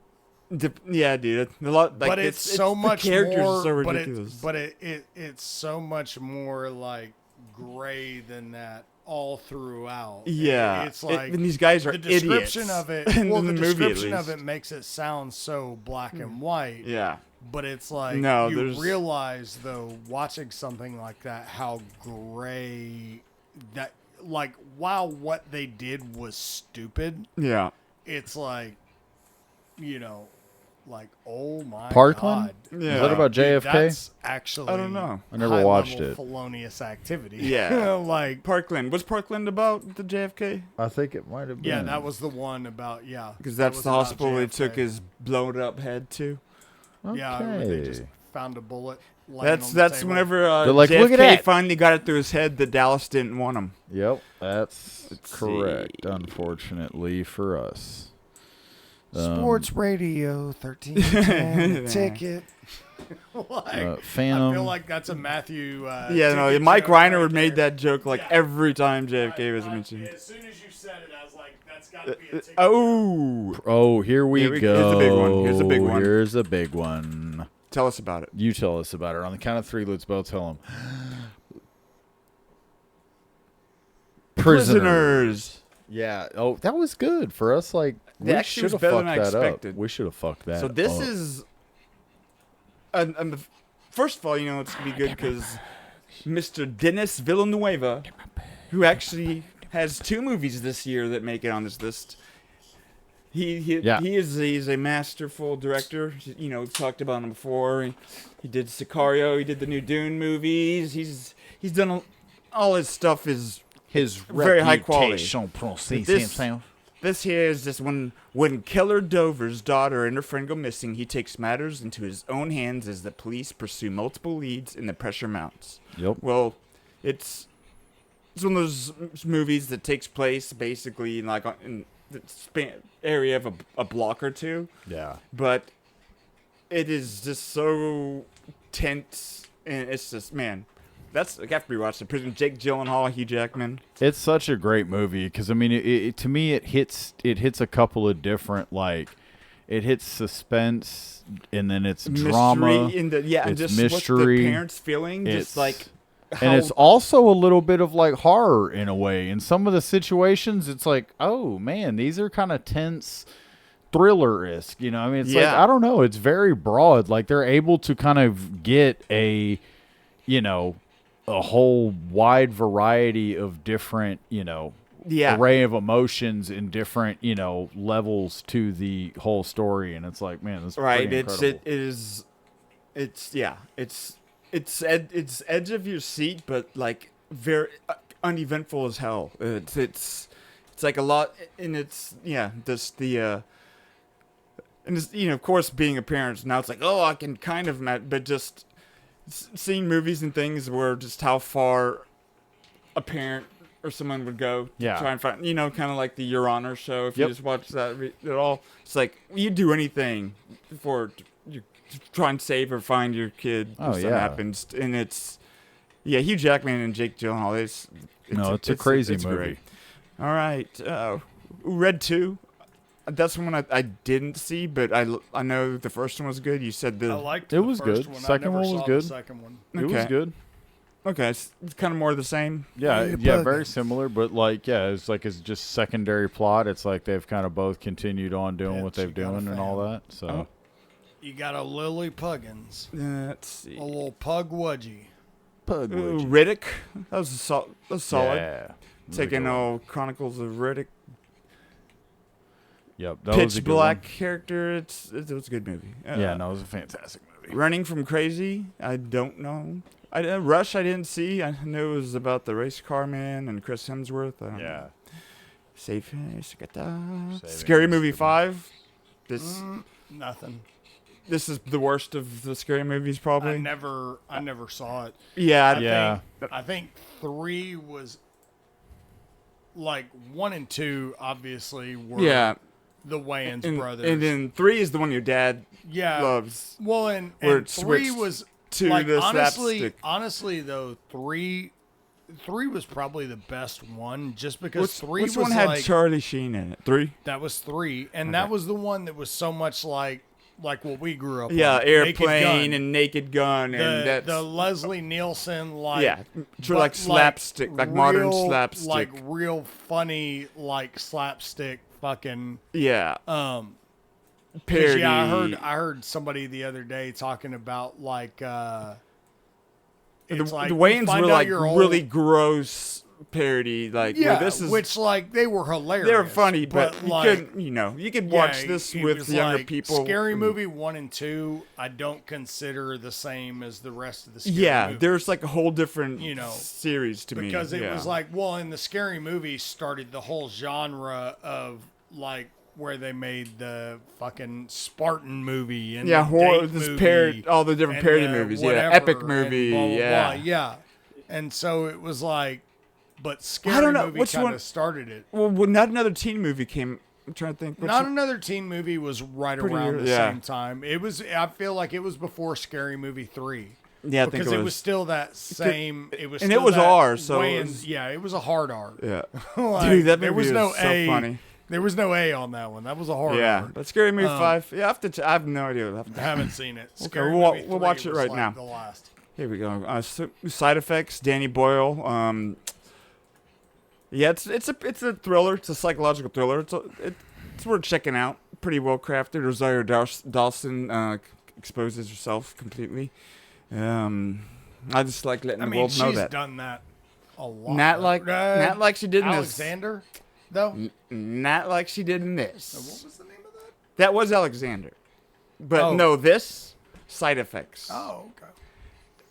Speaker 2: Yeah, dude, a lot. Like,
Speaker 3: But it's so much
Speaker 2: the characters
Speaker 3: more.
Speaker 2: are so ridiculous.
Speaker 3: But it's so much more like gray than that all throughout.
Speaker 2: Yeah,
Speaker 3: it's like
Speaker 2: and these guys are
Speaker 3: the description
Speaker 2: idiots
Speaker 3: of it.
Speaker 2: in
Speaker 3: Well,
Speaker 2: the
Speaker 3: the
Speaker 2: movie, at
Speaker 3: description of
Speaker 2: least.
Speaker 3: it makes it sound so black and white.
Speaker 2: Yeah.
Speaker 3: But it's like
Speaker 2: No,
Speaker 3: you
Speaker 2: there's-
Speaker 3: realize though, watching something like that, how gray that. Like, while what they did was stupid,
Speaker 2: Yeah.
Speaker 3: it's like, like, oh my
Speaker 1: Parkland?
Speaker 3: god.
Speaker 1: Yeah. Is that about
Speaker 3: Dude,
Speaker 1: JFK?
Speaker 3: that's actually
Speaker 2: I don't know.
Speaker 1: I never watched it.
Speaker 3: Felonious activity.
Speaker 2: Yeah.
Speaker 3: like
Speaker 2: Parkland. Was Parkland about the JFK?
Speaker 1: I think it might have been.
Speaker 3: Yeah, that was the one about
Speaker 2: Because
Speaker 3: that
Speaker 2: that's
Speaker 3: was
Speaker 2: the
Speaker 3: about
Speaker 2: hospital they took
Speaker 3: JFK.
Speaker 2: his blown up head to.
Speaker 3: Yeah, where they just found a bullet. laying
Speaker 2: That's
Speaker 3: on the table.
Speaker 2: whenever
Speaker 1: They're like,
Speaker 2: JFK
Speaker 1: "Look at that."
Speaker 2: finally got it through his head that Dallas didn't want him.
Speaker 1: Yep, that's
Speaker 2: Let's
Speaker 1: correct.
Speaker 2: see.
Speaker 1: Unfortunately for us.
Speaker 3: Sports Radio 1310 ticket.
Speaker 1: Phantom.
Speaker 3: I feel like that's a Matthew.
Speaker 2: Yeah, no,
Speaker 3: ticket
Speaker 2: Mike
Speaker 3: joke
Speaker 2: Reiner
Speaker 3: right
Speaker 2: would made
Speaker 3: there.
Speaker 2: that joke like every time JFK was mentioned.
Speaker 3: As soon as you said it, I was like, that's got to be a ticket.
Speaker 1: Oh, here we go.
Speaker 2: Here's the big one. Here's the big one.
Speaker 1: Here's a big one.
Speaker 2: Tell us about it.
Speaker 1: You tell us about it. On the count of 3, let's both tell them.
Speaker 2: Prisoners.
Speaker 1: Yeah. Oh, that was good for us. Like,
Speaker 2: The
Speaker 1: we
Speaker 2: action
Speaker 1: should
Speaker 2: was
Speaker 1: have
Speaker 2: better
Speaker 1: fucked
Speaker 2: than I
Speaker 1: that up.
Speaker 2: expected.
Speaker 1: We should have fucked that
Speaker 2: So this
Speaker 1: up.
Speaker 2: is first of all, it's gonna be good because Mr. Dennis Villanueva, who actually has 2 movies this year that make it on this list. He's a masterful director. We've talked about him before. He did Sicario. He did the new Dune movies. He's done all his stuff is very high quality. This here is just when Keller Dover's daughter and her friend go missing, he takes matters into his own hands as the police pursue multiple leads and the pressure mounts.
Speaker 1: Yep.
Speaker 2: Well, it's one of those movies that takes place basically in the area of a block or two.
Speaker 1: Yeah.
Speaker 2: But it is just so tense, and it's just, man, that's I have to rewatch the Prison. Jake Gyllenhaal, Hugh Jackman.
Speaker 1: It's such a great movie because to me it hits a couple of different it hits suspense and then it's drama.
Speaker 2: And just
Speaker 1: mystery.
Speaker 2: What the parents feeling,
Speaker 1: and it's also a little bit of horror in a way. In some of the situations, it's oh man, these are kind of tense, thriller-esque. It's I don't know. It's very broad. They're able to kind of get a whole wide variety of different, array of emotions and different, levels to the whole story. And it's man, this is
Speaker 2: right.
Speaker 1: Incredible.
Speaker 2: It's edge of your seat, but very uneventful as hell. It's a lot, and it's just the and it's, of course, being a parent now, it's I can kind of but just seeing movies and things where just how far a parent or someone would go to try and find, kind of like the Your Honor show. If you just watch that at all, it's you'd do anything for you. Try and save or find your kid if something happens. And it's Hugh Jackman and Jake Gyllenhaal. It's
Speaker 1: a crazy movie.
Speaker 2: Great. All right, Red 2. That's one I didn't see, but I know the first one was good. You said
Speaker 3: I liked
Speaker 1: it was good.
Speaker 3: One.
Speaker 1: Second one was good.
Speaker 3: Second one.
Speaker 1: It was good.
Speaker 2: Okay, it's kind of more of the same.
Speaker 1: Yeah, very similar, but it's just secondary plot. It's they've kind of both continued on doing what they've doing and all that. So.
Speaker 3: Oh. You got a Lily Puggins.
Speaker 2: Let's see.
Speaker 3: A little Pug Wudgie.
Speaker 2: Riddick. That was solid.
Speaker 1: Yeah.
Speaker 2: Taking old Chronicles of Riddick.
Speaker 1: Yep.
Speaker 2: Pitch Black character. It was a good movie.
Speaker 1: It was a fantastic movie.
Speaker 2: Running from Crazy. I don't know. Rush I didn't see. I know it was about the race car man and Chris Hemsworth. I don't know. Safe. Scary Movie 5.
Speaker 3: Nothing.
Speaker 2: This is the worst of the scary movies, probably.
Speaker 3: I never saw it.
Speaker 2: Yeah.
Speaker 3: I think 3 was 1 and 2 obviously were the Wayans brothers.
Speaker 2: And then 3 is the one your dad loves.
Speaker 3: Well, and 3 was
Speaker 2: to the slapstick.
Speaker 3: Honestly though, 3 was probably the best one just because 3
Speaker 2: which
Speaker 3: was
Speaker 2: one had Charlie Sheen in it? 3?
Speaker 3: That was 3, and that was the one that was so much like what we grew up on.
Speaker 2: Airplane and Naked Gun and
Speaker 3: the Leslie Nielsen
Speaker 2: slapstick, modern slapstick,
Speaker 3: real funny slapstick fucking
Speaker 2: parody.
Speaker 3: I heard somebody the other day talking about the
Speaker 2: Wayans were really gross parody,
Speaker 3: which they were hilarious.
Speaker 2: They were funny, but you could watch this with younger people.
Speaker 3: Scary Movie 1 and 2, I don't consider the same as the rest of the Scary movies.
Speaker 2: There's a whole different series to me
Speaker 3: because it was and the Scary Movie started the whole genre of where they made the fucking Spartan movie and
Speaker 2: horror, all the different parody movies, epic movie,
Speaker 3: blah, blah. And so it was but Scary Movie kind of started it.
Speaker 2: Well, not another teen movie came. I'm trying to think.
Speaker 3: Another teen movie was right around the same time. It was. I feel like it was before Scary Movie 3.
Speaker 2: Yeah,
Speaker 3: because it was still that same. It was,
Speaker 2: and it was R. So
Speaker 3: it was a hard R.
Speaker 2: Yeah, dude, that movie was so funny.
Speaker 3: There was no A on that one. That was a hard R.
Speaker 2: But Scary Movie 5. Yeah, I have no idea.
Speaker 3: I haven't seen it.
Speaker 2: Okay, we'll watch it right now.
Speaker 3: The last.
Speaker 2: Here we go. Side Effects. Danny Boyle. It's a thriller. It's a psychological thriller. It's worth checking out. Pretty well crafted. Rosario Dawson, exposes herself completely. I just like letting
Speaker 3: I
Speaker 2: the
Speaker 3: mean,
Speaker 2: world know
Speaker 3: she's
Speaker 2: that.
Speaker 3: done that a lot.
Speaker 2: Not like she did in
Speaker 3: Alexander, though.
Speaker 2: Not like she did in this.
Speaker 3: What was the name of that?
Speaker 2: That was Alexander. But no, this side effects.
Speaker 3: Oh, okay.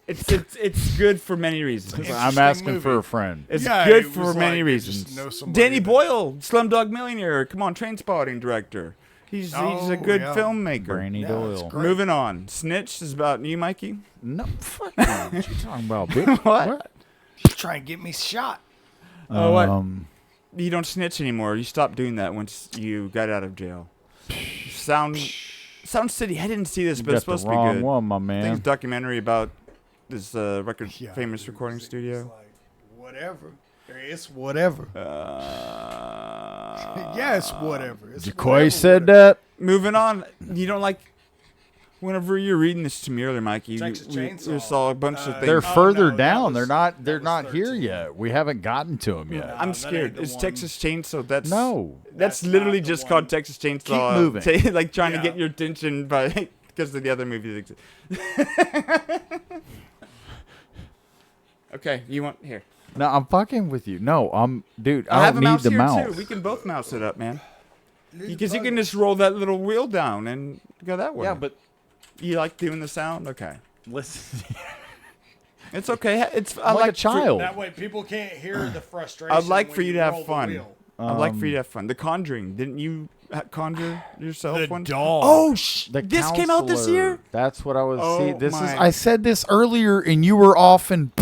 Speaker 2: It's good for many reasons.
Speaker 1: I'm asking for a friend.
Speaker 2: It's good for many reasons. Danny Boyle, Slumdog Millionaire. Come on, Trainspotting director. He's a good filmmaker.
Speaker 1: Brainy Doyle.
Speaker 2: Moving on. Snitch is about you, Mikey.
Speaker 1: No, fuck you. What you talking about, bitch?
Speaker 2: What?
Speaker 3: Try and get me shot.
Speaker 2: Oh, what? You don't snitch anymore. You stopped doing that once you got out of jail. Sound City. I didn't see this, but it's supposed to be good.
Speaker 1: One, my man.
Speaker 2: I think it's a documentary about this famous recording studio.
Speaker 3: Like, whatever. It's whatever. Yeah, it's whatever.
Speaker 1: Jaquay said that.
Speaker 2: Moving on. You don't like. Whenever you're reading this to me earlier, Mikey, you saw a bunch of things.
Speaker 1: They're further down. They're not here yet. We haven't gotten to them yet.
Speaker 2: I'm scared. Is Texas Chainsaw? That's
Speaker 3: That's
Speaker 2: literally just called Texas Chainsaw.
Speaker 1: Keep moving.
Speaker 2: Like trying to get your attention because of the other movies that exist. Okay, you want here?
Speaker 1: No, I'm fucking with you. No, dude.
Speaker 2: I
Speaker 1: I don't need the mouse.
Speaker 2: Too. We can both mouse it up, man. Because you can just roll that little wheel down and go that way.
Speaker 1: Yeah, but
Speaker 2: you like doing the sound? Okay.
Speaker 1: Listen.
Speaker 2: It's okay.
Speaker 1: I'm like a child.
Speaker 3: That way people can't hear the frustration.
Speaker 2: I'd like
Speaker 3: when
Speaker 2: for you to have fun.
Speaker 3: wheel.
Speaker 2: I'd like for you to have fun. The Conjuring. Didn't you conjure yourself
Speaker 3: The
Speaker 2: one?
Speaker 3: dog.
Speaker 2: Oh,
Speaker 1: This
Speaker 2: came out this year?
Speaker 1: That's what I was
Speaker 2: Oh,
Speaker 1: seeing.
Speaker 2: my.
Speaker 1: I said this earlier, and you were off in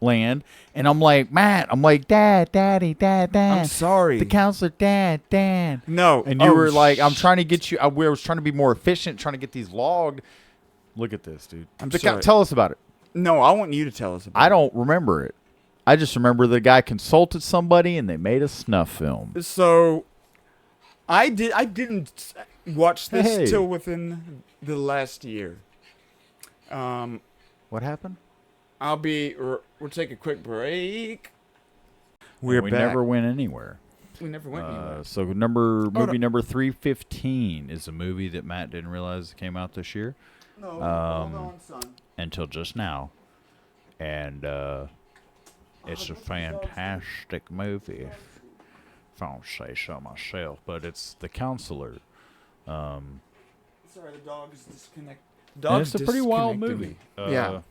Speaker 1: land, and I'm like, Matt. I'm like, Dad, Daddy, Dad.
Speaker 2: I'm sorry.
Speaker 1: The counselor, Dad.
Speaker 2: No.
Speaker 1: And you were like, I'm trying to get you. I was trying to be more efficient, trying to get these logged. Look at this, dude.
Speaker 2: I'm sorry.
Speaker 1: Tell us about it.
Speaker 2: No, I want you to tell us about
Speaker 1: I don't remember it. I just remember the guy consulted somebody, and they made a snuff film.
Speaker 2: So, I didn't watch this till within the last year.
Speaker 1: What happened?
Speaker 2: We'll take a quick break.
Speaker 1: We
Speaker 2: back.
Speaker 1: never went anywhere.
Speaker 2: We never went anywhere.
Speaker 1: So movie number 315 is a movie that Matt didn't realize came out this year.
Speaker 2: No, hold on, son.
Speaker 1: Until just now. And it's a fantastic movie, if I don't say so myself. But it's The Counselor.
Speaker 2: Sorry, the dog is disconnected.
Speaker 1: It's a pretty wild movie.
Speaker 2: Yeah.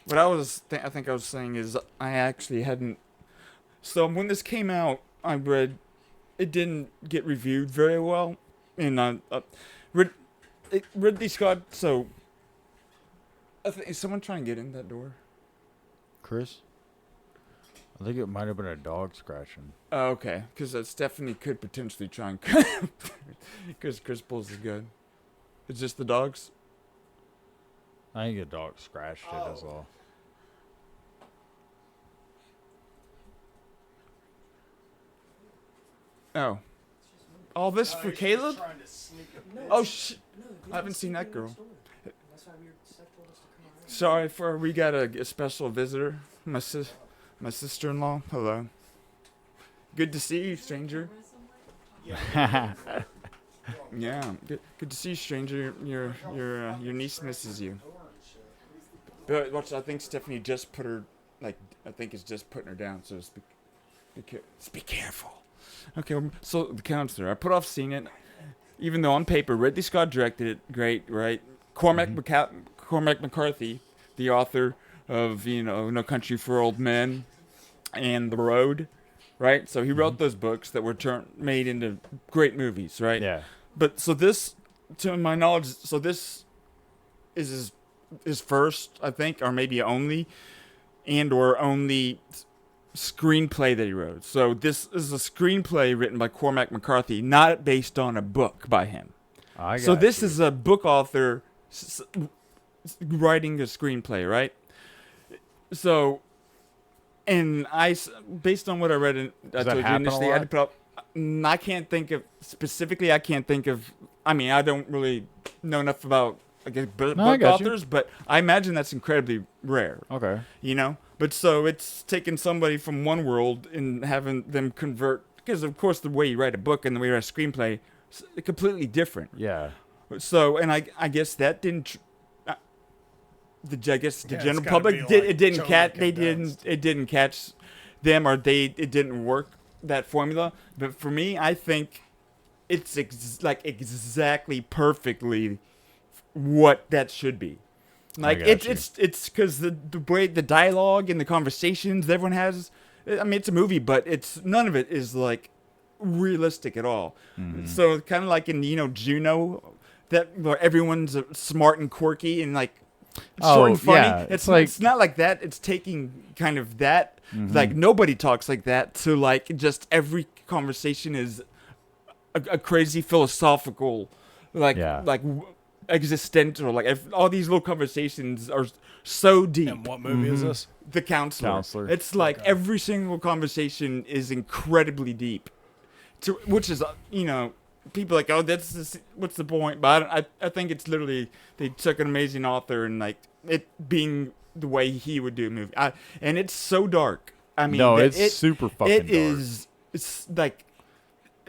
Speaker 2: What I think I was saying is I actually hadn't. So when this came out, I read it didn't get reviewed very well, and Ridley Scott. So is someone trying to get in that door?
Speaker 1: Chris? I think it might have been a dog scratching.
Speaker 2: Oh, okay. Because Stephanie could potentially try and. Because Chris pulls is good. It's just the dogs?
Speaker 1: I think a dog scratched it as well.
Speaker 2: Oh. All this for Caleb? Oh, I haven't seen that girl. Sorry we got a special visitor. My sister-in-law. Hello. Good to see you, stranger. Yeah, good to see you, stranger. Your niece misses you. But watch, I think Stephanie just put her, is just putting her down. So be careful. Okay, so The Counselor. I put off seeing it, even though on paper Ridley Scott directed it. Great, right? Cormac McCarthy, the author of No Country for Old Men and The Road, right? So he wrote those books that were made into great movies, right?
Speaker 1: Yeah.
Speaker 2: But so this, to my knowledge, this is his first, I think, or maybe only screenplay that he wrote. So this is a screenplay written by Cormac McCarthy, not based on a book by him. So this is a book author writing a screenplay, right? So, and based on what I read, I told you initially, I can't think of specifically. I don't really know enough about book authors, but I imagine that's incredibly rare.
Speaker 1: Okay.
Speaker 2: But so it's taking somebody from one world and having them convert, because of course the way you write a book and the way you write a screenplay is completely different.
Speaker 1: Yeah.
Speaker 2: So, and I guess that didn't. The general
Speaker 3: gotta
Speaker 2: public
Speaker 3: be, like,
Speaker 2: it didn't
Speaker 3: totally
Speaker 2: catch.
Speaker 3: condensed.
Speaker 2: It didn't catch them, or it didn't work that formula. But for me, I think it's exactly perfectly what that should be. Like it's because the way the dialogue and the conversations everyone has. I mean, it's a movie, but none of it is like realistic at all.
Speaker 1: Mm-hmm.
Speaker 2: So kind of like in Juno, where everyone's smart and quirky and like short and funny.
Speaker 1: Yeah,
Speaker 2: It's not like that. It's taking kind of that, like nobody talks like that, to like just every conversation is a crazy philosophical, existential, like all these little conversations are so deep.
Speaker 3: And what movie is this?
Speaker 2: The Counselor. It's like every single conversation is incredibly deep, which is people are like, oh, what's the point? But I think it's literally they took an amazing author and like it being the way he would do a movie, and it's so dark. I mean,
Speaker 1: it's super fucking dark.
Speaker 2: It's like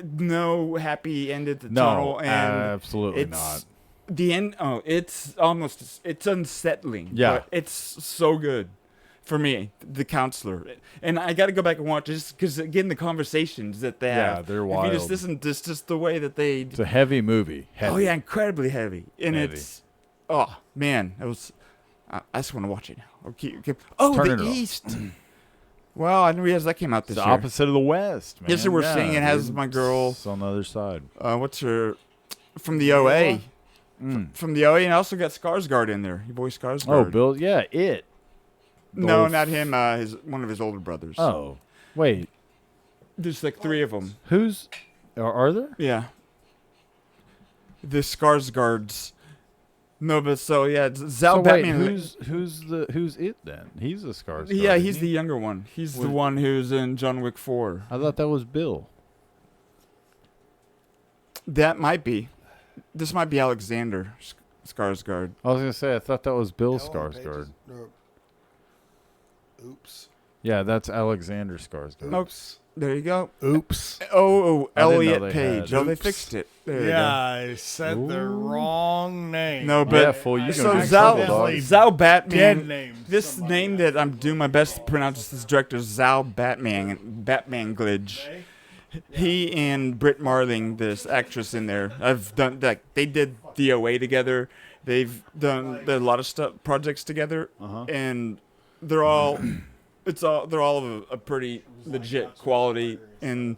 Speaker 2: no happy end at the tunnel, and
Speaker 1: absolutely not.
Speaker 2: The end. Oh, it's unsettling.
Speaker 1: Yeah,
Speaker 2: but it's so good for me. The Counselor, and I got to go back and watch just because again the conversations that they have.
Speaker 1: Yeah, they're wild.
Speaker 2: If you just listen, just the way that they.
Speaker 1: It's a heavy movie.
Speaker 2: Oh yeah, incredibly heavy, and it's. Oh man, it was. I just want to watch it now. The East. Well, I didn't realize that came out this year.
Speaker 1: It's the opposite of the West, man.
Speaker 2: Yes, we're saying it has my girl.
Speaker 1: It's on the other side.
Speaker 2: What's her? From the OA. From the OA, and I also got Skarsgård in there. Your boy Skarsgård.
Speaker 1: Oh, Bill, yeah, it.
Speaker 2: No, not him. One of his older brothers.
Speaker 1: Oh, wait.
Speaker 2: There's like 3 of them.
Speaker 1: Who's? Are there?
Speaker 2: Yeah. The Skarsgårds. No, but so yeah, Zal Batman.
Speaker 1: Who's it then? He's a Skarsgård.
Speaker 2: Yeah, he's the younger one. He's the one who's in John Wick 4.
Speaker 1: I thought that was Bill.
Speaker 2: That might be. This might be Alexander Skarsgård.
Speaker 1: I was gonna say I thought that was Bill Skarsgård.
Speaker 3: Oops.
Speaker 1: Yeah, that's Alexander Skarsgård.
Speaker 2: Oops. There you go.
Speaker 3: Oops.
Speaker 2: Oh, Elliot Page. Oh, they fixed it. There
Speaker 3: I said the wrong name.
Speaker 2: No, but Zal Batman. This name that I'm doing my best to pronounce this director Zal Batman Glidge. He and Britt Marling, this actress in there, I've done like they did the OA together. They've done a lot of projects together, and they're all of a pretty legit quality and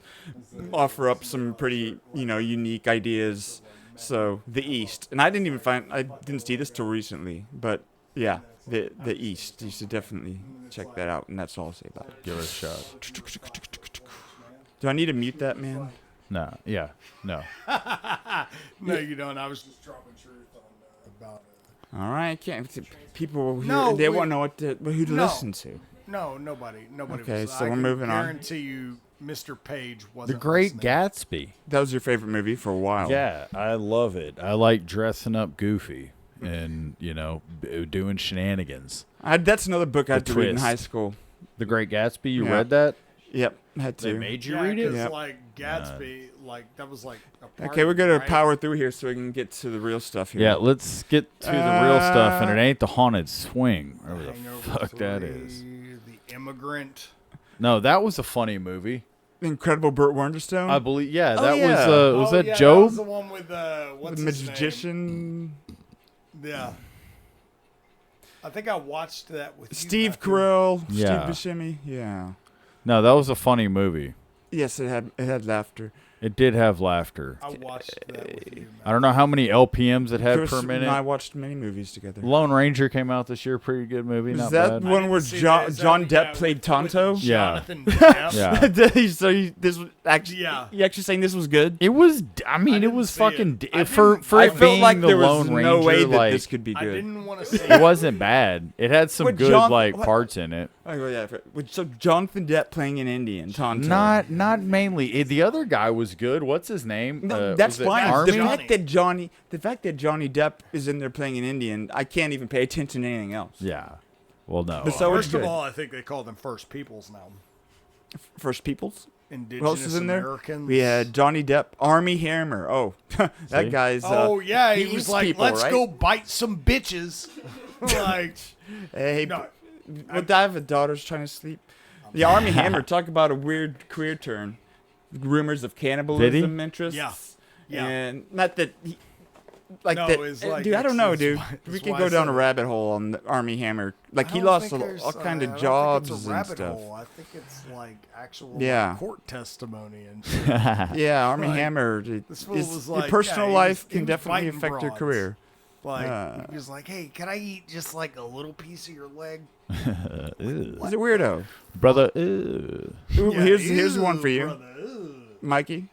Speaker 2: offer up some pretty unique ideas. So the East, and I didn't see this till recently, but yeah, the East. You should definitely check that out, and that's all I'll say about it.
Speaker 1: Give it a shot.
Speaker 2: Do I need to mute that, man?
Speaker 1: No. Yeah. No.
Speaker 3: No, you don't. I was just dropping truth about it.
Speaker 2: All right. People who they won't know who to listen to.
Speaker 3: No, nobody.
Speaker 2: Okay, so we're moving on.
Speaker 3: I guarantee you, Mr. Page wasn't.
Speaker 1: The Great Gatsby.
Speaker 2: That was your favorite movie for a while.
Speaker 1: Yeah, I love it. I like dressing up goofy and doing shenanigans.
Speaker 2: That's another book I had to read in high school.
Speaker 1: The Great Gatsby. You read that?
Speaker 2: Yep, had to.
Speaker 1: They made you read it?
Speaker 3: Yeah, like Gatsby, that was like a part
Speaker 2: okay, we're going to power through here so we can get to the real stuff here.
Speaker 1: Yeah, let's get to the real stuff, and it ain't the haunted swing, whatever the fuck that is.
Speaker 3: The Immigrant.
Speaker 1: No, that was a funny movie.
Speaker 2: Incredible Burt Wonderstone?
Speaker 1: I believe, was that
Speaker 3: Job?
Speaker 1: That was
Speaker 3: the one with, what's
Speaker 2: the
Speaker 3: his
Speaker 2: magician?
Speaker 3: Name? Yeah. I think I watched that with
Speaker 2: Steve Carell,
Speaker 1: yeah.
Speaker 2: Steve Buscemi, yeah.
Speaker 1: No, that was a funny movie.
Speaker 2: Yes, it had laughter.
Speaker 1: It did have laughter.
Speaker 3: I watched that with you.
Speaker 1: I don't know how many LPMs it had
Speaker 2: Chris
Speaker 1: per minute.
Speaker 2: and I watched many movies together.
Speaker 1: Lone Ranger came out this year. Pretty good movie.
Speaker 2: Is
Speaker 1: not
Speaker 2: that
Speaker 1: bad.
Speaker 2: one where John Depp played Tonto?
Speaker 1: Yeah.
Speaker 2: Yeah. So this was actually.
Speaker 3: Yeah.
Speaker 2: You actually saying this was good?
Speaker 1: It was. I mean, it was fucking. For
Speaker 2: I
Speaker 1: it
Speaker 2: felt
Speaker 1: being
Speaker 2: like
Speaker 1: the
Speaker 2: there was
Speaker 1: Lone Ranger,
Speaker 2: no way that
Speaker 1: like,
Speaker 2: this could be good.
Speaker 3: I didn't want to say
Speaker 1: it wasn't bad. It had some good parts in it.
Speaker 2: Oh yeah. So Jonathan Depp playing an Indian Tonto.
Speaker 1: Not mainly. The other guy was good. What's his name?
Speaker 2: No, that's fine.
Speaker 1: Army?
Speaker 2: The fact that Johnny Depp is in there playing an Indian, I can't even pay attention to anything else.
Speaker 1: Yeah. Well, no.
Speaker 2: But so
Speaker 3: First of all, I think they call them First Peoples now.
Speaker 2: First Peoples?
Speaker 3: indigenous
Speaker 2: in there?
Speaker 3: Americans.
Speaker 2: We had Johnny Depp, Army Hammer. Oh, that guy's.
Speaker 3: Oh yeah, he was
Speaker 2: eats
Speaker 3: like,
Speaker 2: people,
Speaker 3: "Let's
Speaker 2: right?
Speaker 3: go bite some bitches." Like,
Speaker 2: hey,
Speaker 3: no,
Speaker 2: I have a daughter's trying to sleep. The Army Hammer. Talk about a weird career turn. Rumors of cannibalism interests.
Speaker 3: Yeah.
Speaker 2: And not that. Like
Speaker 3: no,
Speaker 2: that,
Speaker 3: like
Speaker 2: dude. I don't know, dude. We can go down a rabbit hole on the Army Hammer. Like he lost all kind of jobs
Speaker 3: it's a
Speaker 2: and
Speaker 3: rabbit
Speaker 2: stuff.
Speaker 3: Hole. I think it's like actual court testimony and shit.
Speaker 2: Yeah, Army Hammer. Your personal life can definitely affect your career.
Speaker 3: Like he was like, "Hey, can I eat just like a little piece of your leg?"
Speaker 2: He's a weirdo,
Speaker 1: brother.
Speaker 2: Here's one for you, Mikey.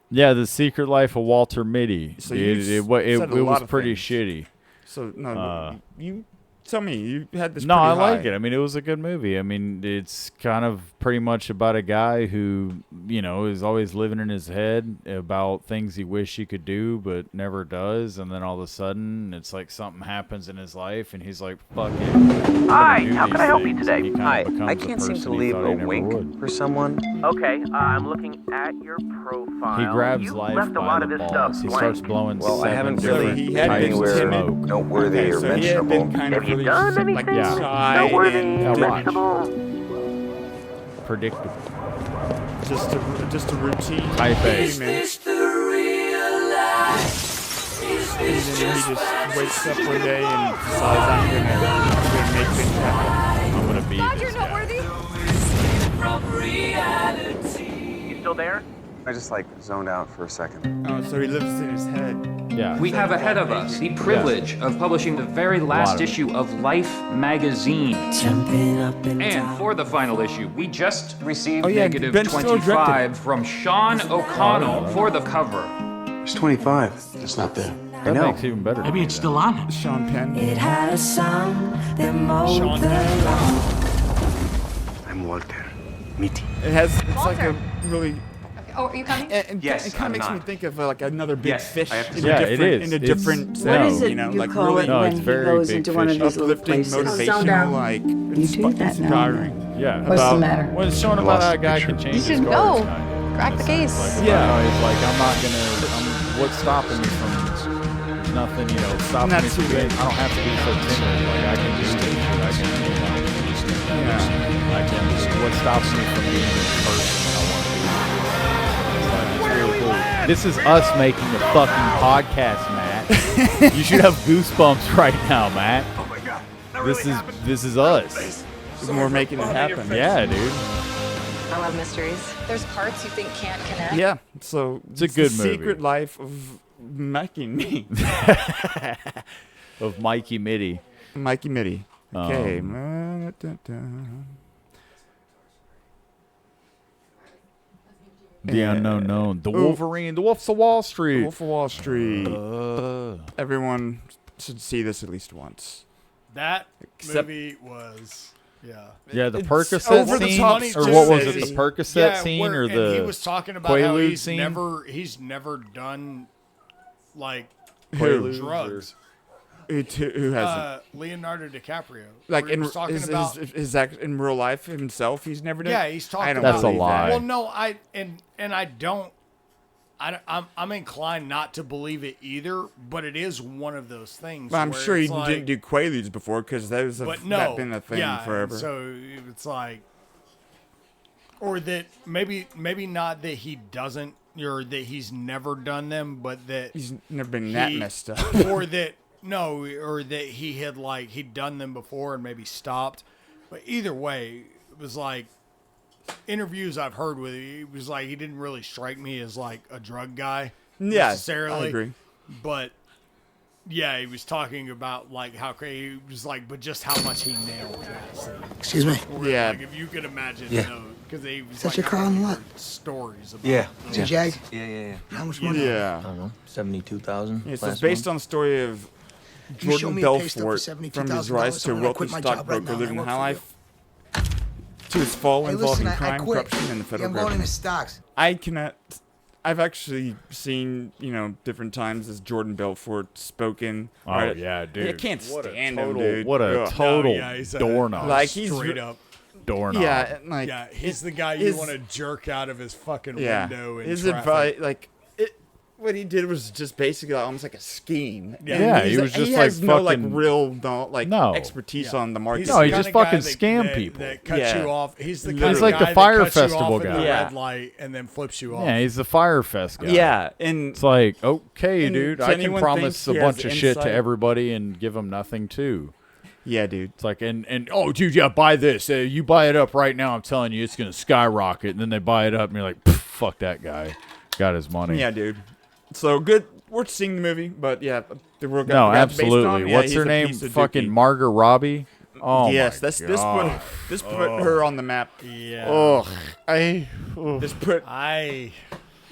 Speaker 1: Yeah, The Secret Life of Walter Mitty.
Speaker 2: So
Speaker 1: it was pretty shitty.
Speaker 2: So no, you tell me you had this.
Speaker 1: No,
Speaker 2: pretty
Speaker 1: I like
Speaker 2: high.
Speaker 1: it. I mean, it was a good movie. I mean, it's kind of pretty much about a guy who, is always living in his head about things he wish he could do but never does, and then all of a sudden, it's like something happens in his life, and he's like, "Fuck it."
Speaker 17: Hi, how can I help you today?
Speaker 1: Hi,
Speaker 17: I can't seem to leave a wink for someone. Okay, I'm looking at your profile.
Speaker 1: He grabs
Speaker 17: you
Speaker 1: life
Speaker 17: left a
Speaker 1: by
Speaker 17: lot
Speaker 1: the
Speaker 17: of this
Speaker 1: balls.
Speaker 17: stuff
Speaker 1: He
Speaker 17: blank.
Speaker 1: starts blowing
Speaker 17: Well, I haven't
Speaker 1: different
Speaker 17: really
Speaker 1: types
Speaker 17: anywhere
Speaker 1: of smoke.
Speaker 17: noteworthy or mentionable.
Speaker 2: Have
Speaker 17: you done anything noteworthy, mentionable?
Speaker 1: Predictable.
Speaker 2: Just a routine.
Speaker 1: Type A.
Speaker 2: And then he just wakes up one day and decides I'm gonna make things happen.
Speaker 1: I'm gonna be.
Speaker 15: God, you're noteworthy.
Speaker 17: You still there?
Speaker 18: I just zoned out for a second.
Speaker 2: Oh, so he lives in his head.
Speaker 1: Yeah.
Speaker 19: We have ahead of us the privilege of publishing the very last issue of Life magazine. And for the final issue, we just received negative
Speaker 2: Ben Stiller
Speaker 19: 25 from Sean O'Connell for the cover.
Speaker 18: There's 25. It's not there.
Speaker 1: That makes it even better.
Speaker 5: Maybe it's still on.
Speaker 2: Sean Penn.
Speaker 20: It had a song that mowed
Speaker 3: Sean
Speaker 20: the
Speaker 3: Penn.
Speaker 20: lawn.
Speaker 18: I'm Walter Mitty.
Speaker 2: It's like a really.
Speaker 8: Oh, are you coming?
Speaker 2: It kind of makes me think of like another big fish.
Speaker 1: it is.
Speaker 2: In a different
Speaker 4: What is it
Speaker 2: like
Speaker 4: you call
Speaker 2: really
Speaker 4: it when
Speaker 1: it's
Speaker 4: he
Speaker 1: very
Speaker 4: goes
Speaker 1: big
Speaker 4: into one of
Speaker 1: fish.
Speaker 4: these little
Speaker 2: uplifting,
Speaker 4: places?
Speaker 2: motivational, like
Speaker 4: You do that now.
Speaker 2: inspiring.
Speaker 1: Yeah.
Speaker 4: What's the matter?
Speaker 1: Well, it's showing about how a guy can change
Speaker 8: You
Speaker 1: his
Speaker 8: should
Speaker 1: cards.
Speaker 8: go. Crack the case.
Speaker 1: Like, he's like, I'm not gonna. What's stopping me from? There's nothing, stopping me from being. I don't have to be so timid. Like I can do this. I can, I can. What stops me from being the person I want to be? It's really cool. This is us making a fucking podcast, Matt. You should have goosebumps right now, Matt.
Speaker 18: Oh my God.
Speaker 1: This is us.
Speaker 2: We're making it happen.
Speaker 1: Yeah, dude.
Speaker 8: I love mysteries. There's parts you think can't connect.
Speaker 2: Yeah. So
Speaker 1: it's a good
Speaker 2: the
Speaker 1: movie.
Speaker 2: Secret Life of Mikey Me.
Speaker 1: Of Mikey Mitty.
Speaker 2: Mikey Mitty. Okay.
Speaker 1: The unknown known. The Wolverine. The Wolf of Wall Street.
Speaker 2: The Wolf of Wall Street. Everyone should see this at least once.
Speaker 3: That movie was,
Speaker 1: Yeah, the
Speaker 2: It's
Speaker 1: Percocet
Speaker 2: over the
Speaker 1: scene,
Speaker 2: top
Speaker 1: or what was it? The Percocet scene, or
Speaker 3: and
Speaker 1: the
Speaker 3: he was talking about how
Speaker 1: Quaalude
Speaker 3: he's
Speaker 1: scene?
Speaker 3: he's never done like
Speaker 1: Quaaludes
Speaker 3: drugs.
Speaker 2: Who hasn't?
Speaker 3: Leonardo DiCaprio.
Speaker 2: Like
Speaker 3: where he was talking about
Speaker 2: in real life himself, he's never done.
Speaker 3: yeah, he's talking
Speaker 2: I don't
Speaker 3: about
Speaker 1: That's a lie.
Speaker 3: Well, no, I'm inclined not to believe it either, but it is one of those things.
Speaker 2: Well, I'm
Speaker 3: where
Speaker 2: sure he
Speaker 3: it's like,
Speaker 2: didn't do Quaaludes before because that's been a thing forever.
Speaker 3: So it's like, or that maybe not that he doesn't, or that he's never done them, but that
Speaker 2: He's never been that messed up.
Speaker 3: or that or that he'd done them before and maybe stopped. But either way, it was like interviews I've heard with him, it was like he didn't really strike me as like a drug guy necessarily.
Speaker 2: I agree.
Speaker 3: But yeah, he was talking about like how crazy he was like, but just how much he nailed that scene.
Speaker 11: Excuse me.
Speaker 2: Yeah.
Speaker 3: Like if you could imagine, because he was
Speaker 11: Is that
Speaker 3: like,
Speaker 11: your car on the lot?
Speaker 3: stories about
Speaker 11: Is it Jag?
Speaker 18: Yeah.
Speaker 11: How much money?
Speaker 2: Yeah.
Speaker 18: I don't know. 72,000.
Speaker 2: Yeah, so it's based on the story of
Speaker 11: You show
Speaker 2: Jordan
Speaker 11: me a pay stub for
Speaker 2: Belfort from his
Speaker 11: $72,000,
Speaker 2: rise to a
Speaker 11: I'm gonna
Speaker 2: wealthy
Speaker 11: quit my job right
Speaker 2: stockbroker
Speaker 11: now,
Speaker 2: living
Speaker 11: and
Speaker 2: high
Speaker 11: I work
Speaker 2: life to his fall
Speaker 11: Hey,
Speaker 2: involving
Speaker 11: listen, I
Speaker 2: crime,
Speaker 11: quit.
Speaker 2: corruption, and the federal
Speaker 11: I'm going
Speaker 2: government.
Speaker 11: into stocks.
Speaker 2: I've actually seen, different times as Jordan Belfort spoken.
Speaker 1: Oh
Speaker 2: right?
Speaker 1: yeah, dude.
Speaker 2: I can't
Speaker 1: What a
Speaker 2: stand
Speaker 1: total-
Speaker 2: him, dude.
Speaker 1: What a
Speaker 2: Ugh.
Speaker 1: total
Speaker 3: he's a
Speaker 1: doorknob.
Speaker 2: Like he's
Speaker 3: straight up.
Speaker 1: doorknob.
Speaker 2: Yeah, and like
Speaker 3: he's the guy you want to jerk out of his fucking window. In
Speaker 2: his
Speaker 3: traffic.
Speaker 2: advice, like what he did was just basically almost like a scheme.
Speaker 1: Yeah, he was just
Speaker 2: he
Speaker 1: like
Speaker 2: has no
Speaker 1: fucking
Speaker 2: real expertise on the market.
Speaker 1: No, he just fucking scam people.
Speaker 3: That cuts you off. He's the kind
Speaker 1: He's
Speaker 3: of
Speaker 1: like
Speaker 3: guy
Speaker 1: the Fire
Speaker 3: that cuts
Speaker 1: Festival
Speaker 3: you off
Speaker 1: guy.
Speaker 3: at the red light and then flips you off.
Speaker 1: Yeah, he's the Fire Fest guy.
Speaker 2: Yeah, and
Speaker 1: it's like, okay,
Speaker 2: and
Speaker 1: dude,
Speaker 2: if
Speaker 1: I can
Speaker 2: anyone
Speaker 1: promise
Speaker 2: thinks
Speaker 1: a
Speaker 2: he
Speaker 1: bunch
Speaker 2: has
Speaker 1: of shit to
Speaker 2: insight-
Speaker 1: everybody and give them nothing too.
Speaker 2: Yeah, dude.
Speaker 1: It's like, and oh, dude, yeah, buy this. You buy it up right now. I'm telling you, it's gonna skyrocket. And then they buy it up, and you're like, fuck that guy, got his money.
Speaker 2: Yeah, dude. So good. Worth seeing the movie, but yeah, the world
Speaker 1: No,
Speaker 2: got based
Speaker 1: absolutely.
Speaker 2: on,
Speaker 1: What's
Speaker 2: he's
Speaker 1: her
Speaker 2: a
Speaker 1: name?
Speaker 2: piece of
Speaker 1: Fucking
Speaker 2: dookie.
Speaker 1: Margot Robbie. Oh
Speaker 2: yes,
Speaker 1: my God.
Speaker 2: This put her on the map.
Speaker 3: Yeah.
Speaker 2: Oh,
Speaker 3: I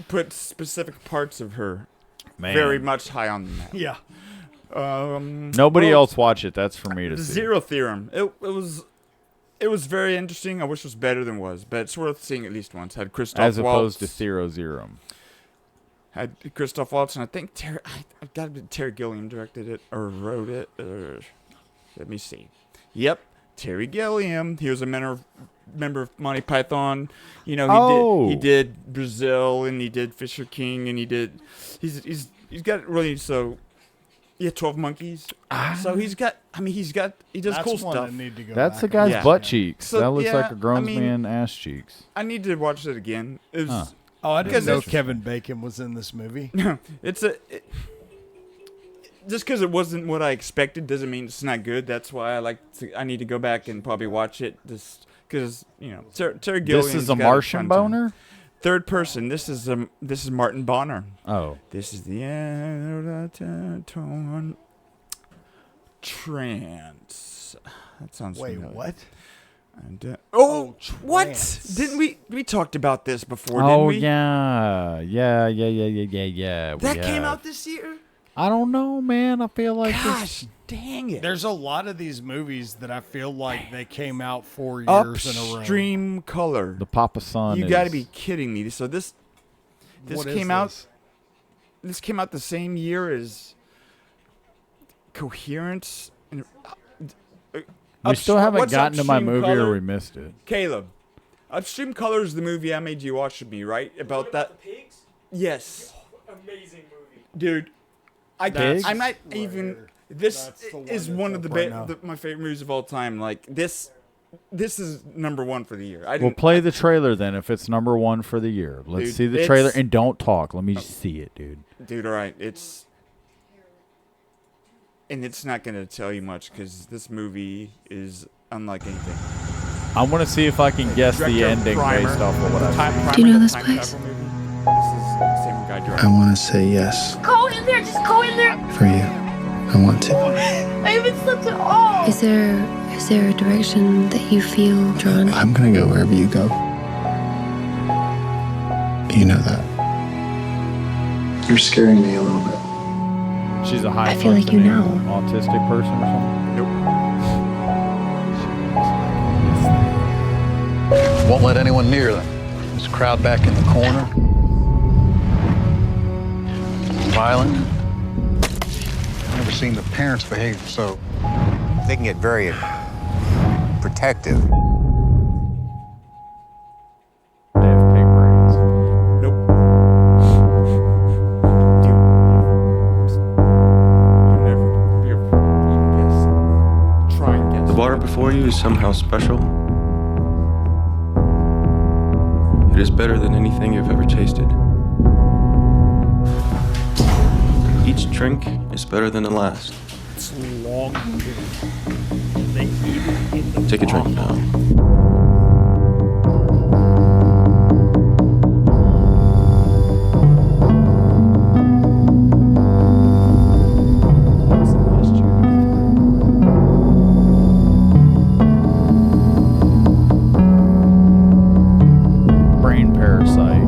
Speaker 2: put specific parts of her
Speaker 1: Man.
Speaker 2: very much high on the map.
Speaker 3: Yeah.
Speaker 1: Nobody else watch it. That's for me to see.
Speaker 2: Zero Theorem. It was very interesting. I wish it was better than it was, but it's worth seeing at least once. Had Christoph
Speaker 1: As opposed
Speaker 2: Waltz,
Speaker 1: to Zero Zero.
Speaker 2: Had Christoph Waltz, and I think I've got to be Terry Gilliam directed it or wrote it. Let me see. Yep, Terry Gilliam. He was a member of Monty Python. You know, he did Brazil, and he did Fisher King, and he's got really so. Yeah, 12 Monkeys. So he does
Speaker 3: That's
Speaker 2: cool
Speaker 3: one
Speaker 2: stuff.
Speaker 3: I need to go
Speaker 1: That's the
Speaker 3: back
Speaker 1: guy's
Speaker 3: and
Speaker 1: butt
Speaker 3: watch.
Speaker 1: cheeks.
Speaker 2: So,
Speaker 1: that looks like a
Speaker 2: yeah,
Speaker 1: grown
Speaker 2: I mean-
Speaker 1: man ass cheeks.
Speaker 2: I need to watch it again. It was,
Speaker 3: Oh, I didn't know
Speaker 2: it's-
Speaker 3: Kevin Bacon was in this movie.
Speaker 2: just because it wasn't what I expected doesn't mean it's not good. That's why I need to go back and probably watch it just because Terry Gilliam.
Speaker 1: This is a Martian boner?
Speaker 2: Third person. This is Martin Bonner.
Speaker 1: Oh.
Speaker 2: This is the end of the torn trance. That sounds
Speaker 3: Wait,
Speaker 2: familiar.
Speaker 3: what?
Speaker 2: And, what?
Speaker 3: Trance.
Speaker 2: Didn't we talked about this before?
Speaker 1: Oh,
Speaker 2: didn't we?
Speaker 1: yeah.
Speaker 2: That came out this year.
Speaker 1: I don't know, man. I feel like
Speaker 2: Gosh, dang it!
Speaker 3: There's a lot of these movies that I feel like they came out 4 years in a row.
Speaker 2: Upstream Color.
Speaker 1: The Papa Son.
Speaker 2: You got to be kidding me! So this
Speaker 3: What
Speaker 2: came
Speaker 3: is
Speaker 2: out.
Speaker 3: this?
Speaker 2: This came out the same year as Coherence. And,
Speaker 1: We still haven't
Speaker 2: what's
Speaker 1: gotten to my
Speaker 2: Upstream
Speaker 1: movie or
Speaker 2: Color?
Speaker 1: we missed it.
Speaker 2: Caleb, Upstream Color is the movie I made you watch with me, right? About that.
Speaker 5: The pigs?
Speaker 2: Yes,
Speaker 5: Amazing movie.
Speaker 2: dude.
Speaker 1: Pigs?
Speaker 2: I'm not even. This
Speaker 3: That's the one
Speaker 2: is
Speaker 3: that's
Speaker 2: one of
Speaker 3: up
Speaker 2: the,
Speaker 3: right now.
Speaker 2: my favorite movies of all time. Like this is number one for the year. I
Speaker 1: We'll
Speaker 2: didn't
Speaker 1: play the trailer then if it's number one for the year. Let's
Speaker 2: Dude,
Speaker 1: see the trailer
Speaker 2: it's-
Speaker 1: and don't talk. Let me see it, dude.
Speaker 2: Dude, all right, it's not gonna tell you much because this movie is unlike anything.
Speaker 1: I want to see if I can guess the
Speaker 2: Director
Speaker 1: ending
Speaker 2: Primer,
Speaker 1: based off of what I've seen.
Speaker 12: Do you know this
Speaker 2: Time
Speaker 12: place?
Speaker 2: travel movie. This is the same guy
Speaker 11: I
Speaker 2: directing.
Speaker 11: want to say yes
Speaker 15: Go in there, just go in there.
Speaker 11: for you. I want to.
Speaker 15: I haven't slept at all.
Speaker 12: Is there a direction that you feel drawn?
Speaker 11: I'm going to go wherever you go. You know that. You're scaring me a little bit.
Speaker 1: She's a high
Speaker 12: I feel like you know.
Speaker 1: autistic person or something.
Speaker 2: Nope.
Speaker 21: Won't let anyone near them. Just crowd back in the corner. Violent. I've never seen the parents behave so.
Speaker 16: They can get very protective.
Speaker 1: They have pig brains.
Speaker 2: Nope. Dude. You can guess. Try and guess.
Speaker 22: The water before you is somehow special. It is better than anything you've ever tasted. Each drink is better than the last.
Speaker 3: It's long.
Speaker 22: Take a drink now.
Speaker 1: Brain parasite.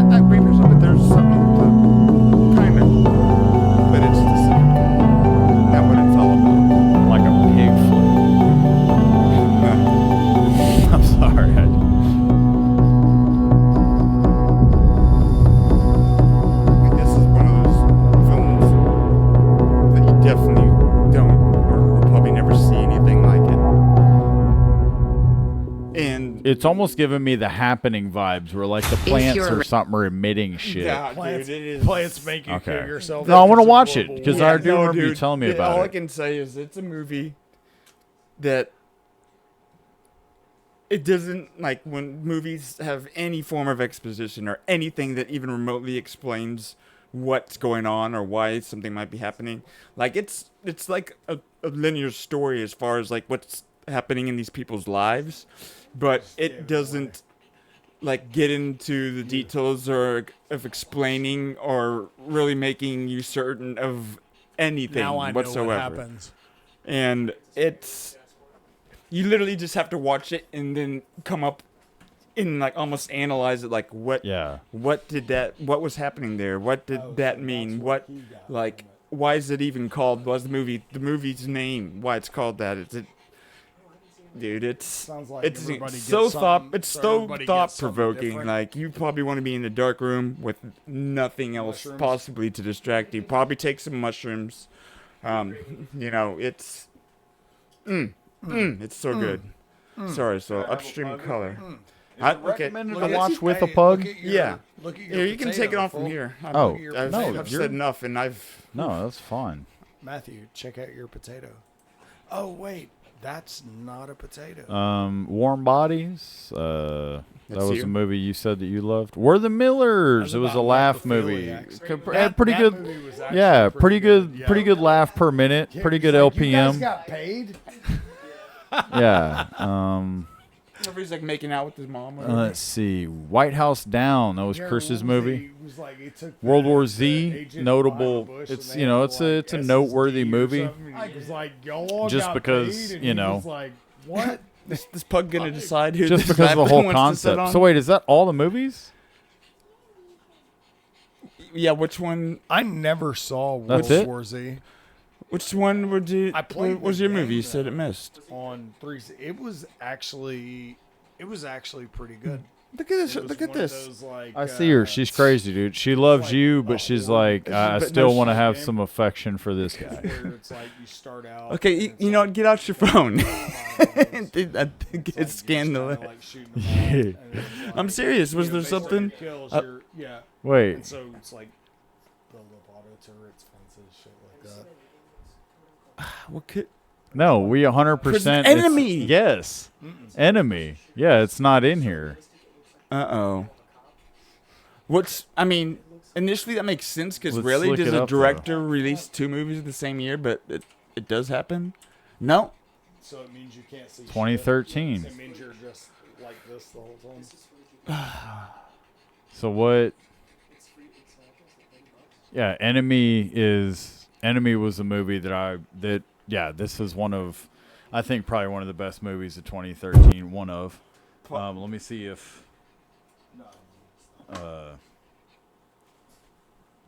Speaker 2: Not Reapers, but there's something kind of, but it's the same. That
Speaker 1: it's almost giving me the Happening vibes, where like the plants or something are emitting shit.
Speaker 2: Yeah,
Speaker 3: Plants,
Speaker 2: dude, it is.
Speaker 3: plants make you
Speaker 1: Okay.
Speaker 3: kill yourself.
Speaker 1: No, I want to
Speaker 3: because of
Speaker 1: watch it
Speaker 3: global
Speaker 1: because
Speaker 3: warming.
Speaker 1: I do remember you telling me about
Speaker 2: all
Speaker 1: it.
Speaker 2: I can say is it's a movie that it doesn't, like, when movies have any form of exposition or anything that even remotely explains what's going on or why something might be happening. Like, it's like a linear story as far as like what's happening in these people's lives, but it doesn't like get into the details or of explaining or really making you certain of anything
Speaker 3: Now I know
Speaker 2: whatsoever.
Speaker 3: what happens.
Speaker 2: And it's, you literally just have to watch it and then come up and like almost analyze it, like what was happening there, what did that mean, what, like, why is it even called, what's the movie's name, why it's called that? Dude, it's
Speaker 3: like
Speaker 2: so thought provoking. Like, you probably want to be in the dark room with nothing else possibly to distract you. Probably take some mushrooms. You know, it's it's so good. Sorry, so Upstream Color.
Speaker 1: Recommended to watch with a pug?
Speaker 2: Yeah.
Speaker 3: Look at
Speaker 2: Here, you can take it on from here. I've said enough, and
Speaker 1: No, that's fine.
Speaker 3: Matthew, check out your potato. Oh wait, that's not a potato.
Speaker 1: Warm Bodies. That
Speaker 2: That's
Speaker 1: was
Speaker 2: you?
Speaker 1: a movie you said that you loved. We're the Millers. It was a laugh movie. Had pretty good.
Speaker 3: movie was
Speaker 1: Yeah, pretty good.
Speaker 3: Yeah.
Speaker 1: Pretty good laugh per minute. Pretty good
Speaker 3: Like, you guys
Speaker 1: LPM.
Speaker 3: got paid?
Speaker 1: Yeah.
Speaker 2: Everybody's like making out with his mom.
Speaker 1: Let's see. White House Down. That was Chris's movie.
Speaker 3: It was like it took
Speaker 1: World War
Speaker 3: the
Speaker 1: Z.
Speaker 3: Agent
Speaker 1: Notable.
Speaker 3: Bush
Speaker 1: It's
Speaker 3: and
Speaker 1: you
Speaker 3: they
Speaker 1: know
Speaker 3: had,
Speaker 1: it's a
Speaker 3: like,
Speaker 1: noteworthy
Speaker 3: SSD or
Speaker 1: movie.
Speaker 3: something. I was like, y'all
Speaker 1: Just
Speaker 3: got
Speaker 1: because,
Speaker 3: paid? And
Speaker 1: you
Speaker 3: he
Speaker 1: know.
Speaker 3: was like, what?
Speaker 2: This pug gonna decide who
Speaker 1: Just
Speaker 2: this
Speaker 1: because of the
Speaker 2: guy
Speaker 1: whole
Speaker 2: wants to sit
Speaker 1: concept.
Speaker 2: on?
Speaker 1: So wait, is that all the movies?
Speaker 2: Yeah, which one?
Speaker 3: I never saw
Speaker 1: That's
Speaker 3: World
Speaker 1: it?
Speaker 3: War Z.
Speaker 2: Which one would you?
Speaker 3: I played
Speaker 2: What was
Speaker 3: the
Speaker 2: your
Speaker 3: game,
Speaker 2: movie? You said
Speaker 3: though,
Speaker 2: it missed.
Speaker 3: on 3. It was actually pretty good.
Speaker 2: Look at this!
Speaker 3: It was
Speaker 2: Look at
Speaker 3: one of
Speaker 2: this!
Speaker 3: those, like,
Speaker 1: I see her. She's crazy, dude. She loves you, but she's like, I still want to have some affection for this guy.
Speaker 3: where it's like you start out.
Speaker 2: Okay, you know what? Get out your phone. Get scandalous. I'm serious. Was there something?
Speaker 3: Yeah.
Speaker 1: Wait.
Speaker 3: And so it's like the Lovato turrets, fences, shit like that.
Speaker 2: What could?
Speaker 1: No, we 100%.
Speaker 2: Enemy.
Speaker 1: Yes. Enemy. Yeah, it's not in here.
Speaker 2: I mean, initially that makes sense because
Speaker 1: Let's
Speaker 2: really,
Speaker 1: look
Speaker 2: does
Speaker 1: it
Speaker 2: a
Speaker 1: up,
Speaker 2: director release 2 movies the same year? But it does happen. No.
Speaker 3: So it means you can't see.
Speaker 1: 2013.
Speaker 3: Shit. It means you're just like this the whole time.
Speaker 1: So what? Yeah, Enemy was a movie that this is one of, I think probably one of the best movies of 2013. One of. Let me see if.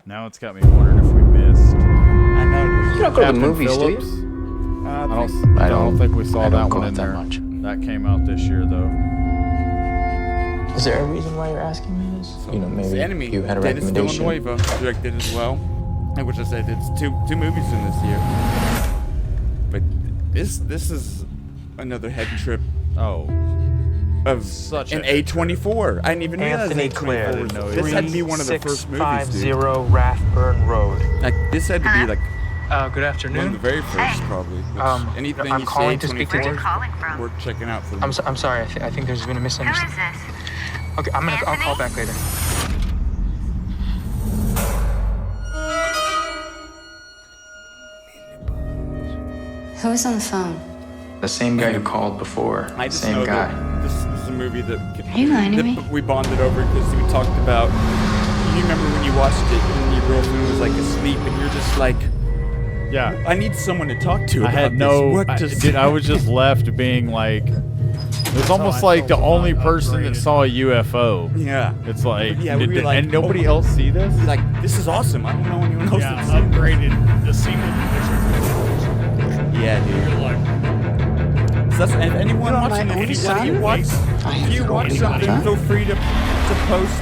Speaker 1: Now it's got me wondering if we missed.
Speaker 2: I know.
Speaker 18: You don't go to the
Speaker 1: Captain
Speaker 18: movies,
Speaker 1: Phillips.
Speaker 18: do you?
Speaker 1: I don't think we saw
Speaker 18: I
Speaker 1: that
Speaker 18: don't go
Speaker 1: one
Speaker 18: out
Speaker 1: in
Speaker 18: that
Speaker 1: there.
Speaker 18: much.
Speaker 1: That came out this year though.
Speaker 18: Is there a reason why you're asking me this? You know, maybe
Speaker 2: Enemy.
Speaker 18: you had a
Speaker 2: Dennis
Speaker 18: recommendation.
Speaker 2: Villanueva directed as well, and which I said it's two movies in this year. But this is another head trip.
Speaker 1: Oh.
Speaker 2: Of
Speaker 1: Such
Speaker 2: an
Speaker 1: a
Speaker 2: A24. I didn't even realize
Speaker 6: Anthony
Speaker 2: A24
Speaker 6: Clare,
Speaker 2: was this had to be one of the first movies, dude.
Speaker 6: 3650 Rathburn Road.
Speaker 2: Like this had to be like
Speaker 6: Good afternoon.
Speaker 2: one of the very first, probably. Which anything
Speaker 6: I'm
Speaker 2: you
Speaker 6: calling
Speaker 2: say
Speaker 6: to speak to
Speaker 2: 24 worth checking out for me.
Speaker 6: I'm sorry. I think there's been a misunderstanding.
Speaker 15: Who is this?
Speaker 6: Okay, I'll call back later.
Speaker 12: Who was on the phone?
Speaker 18: The same guy who called before.
Speaker 2: I just
Speaker 18: Same
Speaker 2: know
Speaker 18: guy.
Speaker 2: that this is a movie that
Speaker 12: Are you lying to me?
Speaker 2: we bonded over because we talked about. You remember when you watched it and your girlfriend was like asleep and you're just like,
Speaker 1: Yeah.
Speaker 2: I need someone to talk to.
Speaker 1: I had no. I was just left being like. It was almost like the only person that saw a UFO.
Speaker 2: Yeah.
Speaker 1: It's like,
Speaker 2: Yeah, we were like,
Speaker 1: and nobody
Speaker 2: oh,
Speaker 1: else see this?
Speaker 2: Like, this is awesome. I don't know anyone else
Speaker 3: Yeah,
Speaker 2: that's seen it.
Speaker 3: upgraded the scene with the picture.
Speaker 2: Yeah, dude.
Speaker 3: You're like,
Speaker 2: So that's, if anyone
Speaker 12: You're on
Speaker 2: watching
Speaker 12: my
Speaker 2: it,
Speaker 12: own
Speaker 2: if
Speaker 12: side?
Speaker 2: you watch,
Speaker 12: have
Speaker 2: if
Speaker 12: to
Speaker 2: you
Speaker 12: go
Speaker 2: watch
Speaker 12: any
Speaker 2: something,
Speaker 12: time.
Speaker 2: feel free to post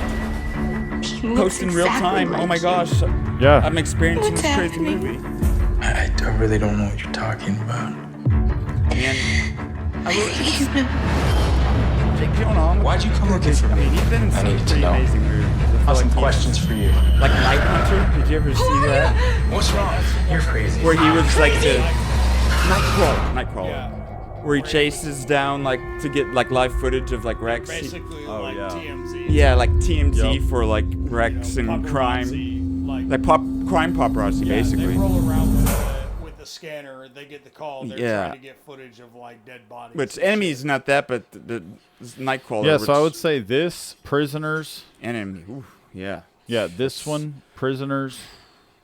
Speaker 12: He looks
Speaker 2: in real
Speaker 12: exactly
Speaker 2: time.
Speaker 12: like
Speaker 2: Oh my
Speaker 12: you.
Speaker 2: gosh.
Speaker 1: Yeah.
Speaker 2: I'm experiencing
Speaker 12: What's
Speaker 2: this crazy
Speaker 12: happening?
Speaker 2: movie.
Speaker 18: I really don't know what you're talking about.
Speaker 2: And I Jake Gyllenhaal.
Speaker 18: Why'd you come looking for me?
Speaker 2: He's been in
Speaker 18: I
Speaker 2: some
Speaker 18: need to
Speaker 2: pretty
Speaker 18: know.
Speaker 2: amazing movies.
Speaker 18: I have some questions for you.
Speaker 2: Like Night Hunter. Did you ever see that?
Speaker 18: What's wrong? You're crazy.
Speaker 2: Where he was like the Nightcrawler. Where he chases down like to get like live footage of like wrecks.
Speaker 3: Basically, like TMZ.
Speaker 2: Yeah, like TMZ for like wrecks and crime. Like crime paparazzi, basically.
Speaker 3: They roll around with the scanner. They get the call. They're trying to get footage of like dead bodies.
Speaker 2: Which Enemy's not that, but the Nightcrawler.
Speaker 1: Yeah, so I would say this, Prisoners.
Speaker 2: Enemy. Ooh, yeah.
Speaker 1: Yeah, this one, Prisoners,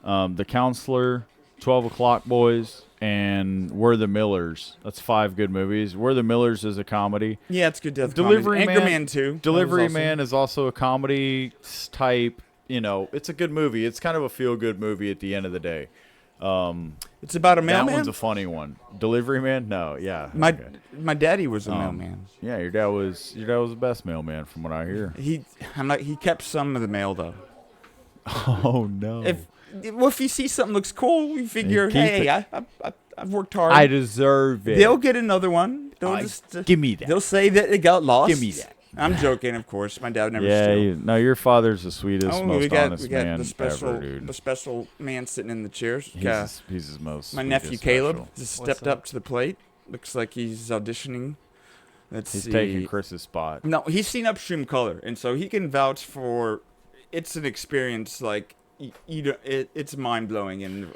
Speaker 1: The Counselor, 12 O'Clock Boys, and We're the Millers. That's 5 good movies. We're the Millers is a comedy.
Speaker 2: Yeah, it's good death
Speaker 1: Delivery
Speaker 2: comedy.
Speaker 1: Man,
Speaker 2: Anchorman 2.
Speaker 1: Delivery Man is also a comedy type. You know, it's a good movie. It's kind of a feel-good movie at the end of the day.
Speaker 2: It's about a mailman?
Speaker 1: That one's a funny one. Delivery Man? No, yeah.
Speaker 2: My daddy was a mailman.
Speaker 1: Yeah, your dad was the best mailman from what I hear.
Speaker 2: He kept some of the mail though.
Speaker 1: Oh no.
Speaker 2: If you see something looks cool, you figure, hey, I've worked hard.
Speaker 1: I deserve it.
Speaker 2: They'll get another one. They'll
Speaker 1: give me that.
Speaker 2: They'll say that it got lost.
Speaker 1: Give me that.
Speaker 2: I'm joking, of course. My dad never stole.
Speaker 1: No, your father's the sweetest, most honest man
Speaker 2: the special,
Speaker 1: ever, dude.
Speaker 2: The special man sitting in the chairs.
Speaker 1: He's his most.
Speaker 2: My nephew Caleb just stepped up to the plate. Looks like he's auditioning.
Speaker 1: He's taking Chris's spot.
Speaker 2: No, he's seen Upstream Color, and so he can vouch for. It's an experience like it's mind blowing and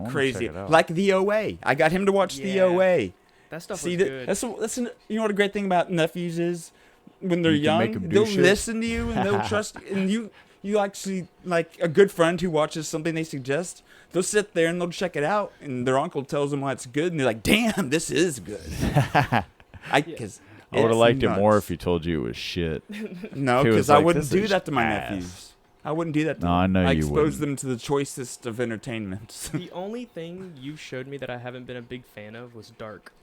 Speaker 2: crazy. Like the OA. I got him to watch the OA.
Speaker 7: That stuff was good.
Speaker 2: That's you know what a great thing about nephews is. When they're young, they'll listen to you and they'll trust. And you actually, like a good friend who watches something they suggest, they'll sit there and they'll check it out. And their uncle tells them why it's good. And they're like, damn, this is good. I
Speaker 1: would have liked it more if he told you it was shit.
Speaker 2: No, because I wouldn't do that to my nephews. I wouldn't do that to them.
Speaker 1: I know you wouldn't.
Speaker 2: I expose them to the choicest of entertainments.
Speaker 7: The only thing you showed me that I haven't been a big fan of was Dark.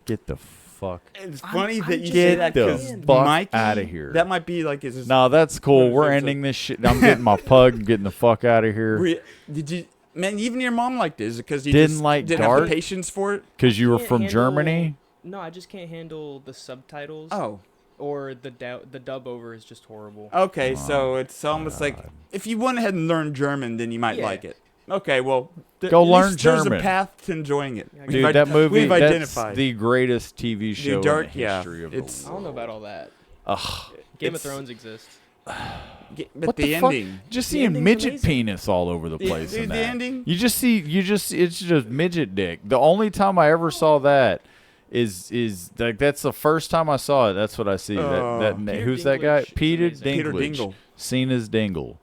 Speaker 1: Get the fuck.
Speaker 2: It's funny that you say that because Mikey,
Speaker 1: out of here.
Speaker 2: That might be like his.
Speaker 1: No, that's cool. We're ending this shit. I'm getting my pug. I'm getting the fuck out of here.
Speaker 2: Did you, man? Even your mom liked this because you
Speaker 1: didn't
Speaker 2: have the patience for it.
Speaker 1: Because you were from Germany.
Speaker 7: No, I just can't handle the subtitles.
Speaker 2: Oh.
Speaker 7: Or the dub over is just horrible.
Speaker 2: Okay, so it's almost like if you went ahead and learned German, then you might like it. Okay, well,
Speaker 1: go learn German.
Speaker 2: There's a path to enjoying it.
Speaker 1: Dude, that movie, that's the greatest TV show in the history of the world.
Speaker 7: I don't know about all that.
Speaker 1: Ugh.
Speaker 7: Game of Thrones exists.
Speaker 2: But the ending.
Speaker 1: Just seeing midget penis all over the place.
Speaker 2: The ending.
Speaker 1: It's just midget dick. The only time I ever saw that is like that's the first time I saw it. That's what I see. Who's that guy? Peter Dinklage. Seen his dingle.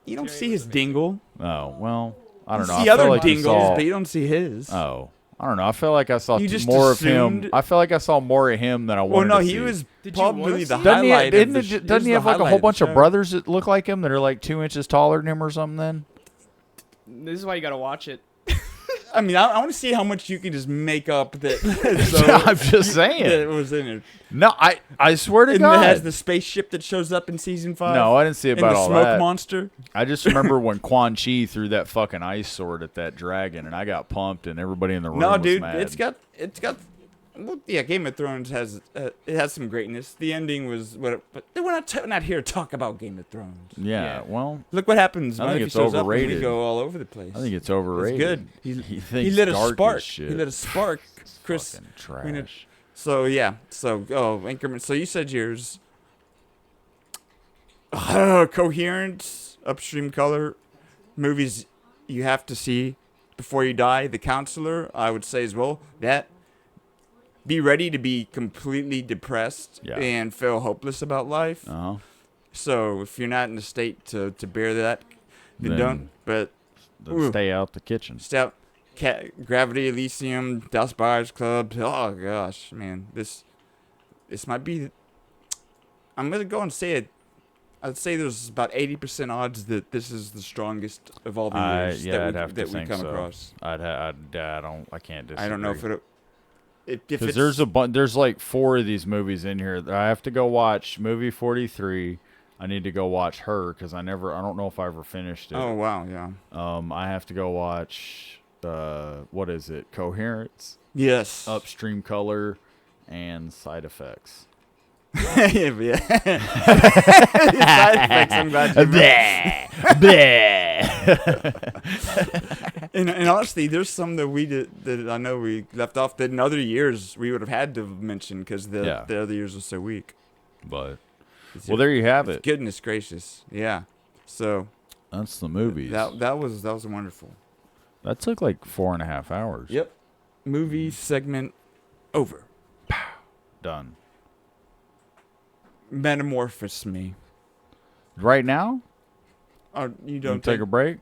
Speaker 2: You don't see his dingle.
Speaker 1: Oh well. I don't know.
Speaker 2: You see other dingles, but you don't see his.
Speaker 1: Oh, I don't know. I feel like I saw more of him. I feel like I saw more of him than I wanted to see.
Speaker 2: He was probably the highlight.
Speaker 1: Doesn't he have like a whole bunch of brothers that look like him that are like 2 inches taller than him or something? Then
Speaker 7: this is why you gotta watch it.
Speaker 2: I mean, I want to see how much you can just make up that.
Speaker 1: I'm just saying.
Speaker 2: That was in it.
Speaker 1: No, I swear to God.
Speaker 2: It has the spaceship that shows up in season 5.
Speaker 1: No, I didn't see about all that.
Speaker 2: And the smoke monster.
Speaker 1: I just remember when Quan Chi threw that fucking ice sword at that dragon, and I got pumped, and everybody in the room was mad.
Speaker 2: it's got. Well, yeah, Game of Thrones has some greatness. The ending was but we're not here to talk about Game of Thrones.
Speaker 1: Yeah, well,
Speaker 2: look what happens.
Speaker 1: I think it's overrated.
Speaker 2: We go all over the place.
Speaker 1: I think it's overrated.
Speaker 2: It's good.
Speaker 1: He lit a
Speaker 2: spark.
Speaker 1: Shit.
Speaker 2: He lit a spark, Chris.
Speaker 1: Fucking trash.
Speaker 2: So yeah. So Anchorman. So you said yours. Coherent, Upstream Color, movies you have to see before you die. The Counselor, I would say as well. That. Be ready to be completely depressed and feel hopeless about life.
Speaker 1: Uh-huh.
Speaker 2: So if you're not in a state to bear that, then don't. But
Speaker 1: stay out the kitchen.
Speaker 2: Stay out. Gravity, Elysium, Dallas Buyers Club. Oh gosh, man, this might be. I'm gonna go and say it. I'd say there's about 80% odds that this is the strongest of all the years that we come across.
Speaker 1: I can't disagree.
Speaker 2: I don't know if it.
Speaker 1: Because there's like 4 of these movies in here. I have to go watch movie 43. I need to go watch Her because I don't know if I ever finished it.
Speaker 2: Oh wow, yeah.
Speaker 1: I have to go watch what is it? Coherence.
Speaker 2: Yes.
Speaker 1: Upstream Color, and Side Effects.
Speaker 2: Yeah. Side effects, I'm glad you and honestly, there's some that we did that I know we left off that in other years we would have had to mention because the other years were so weak.
Speaker 1: But there you have it.
Speaker 2: Goodness gracious, yeah. So
Speaker 1: that's the movies.
Speaker 2: That was wonderful.
Speaker 1: That took like 4.5 hours.
Speaker 2: Yep. Movie segment over.
Speaker 1: Done.
Speaker 2: Metamorphose me.
Speaker 1: Right now?
Speaker 2: Oh, you don't
Speaker 1: take a break?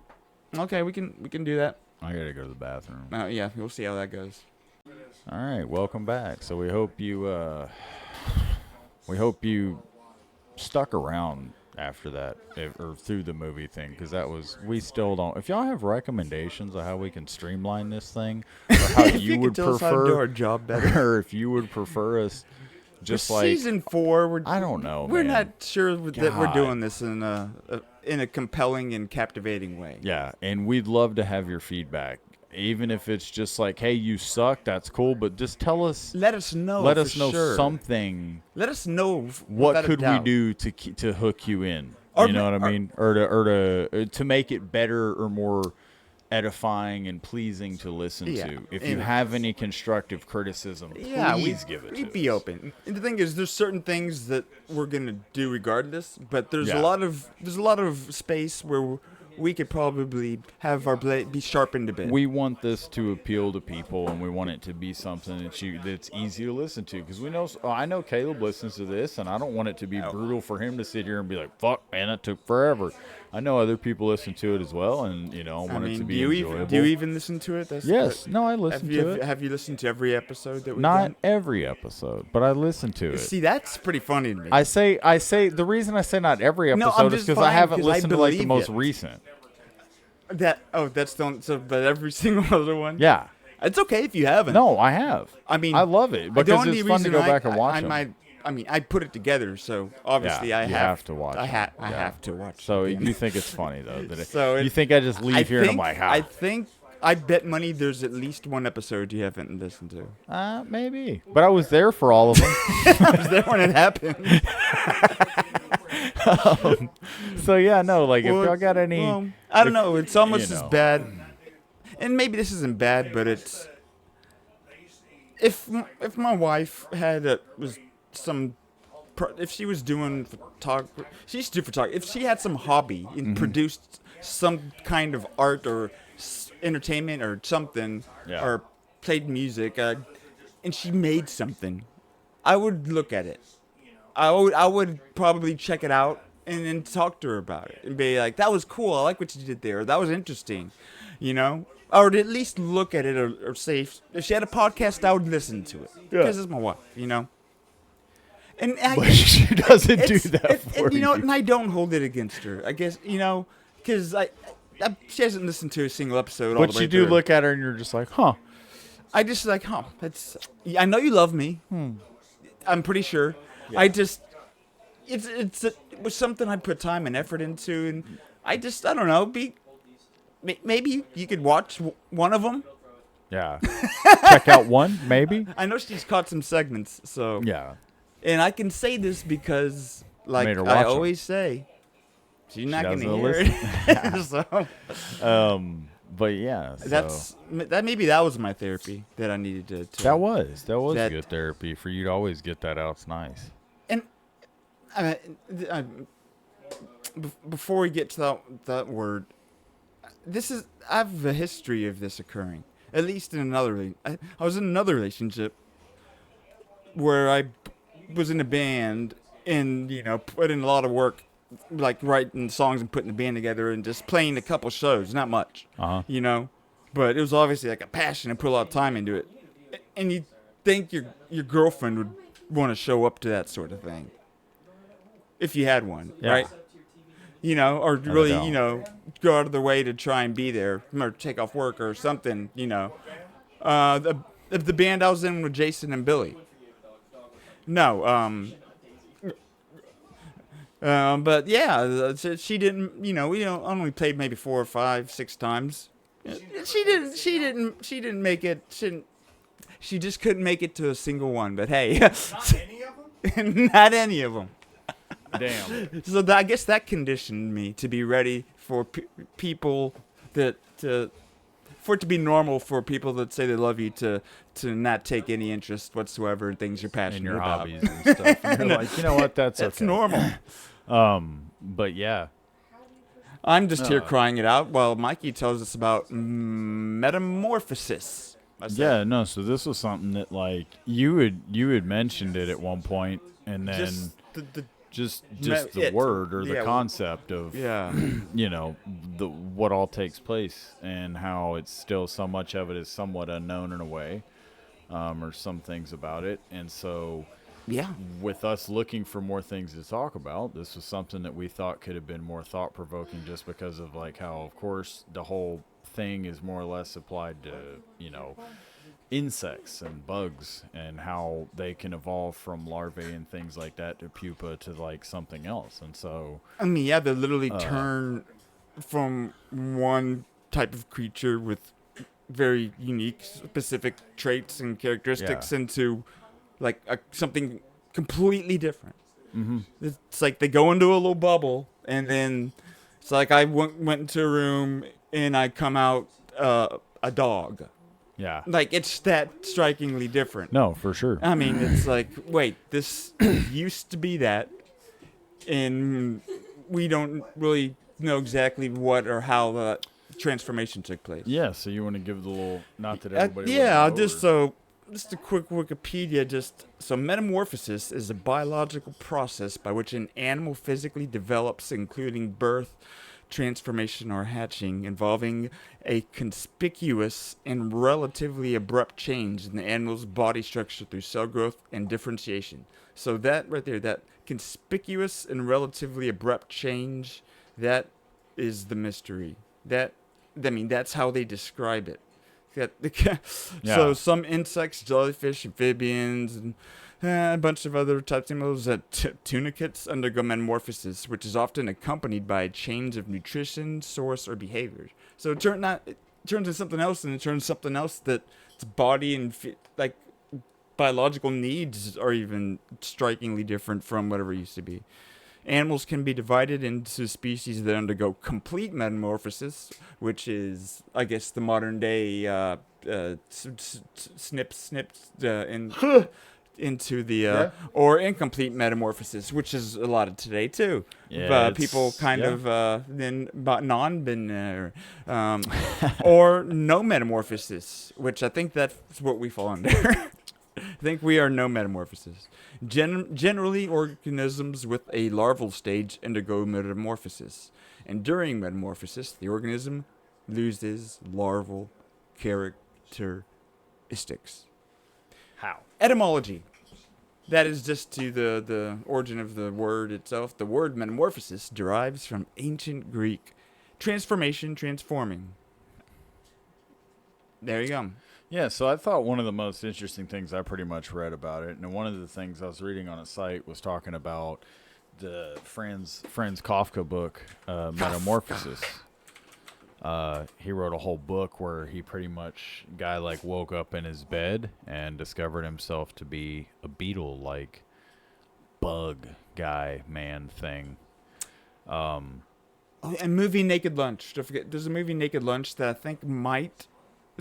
Speaker 2: Okay, we can do that.
Speaker 1: I gotta go to the bathroom.
Speaker 2: Yeah, we'll see how that goes.
Speaker 1: All right, welcome back. So we hope you stuck around after that or through the movie thing, because we still don't. If y'all have recommendations of how we can streamline this thing, or how you would prefer
Speaker 2: us how to do our job better,
Speaker 1: or if you would prefer us just like
Speaker 2: season 4,
Speaker 1: I don't know.
Speaker 2: We're
Speaker 1: man.
Speaker 2: not sure that we're doing this in a compelling and captivating way.
Speaker 1: Yeah, and we'd love to have your feedback. Even if it's just like, hey, you suck, that's cool, but just tell us.
Speaker 2: Let us know.
Speaker 1: Let us know something.
Speaker 2: Let us know
Speaker 1: what could we do to hook you in. You know what I mean, or to make it better or more edifying and pleasing to listen to. If you have any constructive criticism, please give it to us.
Speaker 2: We'd be open. And the thing is, there's certain things that we're gonna do regardless, but there's a lot of space where we could probably have our blade be sharpened a bit.
Speaker 1: We want this to appeal to people, and we want it to be something that's easy to listen to. Because I know Caleb listens to this, and I don't want it to be brutal for him to sit here and be like, "Fuck, man, that took forever." I know other people listen to it as well, and I want it to be enjoyable.
Speaker 2: Do you even listen to it?
Speaker 1: Yes. No, I listen to it.
Speaker 2: Have you listened to every episode that we've
Speaker 1: Not
Speaker 2: done?
Speaker 1: every episode, but I listen to it.
Speaker 2: See, that's pretty funny to me.
Speaker 1: I say the reason I say not every episode is because I haven't listened to like the most recent.
Speaker 2: But every single other one?
Speaker 1: Yeah.
Speaker 2: It's okay if you haven't.
Speaker 1: No, I have.
Speaker 2: I mean,
Speaker 1: I love it because it's fun to go back and watch them.
Speaker 2: I put it together, so obviously I have
Speaker 1: to watch.
Speaker 2: I have to watch.
Speaker 1: So you think it's funny though?
Speaker 2: So
Speaker 1: you think I just leave here and I'm like, how?
Speaker 2: I bet money there's at least one episode you haven't listened to.
Speaker 1: Maybe. But I was there for all of them.
Speaker 2: I was there when it happened.
Speaker 1: So yeah, no, like if y'all got any,
Speaker 2: I don't know. It's almost as bad, and maybe this isn't bad, but it's if my wife had if she was doing photography, she used to do photography. If she had some hobby and produced some kind of art or entertainment or something, or played music, and she made something, I would look at it. I would probably check it out and then talk to her about it and be like, "That was cool. I like what you did there. That was interesting," or to at least look at it or say if she had a podcast, I would listen to it because it's my wife, And
Speaker 1: but she doesn't do that for you.
Speaker 2: And I don't hold it against her. I guess because she hasn't listened to a single episode.
Speaker 1: But you do look at her and you're just like, huh.
Speaker 2: I just like, huh. I know you love me. I'm pretty sure. Yeah. I just it was something I put time and effort into, and I don't know. Maybe you could watch one of them.
Speaker 1: Yeah. Check out one, maybe.
Speaker 2: I know she's caught some segments, so
Speaker 1: yeah.
Speaker 2: And I can say this because, like I always say, she's not going to hear it. So,
Speaker 1: but yeah,
Speaker 2: maybe that was my therapy that I needed to.
Speaker 1: That was good therapy for you to always get that out. It's nice.
Speaker 2: And before we get to that word, I have a history of this occurring. At least in another, I was in another relationship where I was in a band and put in a lot of work, like writing songs and putting the band together and just playing a couple shows, not much, but it was obviously like a passion and put a lot of time into it. And you think your girlfriend would want to show up to that sort of thing if you had one, right? Or really, go out of their way to try and be there or take off work or something, The band I was in with Jason and Billy. No, but yeah, she didn't, we only played maybe 4 or 5, 6 times. She didn't make it. She just couldn't make it to a single one, but hey.
Speaker 3: Not any of them?
Speaker 2: Not any of them.
Speaker 1: Damn.
Speaker 2: So I guess that conditioned me to be ready for people that for it to be normal for people that say they love you to not take any interest whatsoever in things you're passionate
Speaker 1: in your
Speaker 2: about.
Speaker 1: hobbies and stuff. And you're like, you know what? That's okay.
Speaker 2: normal.
Speaker 1: But yeah.
Speaker 2: I'm just here crying it out while Mikey tells us about metamorphosis.
Speaker 1: Yeah, no. So this was something that like you had mentioned it at one point, and then just the word or the concept of you know what all takes place and how it's still so much of it is somewhat unknown in a way, or some things about it, and so.
Speaker 2: Yeah.
Speaker 1: With us looking for more things to talk about, this was something that we thought could have been more thought-provoking just because of like how, of course, the whole thing is more or less applied to, you know, insects and bugs and how they can evolve from larvae and things like that to pupa to like something else. And so
Speaker 2: I mean, yeah, they literally turn from one type of creature with very unique, specific traits and characteristics into like something completely different.
Speaker 1: Mm-hmm.
Speaker 2: It's like they go into a little bubble, and then it's like I went into a room and I come out a dog.
Speaker 1: Yeah.
Speaker 2: Like it's that strikingly different.
Speaker 1: No, for sure.
Speaker 2: I mean, it's like, wait, this used to be that, and we don't really know exactly what or how the transformation took place.
Speaker 1: Yeah, so you want to give the little, not that everybody
Speaker 2: Just a quick Wikipedia. So metamorphosis is a biological process by which an animal physically develops, including birth, transformation, or hatching, involving a conspicuous and relatively abrupt change in the animal's body structure through cell growth and differentiation. So that right there, that conspicuous and relatively abrupt change, that is the mystery. That's how they describe it. So some insects, jellyfish, amphibians, and a bunch of other types of animals, tunicates undergo metamorphosis, which is often accompanied by a change of nutrition, source, or behavior. So it turns into something else, and it turns something else that its body and like biological needs are even strikingly different from whatever it used to be. Animals can be divided into species that undergo complete metamorphosis, which is, I guess, the modern day snips into the or incomplete metamorphosis, which is a lot of today too.
Speaker 1: Yeah,
Speaker 2: people kind of then non-binary or no metamorphosis, which I think that's what we fall under. I think we are no metamorphosis. Generally, organisms with a larval stage undergo metamorphosis. And during metamorphosis, the organism loses larval characteristics.
Speaker 1: How?
Speaker 2: Etymology. That is just to the origin of the word itself. The word metamorphosis derives from ancient Greek. Transformation, transforming. There you go.
Speaker 1: Yeah, so I thought one of the most interesting things I pretty much read about it, and one of the things I was reading on a site was talking about the Franz Kafka book, Metamorphosis. He wrote a whole book where he pretty much, guy like woke up in his bed and discovered himself to be a beetle-like bug guy man thing.
Speaker 2: And movie Naked Lunch. Don't forget, there's a movie Naked Lunch that I think might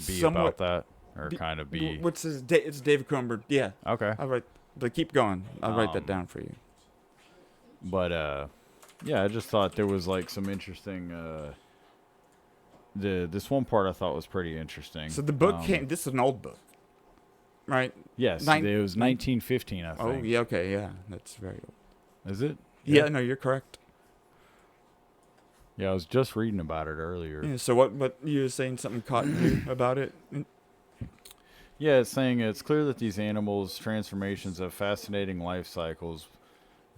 Speaker 1: be about that. Or kind of be.
Speaker 2: What's his? It's David Cronenberg. Yeah.
Speaker 1: Okay.
Speaker 2: All right. But keep going. I'll write that down for you.
Speaker 1: But yeah, I just thought there was like some interesting. This one part I thought was pretty interesting.
Speaker 2: So the book came. This is an old book, right?
Speaker 1: Yes. It was 1915, I think.
Speaker 2: Oh yeah. Okay. Yeah. That's very old.
Speaker 1: Is it?
Speaker 2: Yeah. No, you're correct.
Speaker 1: Yeah, I was just reading about it earlier.
Speaker 2: Yeah. So what you were saying? Something caught you about it?
Speaker 1: Yeah, it's saying it's clear that these animals' transformations have fascinating life cycles,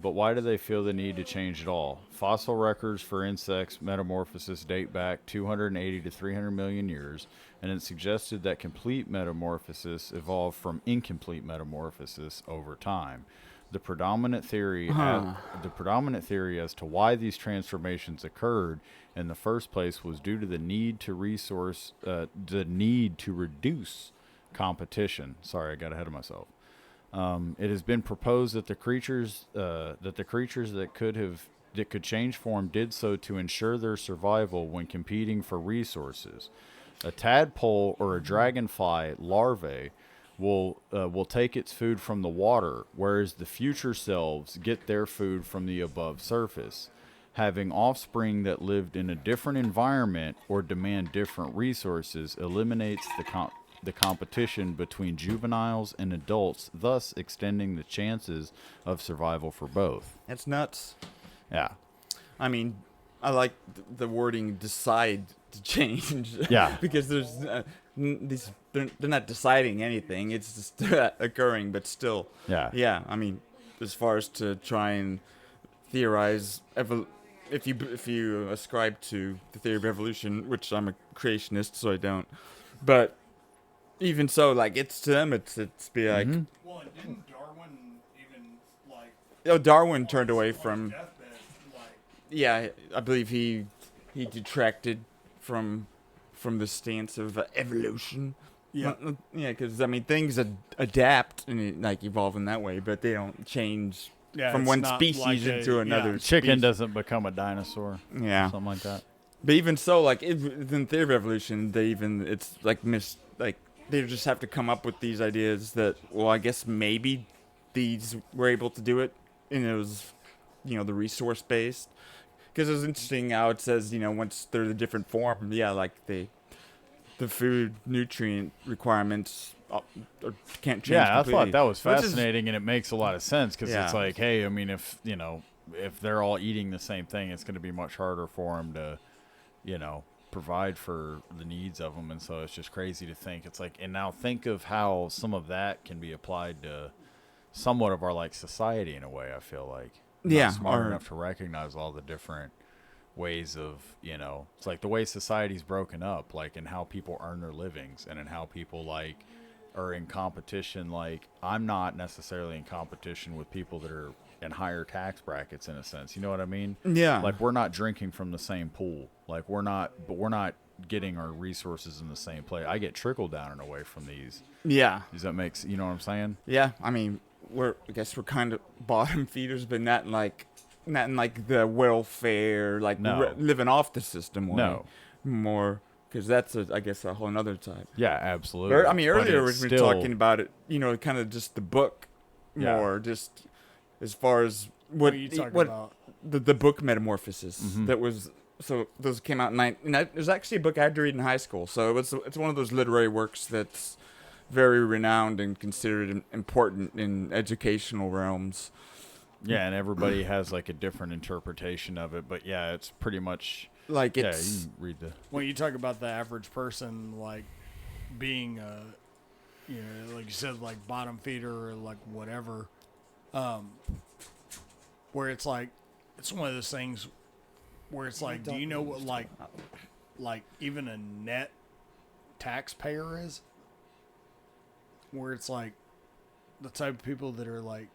Speaker 1: but why do they feel the need to change at all? Fossil records for insects' metamorphosis date back 280 to 300 million years, and it suggested that complete metamorphosis evolved from incomplete metamorphosis over time. The predominant theory as to why these transformations occurred in the first place was due to the need to reduce competition. Sorry, I got ahead of myself. It has been proposed that the creatures that could change form did so to ensure their survival when competing for resources. A tadpole or a dragonfly larvae will take its food from the water, whereas the future selves get their food from the above surface. Having offspring that lived in a different environment or demand different resources eliminates the competition between juveniles and adults, thus extending the chances of survival for both.
Speaker 2: That's nuts.
Speaker 1: Yeah.
Speaker 2: I mean, I like the wording "decide to change."
Speaker 1: Yeah.
Speaker 2: Because there's they're not deciding anything. It's just occurring, but still.
Speaker 1: Yeah.
Speaker 2: Yeah. I mean, as far as to try and theorize if you ascribe to the theory of evolution, which I'm a creationist, so I don't. But even so, like, it's to them, it's be like.
Speaker 1: Mm-hmm.
Speaker 3: Well, didn't Darwin even like?
Speaker 2: Oh, Darwin turned away from.
Speaker 3: Deathbed, like,
Speaker 2: Yeah, I believe he detracted from the stance of evolution.
Speaker 3: Yeah.
Speaker 2: Yeah, because I mean things adapt and like evolve in that way, but they don't change from
Speaker 3: it's
Speaker 2: one
Speaker 3: not
Speaker 2: species
Speaker 3: like
Speaker 2: into another.
Speaker 1: Chicken doesn't become a dinosaur.
Speaker 2: Yeah,
Speaker 1: something like that.
Speaker 2: But even so, like in theory of evolution, it's like they just have to come up with these ideas that, well, I guess maybe these were able to do it, and it was, the resource based. Because it was interesting how it says, once they're the different form, yeah, like the food nutrient requirements can't change.
Speaker 1: Yeah,
Speaker 2: completely.
Speaker 1: I thought that was fascinating, and it makes a lot of sense because
Speaker 2: Yeah.
Speaker 1: it's like, hey, I mean, if they're all eating the same thing, it's going to be much harder for them to, provide for the needs of them, and so it's just crazy to think. It's like, and now think of how some of that can be applied to somewhat of our like society in a way. I feel like. I'm not smart enough to recognize all the different ways of, it's like the way society's broken up, like in how people earn their livings and in how people like are in competition. Like, I'm not necessarily in competition with people that are in higher tax brackets in a sense. You know what I mean?
Speaker 2: Yeah.
Speaker 1: Like, we're not drinking from the same pool. Like, we're not getting our resources in the same place. I get trickle down in a way from these.
Speaker 2: Yeah.
Speaker 1: Does that make, you know what I'm saying?
Speaker 2: Yeah. I mean, I guess we're kind of bottom feeders, but not in like the welfare, like living off the system way.
Speaker 1: No.
Speaker 2: More, because that's I guess a whole nother type.
Speaker 1: Yeah, absolutely.
Speaker 2: I mean, earlier we were talking about it, kind of just the book more, just as far as what the book Metamorphosis that was. So those came out it was actually a book I had to read in high school. So it's one of those literary works that's very renowned and considered important in educational realms.
Speaker 1: Yeah, and everybody has like a different interpretation of it, but yeah, it's pretty much
Speaker 2: like
Speaker 1: you can read the.
Speaker 3: When you talk about the average person, like being like you said, like bottom feeder or like whatever, where it's like it's one of those things where it's like, do you know what like even a net taxpayer is? Where it's like the type of people that are like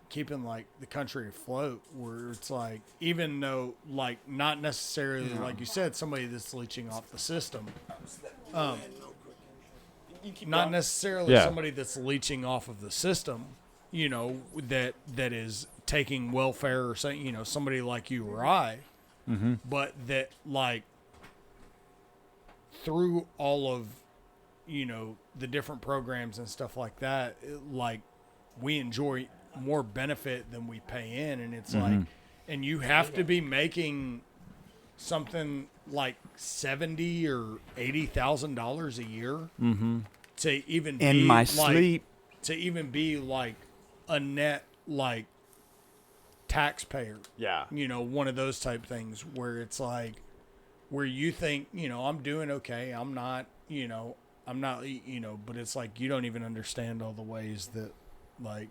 Speaker 3: keeping like the country afloat, where it's like, even though like not necessarily like you said, somebody that's leeching off the system, not necessarily somebody that's leeching off of the system, that is taking welfare or something, somebody like you or I, but that like through all of the different programs and stuff like that, like we enjoy more benefit than we pay in, and it's like, and you have to be making something like $70,000 or $80,000 a year to even
Speaker 2: in
Speaker 3: be
Speaker 2: my
Speaker 3: like,
Speaker 2: sleep
Speaker 3: to even be like a net like taxpayer.
Speaker 1: Yeah,
Speaker 3: one of those type things where it's like, where you think I'm doing okay, I'm not, but it's like you don't even understand all the ways that, like,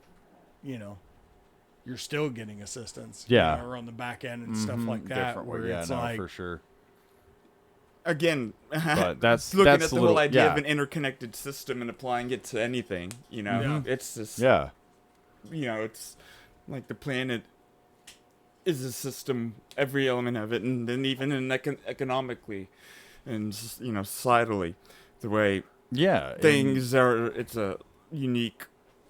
Speaker 3: you're still getting assistance.
Speaker 1: Yeah.
Speaker 3: Or on the back end and stuff like that.
Speaker 1: Different
Speaker 3: where
Speaker 1: way. Yeah,
Speaker 3: it's
Speaker 1: no,
Speaker 3: like,
Speaker 1: for sure.
Speaker 2: Again,
Speaker 1: but that's
Speaker 2: looking
Speaker 1: that's
Speaker 2: at the
Speaker 1: little,
Speaker 2: whole idea of an interconnected system and applying it to anything. It's just it's like the planet is a system, every element of it, and then even economically and societally, the way things are. It's a unique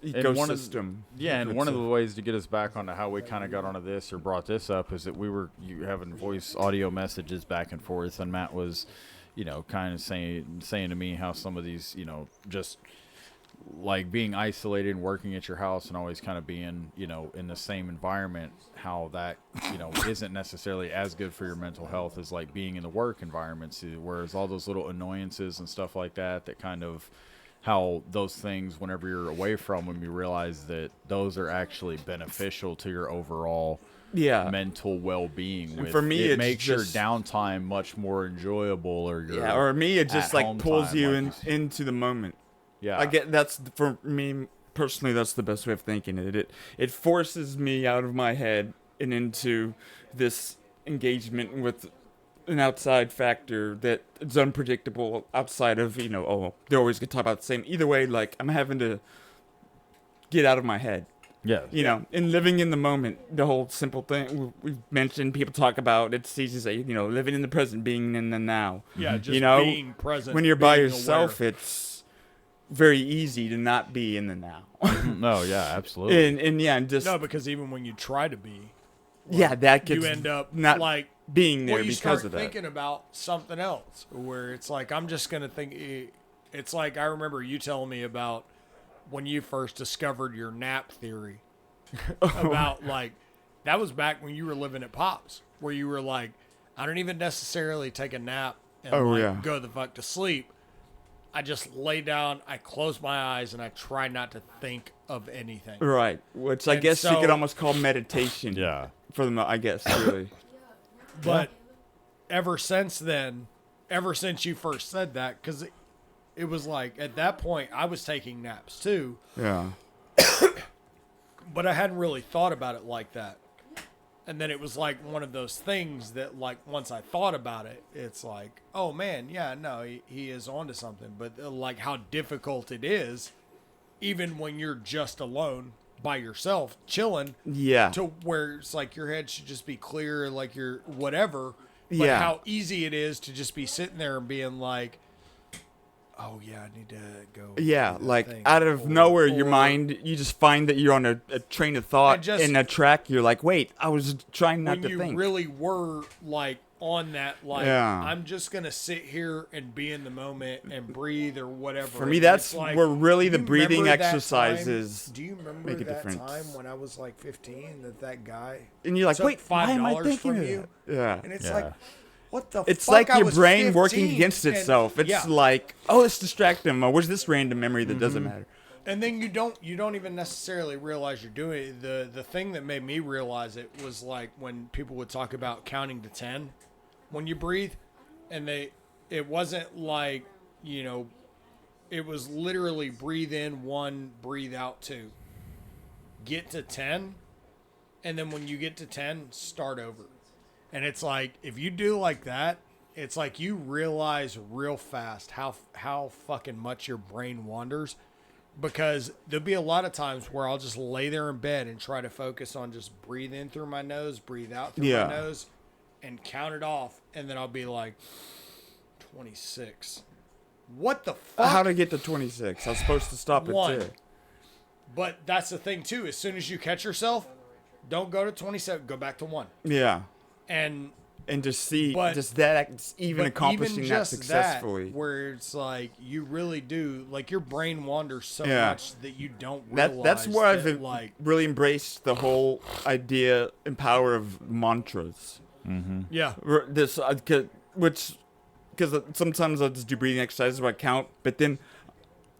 Speaker 2: ecosystem.
Speaker 1: And one of the ways to get us back onto how we kind of got onto this or brought this up is that you having voice audio messages back and forth, and Matt was, kind of saying to me how some of these, just like being isolated and working at your house and always kind of being, in the same environment, how that, isn't necessarily as good for your mental health as like being in the work environment. Whereas all those little annoyances and stuff like that kind of, how those things, whenever you're away from them, you realize that those are actually beneficial to your overall mental well-being.
Speaker 2: And for me,
Speaker 1: it makes your downtime much more enjoyable,
Speaker 2: or me, it just like pulls you into the moment.
Speaker 1: Yeah,
Speaker 2: I get that's for me personally. That's the best way of thinking it. It forces me out of my head and into this engagement with an outside factor that is unpredictable outside of, they're always going to talk about the same. Either way, like, I'm having to get out of my head.
Speaker 1: Yeah.
Speaker 2: And living in the moment, the whole simple thing we've mentioned, people talk about, it's easy to say, living in the present, being in the now.
Speaker 3: Yeah, just being present.
Speaker 2: When you're by yourself, it's very easy to not be in the now.
Speaker 1: No, yeah, absolutely.
Speaker 2: And just...
Speaker 3: No, because even when you try to be...
Speaker 2: that gets...
Speaker 3: You end up,
Speaker 2: not being there because of that.
Speaker 3: You start thinking about something else, where it's like, I'm just going to think, it's like, I remember you telling me about when you first discovered your nap theory, about like, that was back when you were living at Pop's, where you were like, I don't even necessarily take a nap and go the fuck to sleep. I just lay down, I close my eyes, and I try not to think of anything.
Speaker 2: Right, which I guess you could almost call meditation.
Speaker 1: Yeah.
Speaker 2: For them, I guess, really.
Speaker 3: But ever since then, ever since you first said that, because it was like, at that point, I was taking naps too.
Speaker 2: Yeah.
Speaker 3: But I hadn't really thought about it like that. And then it was like one of those things that, like, once I thought about it, it's like, oh man, yeah, no, he is onto something. But like how difficult it is, even when you're just alone by yourself, chilling.
Speaker 2: Yeah.
Speaker 3: To where it's like your head should just be clear, like you're whatever. But how easy it is to just be sitting there and being like, oh yeah, I need to go.
Speaker 2: Yeah, like out of nowhere, your mind, you just find that you're on a train of thought in a track. You're like, wait, I was trying not to think.
Speaker 3: When you really were like on that, like, I'm just going to sit here and be in the moment and breathe or whatever.
Speaker 2: For me, that's
Speaker 3: like,
Speaker 2: where really the breathing exercises
Speaker 3: do you remember
Speaker 2: make a
Speaker 3: that
Speaker 2: difference.
Speaker 3: Time when I was like 15 that guy
Speaker 2: and you're like,
Speaker 3: took
Speaker 2: wait, why am I
Speaker 3: $5
Speaker 2: thinking
Speaker 3: from
Speaker 2: of
Speaker 3: you?
Speaker 2: that? Yeah.
Speaker 3: And it's like, what the
Speaker 2: it's
Speaker 3: fuck?
Speaker 2: like
Speaker 3: I
Speaker 2: your
Speaker 3: was
Speaker 2: brain
Speaker 3: 15
Speaker 2: working against itself. It's like, oh, let's distract him. Or where's this random memory that doesn't matter?
Speaker 3: And then you don't even necessarily realize you're doing it. The thing that made me realize it was like when people would talk about counting to 10 when you breathe, and it wasn't like, it was literally breathe in 1, breathe out 2. Get to 10, and then when you get to 10, start over. And it's like, if you do like that, it's like you realize real fast how fucking much your brain wanders. Because there'll be a lot of times where I'll just lay there in bed and try to focus on just breathe in through my nose, breathe out through my nose, and count it off. And then I'll be like, 26. What the fuck?
Speaker 2: How to get to 26? I was supposed to stop at 2.
Speaker 3: But that's the thing, too. As soon as you catch yourself, don't go to 27. Go back to 1.
Speaker 2: Yeah.
Speaker 3: And
Speaker 2: just see, even accomplishing that successfully.
Speaker 3: Where it's like, you really do, like, your brain wanders so much that you don't realize.
Speaker 2: That's where I've really embraced the whole idea and power of mantras.
Speaker 1: Mm-hmm.
Speaker 3: Yeah.
Speaker 2: Because sometimes I'll just do breathing exercises where I count, but then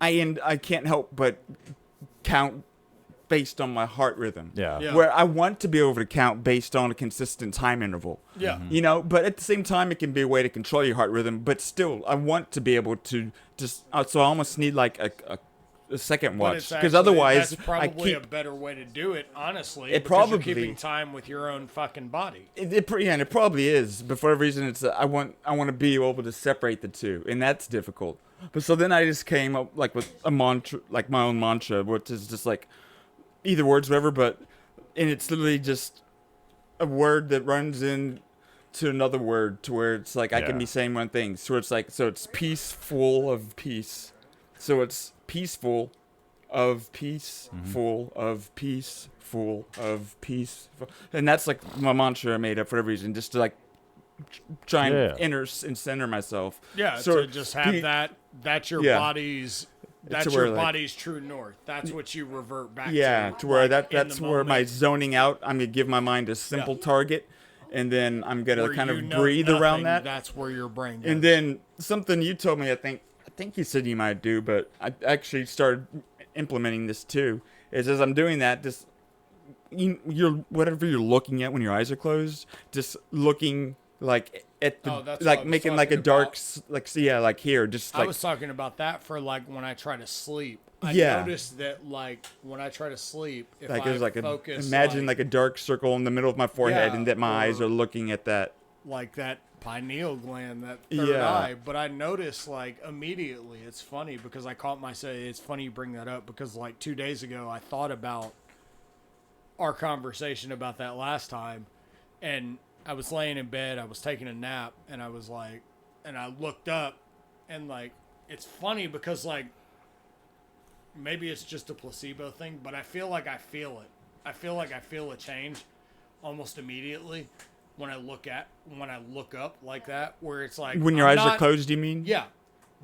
Speaker 2: I can't help but count based on my heart rhythm.
Speaker 1: Yeah.
Speaker 2: Where I want to be able to count based on a consistent time interval.
Speaker 3: Yeah.
Speaker 2: But at the same time, it can be a way to control your heart rhythm. But still, I want to be able to just. So I almost need like a second watch, because otherwise
Speaker 3: that's probably a better way to do it. Honestly, because you're keeping time with your own fucking body.
Speaker 2: It probably is. But for a reason, it's I want to be able to separate the two, and that's difficult. But so then I just came up like with a mantra, like my own mantra, which is just like. Either words, whatever, and it's literally just a word that runs in to another word, to where it's like I can be saying one thing. So it's like, so it's peaceful of peace. So it's peaceful, of peace, full of peace, full of peace. And that's like my mantra I made up for whatever reason, just to like try and and center myself.
Speaker 3: Yeah,
Speaker 2: so
Speaker 3: to just have that's your body's body's true north. That's what you revert back to.
Speaker 2: Yeah, to where
Speaker 3: like,
Speaker 2: that's where my zoning out, I'm going to give my mind a simple target, and then I'm going to kind of breathe around that.
Speaker 3: That's where your brain goes.
Speaker 2: And then something you told me, I think you said you might do, but I actually started implementing this too, is as I'm doing that, just you're whatever you're looking at when your eyes are closed, just looking like at the like making like a dark like here, just like
Speaker 3: I was talking about that for like when I try to sleep. I noticed that like when I try to sleep, if
Speaker 2: like
Speaker 3: I
Speaker 2: there's like
Speaker 3: focus,
Speaker 2: imagine like a dark circle in the middle of my forehead, and that my eyes are looking at that,
Speaker 3: like that pineal gland, that third eye. But I noticed like immediately, it's funny because I caught myself. It's funny you bring that up because like 2 days ago I thought about our conversation about that last time, and I was laying in bed, I was taking a nap, and I was like, and I looked up, and like, it's funny because like, maybe it's just a placebo thing, but I feel like I feel it. I feel like I feel a change almost immediately when I look up like that, where it's like
Speaker 2: when your eyes are closed. You mean?
Speaker 3: Yeah,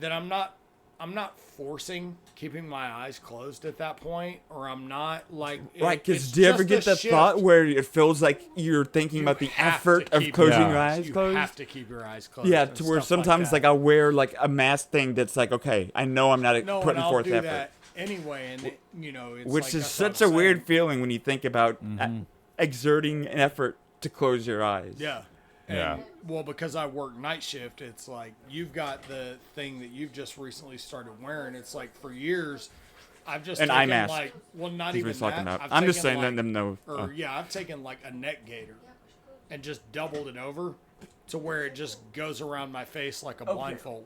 Speaker 3: that I'm not forcing keeping my eyes closed at that point, or I'm not like
Speaker 2: right. Because do you ever get that thought where it feels like you're thinking about the effort of closing your eyes closed?
Speaker 3: You have to keep your eyes closed.
Speaker 2: Yeah, to where sometimes like I wear like a mask thing that's like, okay, I know I'm not putting forth effort.
Speaker 3: That anyway, and it's
Speaker 2: which
Speaker 3: like,
Speaker 2: is such a weird feeling when you think about exerting an effort to close your eyes.
Speaker 3: Yeah. And, well, because I work night shift, it's like you've got the thing that you've just recently started wearing. It's like for years, I've just taken
Speaker 2: eye mask.
Speaker 3: like, well, not even that.
Speaker 2: I'm just saying letting them know.
Speaker 3: Yeah, I've taken like a neck gaiter and just doubled it over to where it just goes around my face like a blindfold.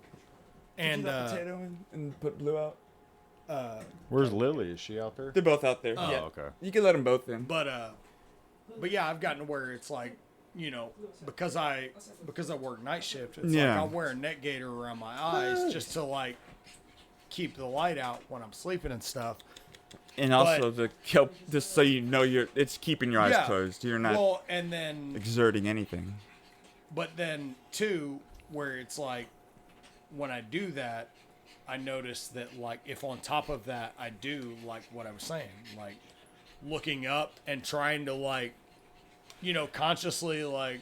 Speaker 3: And
Speaker 2: potato and put blue out.
Speaker 1: Where's Lily? Is she out there?
Speaker 2: They're both out there.
Speaker 1: Oh, okay.
Speaker 2: You can let them both in.
Speaker 3: But yeah, I've gotten to where it's like, because I work night shift, it's like I'll wear a neck gaiter around my eyes just to like keep the light out when I'm sleeping and stuff.
Speaker 2: And also to help, just so you know it's keeping your eyes closed. You're not
Speaker 3: and then
Speaker 2: exerting anything.
Speaker 3: But then too, where it's like when I do that, I notice that like if on top of that I do like what I was saying, like looking up and trying to like, consciously like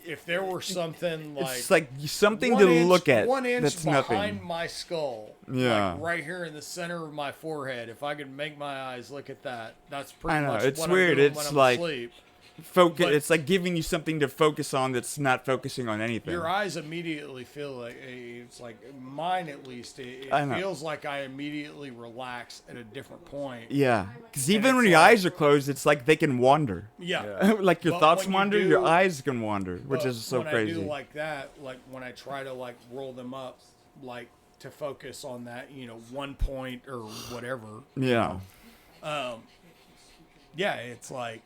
Speaker 3: if there were something like
Speaker 2: it's like something to look at
Speaker 3: 1 inch
Speaker 2: that's
Speaker 3: behind
Speaker 2: nothing.
Speaker 3: my skull, like right here in the center of my forehead, if I could make my eyes look at that, that's pretty much
Speaker 2: it's
Speaker 3: what
Speaker 2: weird.
Speaker 3: I'm doing
Speaker 2: It's
Speaker 3: when
Speaker 2: like
Speaker 3: I'm asleep.
Speaker 2: Focus. It's like giving you something to focus on that's not focusing on anything.
Speaker 3: Your eyes immediately feel like it's like mine at least. It feels like I immediately relax at a different point.
Speaker 2: Yeah, because even when your eyes are closed, it's like they can wander.
Speaker 3: Yeah,
Speaker 2: like your thoughts wander, your eyes can wander, which is so crazy.
Speaker 3: When I do like that, like when I try to like roll them up, like to focus on that, 1 point or whatever.
Speaker 2: Yeah.
Speaker 3: Yeah, it's like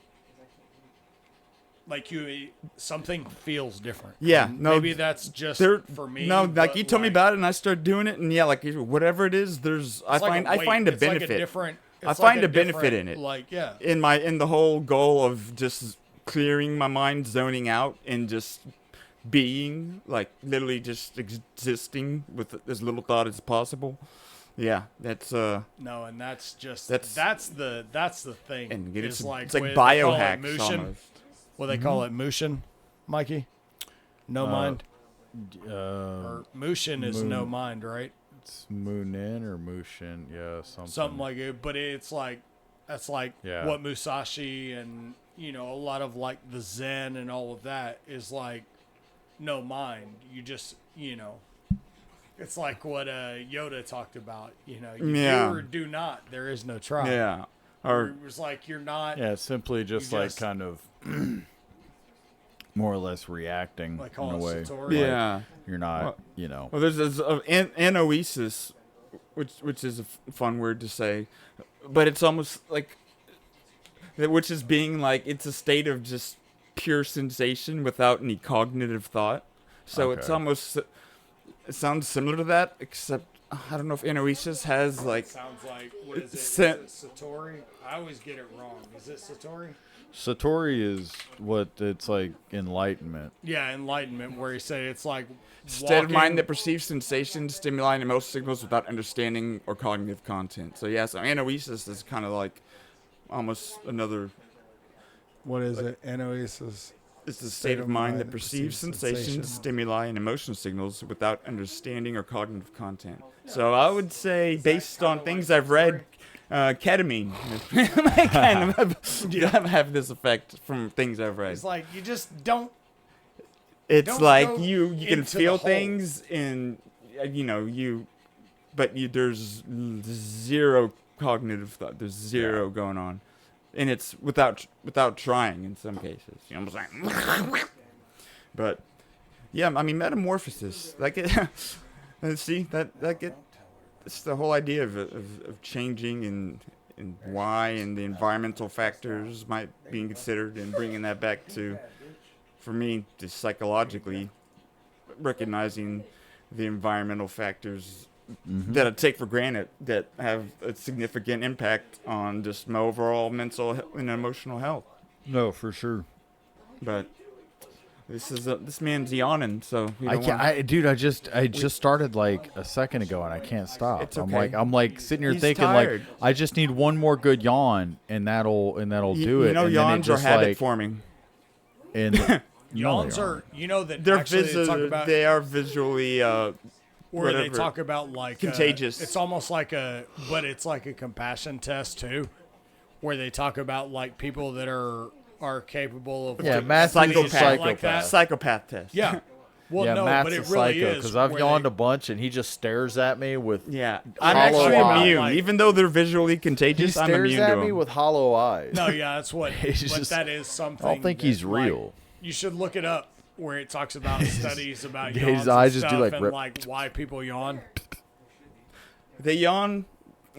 Speaker 3: something feels different.
Speaker 2: Yeah,
Speaker 3: and
Speaker 2: no,
Speaker 3: maybe that's just for me.
Speaker 2: No, like you told me about it, and I started doing it, and like whatever it is, I find a benefit. I find a benefit in it.
Speaker 3: Like
Speaker 2: in the whole goal of just clearing my mind, zoning out, and just being like literally just existing with as little thought as possible. Yeah, that's
Speaker 3: no, and that's the thing.
Speaker 2: And it's
Speaker 3: like
Speaker 2: biohacks
Speaker 3: Mushin.
Speaker 2: almost.
Speaker 3: What they call it, Mushin, Mikey? No mind. Or Mushin is no mind, right?
Speaker 1: It's Moonin or Mushin, yeah,
Speaker 3: something like it. But it's like that's like what Musashi and a lot of like the Zen and all of that is like no mind. You just it's like what Yoda talked about. You do or do not. There is no try.
Speaker 2: Yeah.
Speaker 3: Or it was like you're not.
Speaker 1: Yeah, it's simply just like kind of more or less reacting
Speaker 3: like
Speaker 1: in a way.
Speaker 2: Yeah,
Speaker 1: like you're not.
Speaker 2: Well, there's this Anoesis, which is a fun word to say, but it's almost like, which is being like it's a state of just pure sensation without any cognitive thought. So it's almost it sounds similar to that, except I don't know if Anoesis has like.
Speaker 3: Sounds like what is it? Is it Satori? I always get it wrong. Is it Satori?
Speaker 1: Satori is what it's like enlightenment.
Speaker 3: Yeah, enlightenment, where he said it's like
Speaker 2: State of mind that perceives sensations, stimuli, and emotional signals without understanding or cognitive content. So yeah, so Anoesis is kind of like almost another.
Speaker 3: What is it? Anoesis.
Speaker 2: It's the state of mind that perceives sensations, stimuli, and emotional signals without understanding or cognitive content. So I would say, based on things I've read, ketamine might kind of have this effect from things I've read.
Speaker 3: It's like you just don't.
Speaker 2: It's
Speaker 3: don't
Speaker 2: like
Speaker 3: go
Speaker 2: you can
Speaker 3: into
Speaker 2: feel
Speaker 3: the hole.
Speaker 2: things and there's zero cognitive thought. There's zero going on, and it's without trying in some cases. You know what I'm saying? But yeah, I mean, metamorphosis. Like it. See it's the whole idea of changing and why and the environmental factors might be considered and bringing that back to. For me, just psychologically, recognizing the environmental factors that I take for granted that have a significant impact on just my overall mental and emotional health.
Speaker 1: No, for sure.
Speaker 2: But this man's yawning, so
Speaker 1: dude, I just started like a second ago and I can't stop.
Speaker 2: It's okay.
Speaker 1: I'm like sitting here
Speaker 2: He's
Speaker 1: thinking
Speaker 2: tired.
Speaker 1: like I just need one more good yawn and that'll do it.
Speaker 2: You know,
Speaker 1: and
Speaker 2: yawns
Speaker 1: then
Speaker 2: are habit forming.
Speaker 1: And
Speaker 3: yawns are, that
Speaker 2: they're
Speaker 3: actually they talk about.
Speaker 2: They are visually
Speaker 3: where they talk about like
Speaker 2: contagious.
Speaker 3: It's almost like but it's like a compassion test too, where they talk about like people that are capable of
Speaker 2: psychopath test.
Speaker 3: Yeah. Well,
Speaker 1: yeah,
Speaker 3: no,
Speaker 1: Matt's
Speaker 3: but it
Speaker 1: a
Speaker 3: really
Speaker 1: psycho
Speaker 3: is.
Speaker 1: because I've yawned a bunch and he just stares at me with
Speaker 2: I'm actually immune,
Speaker 3: like,
Speaker 2: even though they're visually contagious.
Speaker 1: He
Speaker 2: I'm immune
Speaker 1: stares
Speaker 2: to
Speaker 1: at me
Speaker 2: them.
Speaker 1: with hollow eyes.
Speaker 3: No, yeah, that's what. But that is something.
Speaker 1: I don't think he's real.
Speaker 3: Like, you should look it up where it talks about studies about
Speaker 1: His
Speaker 3: yawns
Speaker 1: eyes
Speaker 3: and
Speaker 1: just
Speaker 3: stuff
Speaker 1: do like
Speaker 3: and
Speaker 1: rip.
Speaker 3: like why people yawn.
Speaker 2: They yawn.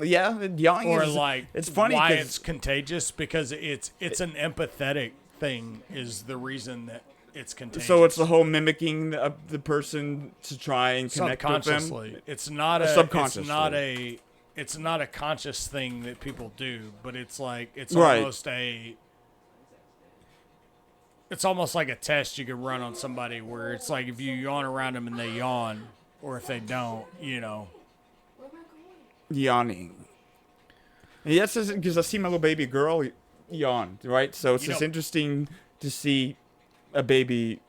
Speaker 2: Yeah, yawning
Speaker 3: Or
Speaker 2: is
Speaker 3: like
Speaker 2: it's funny
Speaker 3: why
Speaker 2: 'cause
Speaker 3: it's contagious because it's an empathetic thing is the reason that it's contagious.
Speaker 2: So it's the whole mimicking the person to try and connect with them.
Speaker 3: Subconsciously. It's not a
Speaker 2: subconsciously.
Speaker 3: It's not a conscious thing that people do, but it's like it's
Speaker 2: Right.
Speaker 3: almost like a test you could run on somebody where it's like if you yawn around them and they yawn, or if they don't,
Speaker 2: Yawning. And yes, because I see my little baby girl yawn, right? So it's just interesting to see a baby.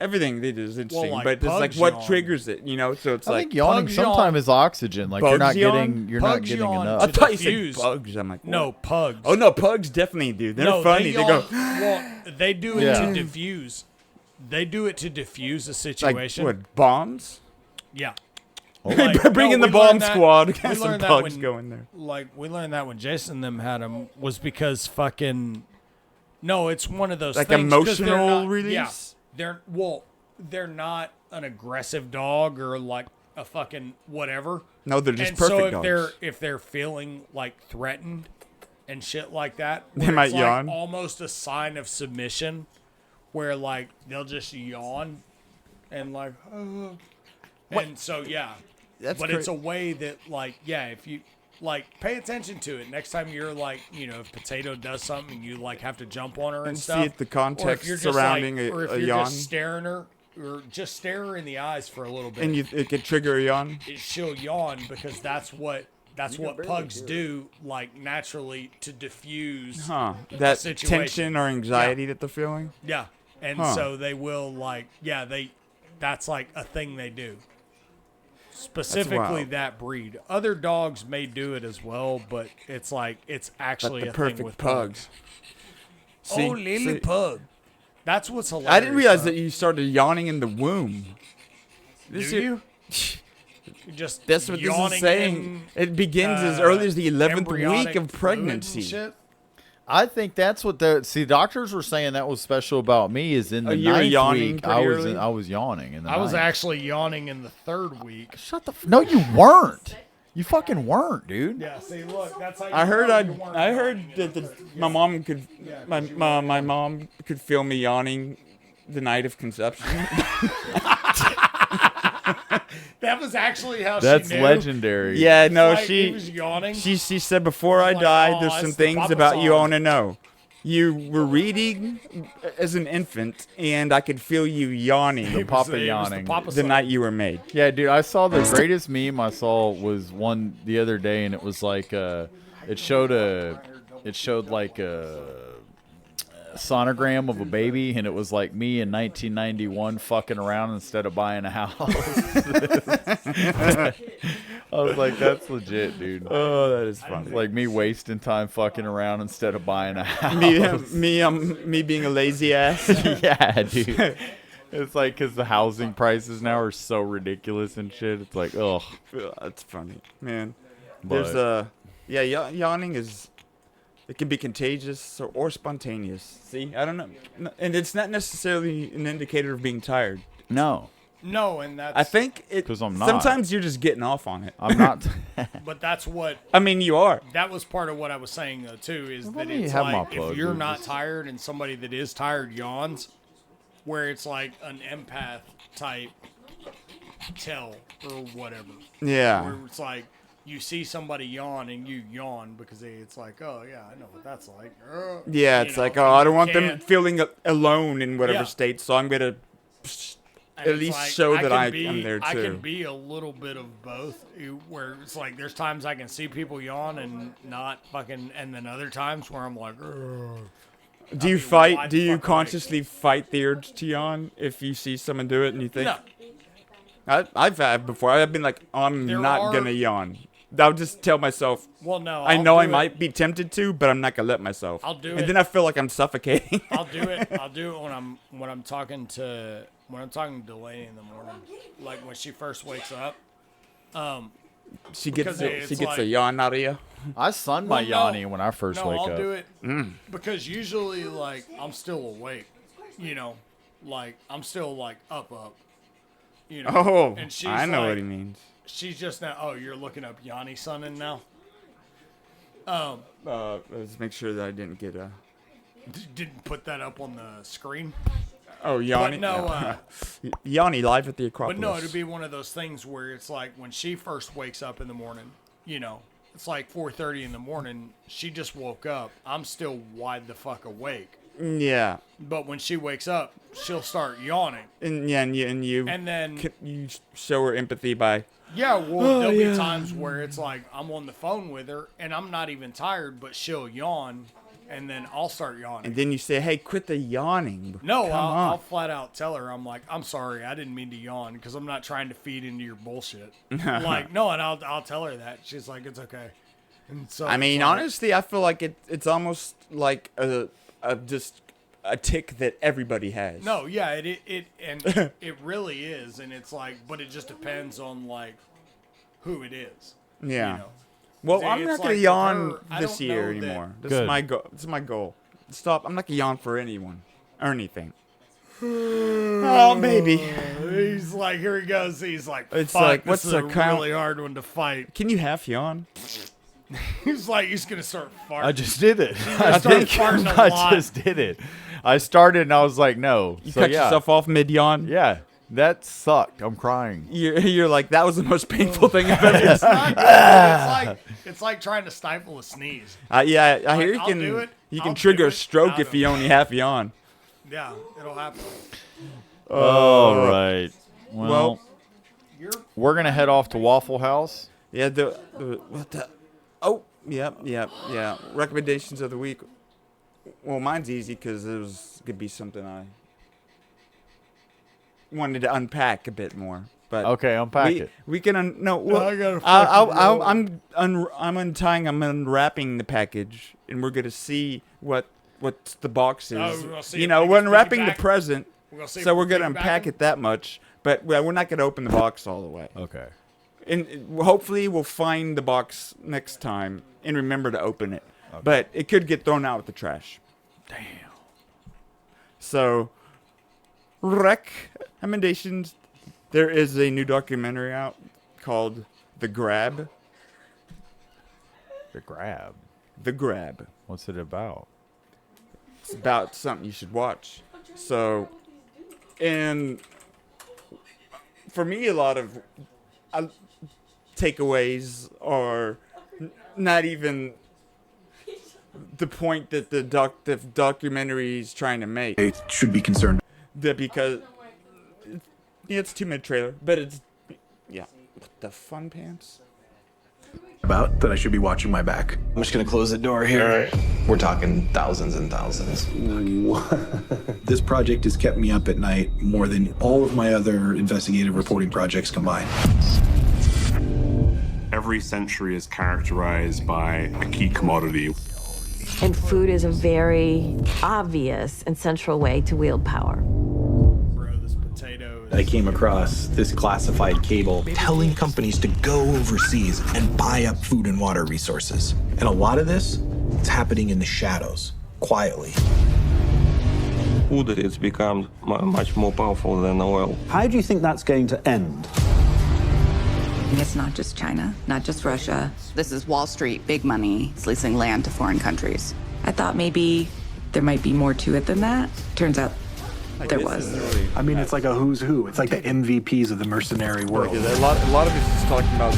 Speaker 2: Everything they do is interesting,
Speaker 3: like
Speaker 2: but it's like what triggers it, So it's
Speaker 1: I
Speaker 2: like
Speaker 1: think yawning sometimes is oxygen. Like you're not getting enough.
Speaker 2: I thought you said bugs. I'm like,
Speaker 3: no,
Speaker 2: what?
Speaker 3: pugs.
Speaker 2: Oh no, pugs definitely do. They're funny. They go.
Speaker 3: Well, they do it to diffuse. They do it to diffuse a situation.
Speaker 2: Like what? Bombs?
Speaker 3: Yeah.
Speaker 2: Bring in the bomb squad. Got some bugs going there.
Speaker 3: Like we learned that when Jason and them had them was because fucking. No, it's one of those
Speaker 2: like
Speaker 3: things,
Speaker 2: emotional release.
Speaker 3: Yeah, they're not an aggressive dog or like a fucking whatever.
Speaker 2: No, they're just
Speaker 3: and
Speaker 2: perfect
Speaker 3: so
Speaker 2: dogs.
Speaker 3: if they're feeling like threatened and shit like that,
Speaker 2: They might
Speaker 3: it's like
Speaker 2: yawn.
Speaker 3: almost a sign of submission, where like they'll just yawn and like, and so yeah. But it's a way that like if you like pay attention to it next time you're like if Potato does something and you like have to jump on her and stuff.
Speaker 2: See the context
Speaker 3: or if you're just
Speaker 2: surrounding
Speaker 3: or if
Speaker 2: a
Speaker 3: you're
Speaker 2: yawn.
Speaker 3: just staring her or just stare her in the eyes for a little bit.
Speaker 2: And it could trigger a yawn.
Speaker 3: She'll yawn because that's what pugs do, like naturally to diffuse
Speaker 2: that
Speaker 3: situation.
Speaker 2: tension or anxiety that they're feeling.
Speaker 3: Yeah, and so they will like that's like a thing they do. Specifically that breed. Other dogs may do it as well, but it's like it's actually a thing with pugs.
Speaker 2: See,
Speaker 3: Lily pug. That's what's hilarious.
Speaker 2: I didn't realize that you started yawning in the womb.
Speaker 3: Do you? Just
Speaker 2: that's what this is saying. It begins as early as the 11th week of pregnancy.
Speaker 1: I think that's what doctors were saying that was special about me is in the ninth week I was yawning.
Speaker 3: I was actually yawning in the 3rd week.
Speaker 1: Shut the no, you weren't. You fucking weren't, dude.
Speaker 3: Yeah, see, look, that's how you
Speaker 2: I heard that my mom could my mom could feel me yawning the night of conception.
Speaker 3: That was actually how
Speaker 1: That's
Speaker 3: she knew.
Speaker 1: legendary.
Speaker 2: Yeah, no,
Speaker 3: Like, he was yawning.
Speaker 2: She said, before I
Speaker 3: Like,
Speaker 2: die,
Speaker 3: oh,
Speaker 2: there's
Speaker 3: it's
Speaker 2: some
Speaker 3: the
Speaker 2: things
Speaker 3: Papa
Speaker 2: about you I
Speaker 3: song.
Speaker 2: want to know. You were reading as an infant, and I could feel you yawning.
Speaker 1: The Papa yawning.
Speaker 2: The night you were made.
Speaker 1: Yeah, dude, I saw the greatest meme I saw was one the other day, and it was like it showed like a sonogram of a baby, and it was like me in 1991 fucking around instead of buying a house. I was like, that's legit, dude.
Speaker 2: Oh, that is funny.
Speaker 1: Like me wasting time fucking around instead of buying a house.
Speaker 2: Me being a lazy ass.
Speaker 1: Yeah, dude. It's like because the housing prices now are so ridiculous and shit. It's like, ugh.
Speaker 2: That's funny, man.
Speaker 1: But-
Speaker 2: There's yawning is, it can be contagious or spontaneous. See, I don't know, and it's not necessarily an indicator of being tired.
Speaker 1: No.
Speaker 3: No, and that's.
Speaker 2: I think it.
Speaker 1: 'Cause I'm not.
Speaker 2: Sometimes you're just getting off on it.
Speaker 1: I'm not.
Speaker 3: But that's what.
Speaker 2: I mean, you are.
Speaker 3: That was part of what I was saying though too. Is
Speaker 1: Let
Speaker 3: that
Speaker 1: me
Speaker 3: it's
Speaker 1: have my
Speaker 3: like
Speaker 1: plug,
Speaker 3: if you're
Speaker 1: dude.
Speaker 3: not tired and somebody that is tired yawns, where it's like an empath type tell or whatever.
Speaker 2: Yeah.
Speaker 3: Where it's like you see somebody yawn and you yawn because it's like, oh yeah, I know what that's like.
Speaker 2: Yeah,
Speaker 3: You
Speaker 2: it's
Speaker 3: know,
Speaker 2: like,
Speaker 3: and
Speaker 2: oh, I
Speaker 3: you
Speaker 2: don't want them
Speaker 3: can't-
Speaker 2: feeling alone in whatever
Speaker 3: Yeah.
Speaker 2: state, so I'm gonna
Speaker 3: And
Speaker 2: at
Speaker 3: it's
Speaker 2: least
Speaker 3: like,
Speaker 2: show that
Speaker 3: can
Speaker 2: I'm
Speaker 3: be-
Speaker 2: there too.
Speaker 3: I can be a little bit of both, where it's like there's times I can see people yawn and not fucking, and then other times where I'm like, "Ugh."
Speaker 2: Do you fight? Do you consciously fight the urge to yawn if you see someone do it and you think?
Speaker 3: No.
Speaker 2: I've had before. I've been like, I'm
Speaker 3: There
Speaker 2: not
Speaker 3: are-
Speaker 2: gonna yawn. I'll just tell myself.
Speaker 3: Well, no,
Speaker 2: I
Speaker 3: I'll
Speaker 2: know I
Speaker 3: do it.
Speaker 2: might be tempted to, but I'm not gonna let myself.
Speaker 3: I'll do
Speaker 2: and
Speaker 3: it.
Speaker 2: then I feel like I'm suffocating.
Speaker 3: I'll do it. I'll do it when I'm talking to Delaney in the morning, like when she first wakes up.
Speaker 2: She gets
Speaker 3: because it's
Speaker 2: a
Speaker 3: like-
Speaker 2: yawn out of you.
Speaker 1: I sun my
Speaker 3: Well, no.
Speaker 1: yawning when I first
Speaker 3: No,
Speaker 1: wake
Speaker 3: I'll
Speaker 1: up.
Speaker 3: do it
Speaker 2: Mm.
Speaker 3: because usually, like, I'm still awake, like I'm still like up,
Speaker 2: Oh,
Speaker 3: and she's
Speaker 2: I know
Speaker 3: like-
Speaker 2: what he means.
Speaker 3: She's just now. Oh, you're looking up Yanni sunning now.
Speaker 2: Let's make sure that I didn't get a.
Speaker 3: Didn't put that up on the screen.
Speaker 2: Oh, Yanni.
Speaker 3: But no,
Speaker 2: Yanni live at the Acropolis.
Speaker 3: But no, it'd be one of those things where it's like when she first wakes up in the morning, it's like 4:30 in the morning. She just woke up. I'm still wide the fuck awake.
Speaker 2: Yeah.
Speaker 3: But when she wakes up, she'll start yawning.
Speaker 2: And yeah, and you
Speaker 3: And then
Speaker 2: you show her empathy by.
Speaker 3: Yeah, well,
Speaker 2: Oh,
Speaker 3: there'll
Speaker 2: yeah.
Speaker 3: be times where it's like I'm on the phone with her and I'm not even tired, but she'll yawn, and then I'll start yawning.
Speaker 2: And then you say, "Hey, quit the yawning."
Speaker 3: No,
Speaker 2: Come
Speaker 3: I'll
Speaker 2: on.
Speaker 3: flat out tell her, I'm like, I'm sorry, I didn't mean to yawn because I'm not trying to feed into your bullshit. Like, no, and I'll tell her that. She's like, it's okay. And so
Speaker 2: I mean,
Speaker 3: it's like-
Speaker 2: honestly, I feel like it's almost like just a tick that everybody has.
Speaker 3: No, yeah, it it really is, and it's like, but it just depends on like who it is.
Speaker 2: Yeah.
Speaker 3: You know?
Speaker 2: Well,
Speaker 3: See,
Speaker 2: I'm
Speaker 3: it's
Speaker 2: not gonna
Speaker 3: like with
Speaker 2: yawn
Speaker 3: her, I
Speaker 2: this
Speaker 3: don't
Speaker 2: year
Speaker 3: know that-
Speaker 2: anymore. This
Speaker 1: Good.
Speaker 2: is my goal. This is my goal. Stop. I'm not gonna yawn for anyone or anything. Oh, baby.
Speaker 3: He's like, here he goes. He's like,
Speaker 2: It's
Speaker 3: fuck,
Speaker 2: like,
Speaker 3: this
Speaker 2: what's
Speaker 3: is
Speaker 2: the
Speaker 3: a
Speaker 2: count?
Speaker 3: really hard one to fight.
Speaker 2: Can you half yawn?
Speaker 3: He's like, he's gonna start farting.
Speaker 1: I just did it.
Speaker 3: He's
Speaker 1: I
Speaker 3: gonna start
Speaker 1: think
Speaker 3: farting a
Speaker 1: I
Speaker 3: lot.
Speaker 1: just did it. I started and I was like, no.
Speaker 2: You
Speaker 1: So,
Speaker 2: cut
Speaker 1: yeah.
Speaker 2: yourself off mid yawn.
Speaker 1: Yeah, that sucked. I'm crying.
Speaker 2: You're like, that was the most painful thing I've ever
Speaker 3: It's not good. It's like trying to stifle a sneeze.
Speaker 2: Yeah, I hear
Speaker 3: Like,
Speaker 2: you
Speaker 3: I'll do
Speaker 2: can
Speaker 3: it.
Speaker 2: you
Speaker 3: I'll
Speaker 2: can
Speaker 3: do
Speaker 2: trigger a
Speaker 3: it
Speaker 2: stroke
Speaker 3: out
Speaker 2: if
Speaker 3: of-
Speaker 2: you only half yawn.
Speaker 3: Yeah, it'll happen.
Speaker 1: All right. Well,
Speaker 2: Well,
Speaker 1: we're gonna head off to Waffle House.
Speaker 2: Yeah, what the? Oh, yeah. Recommendations of the week. Well, mine's easy because it could be something I wanted to unpack a bit more. But
Speaker 1: Okay, unpack it.
Speaker 2: We can no.
Speaker 3: I
Speaker 2: Well,
Speaker 3: gotta fucking roll.
Speaker 2: I'm untying. I'm unwrapping the package, and we're gonna see what the box is.
Speaker 3: Oh, we're gonna see
Speaker 2: You
Speaker 3: if
Speaker 2: know,
Speaker 3: we
Speaker 2: we're
Speaker 3: can
Speaker 2: unwrapping the
Speaker 3: piggyback.
Speaker 2: present,
Speaker 3: We're gonna see if
Speaker 2: so
Speaker 3: we
Speaker 2: we're
Speaker 3: can
Speaker 2: gonna
Speaker 3: piggyback
Speaker 2: unpack
Speaker 3: them.
Speaker 2: it that much. But we're not gonna open the box all the way.
Speaker 1: Okay.
Speaker 2: And hopefully we'll find the box next time and remember to open it. Okay. But it could get thrown out with the trash.
Speaker 1: Damn.
Speaker 2: So, recommendations. There is a new documentary out called The Grab.
Speaker 1: The Grab.
Speaker 2: The Grab.
Speaker 1: What's it about?
Speaker 2: It's about something you should watch. So, and for me, a lot of takeaways are not even the point that the documentary is trying to make.
Speaker 13: They should be concerned.
Speaker 2: Because it's a 2-minute trailer, but it's what the fun pants.
Speaker 13: About that I should be watching my back.
Speaker 18: I'm just gonna close the door here. We're talking thousands and thousands.
Speaker 13: This project has kept me up at night more than all of my other investigative reporting projects combined.
Speaker 14: Every century is characterized by a key commodity.
Speaker 23: And food is a very obvious and central way to wield power.
Speaker 13: I came across this classified cable telling companies to go overseas and buy up food and water resources. And a lot of this, it's happening in the shadows, quietly.
Speaker 24: Food has become much more powerful than oil.
Speaker 25: How do you think that's going to end?
Speaker 8: It's not just China, not just Russia. This is Wall Street, big money. It's leasing land to foreign countries. I thought maybe there might be more to it than that. Turns out there was.
Speaker 25: I mean, it's like a who's who. It's like the MVPs of the mercenary world.
Speaker 2: A lot of it's just talking about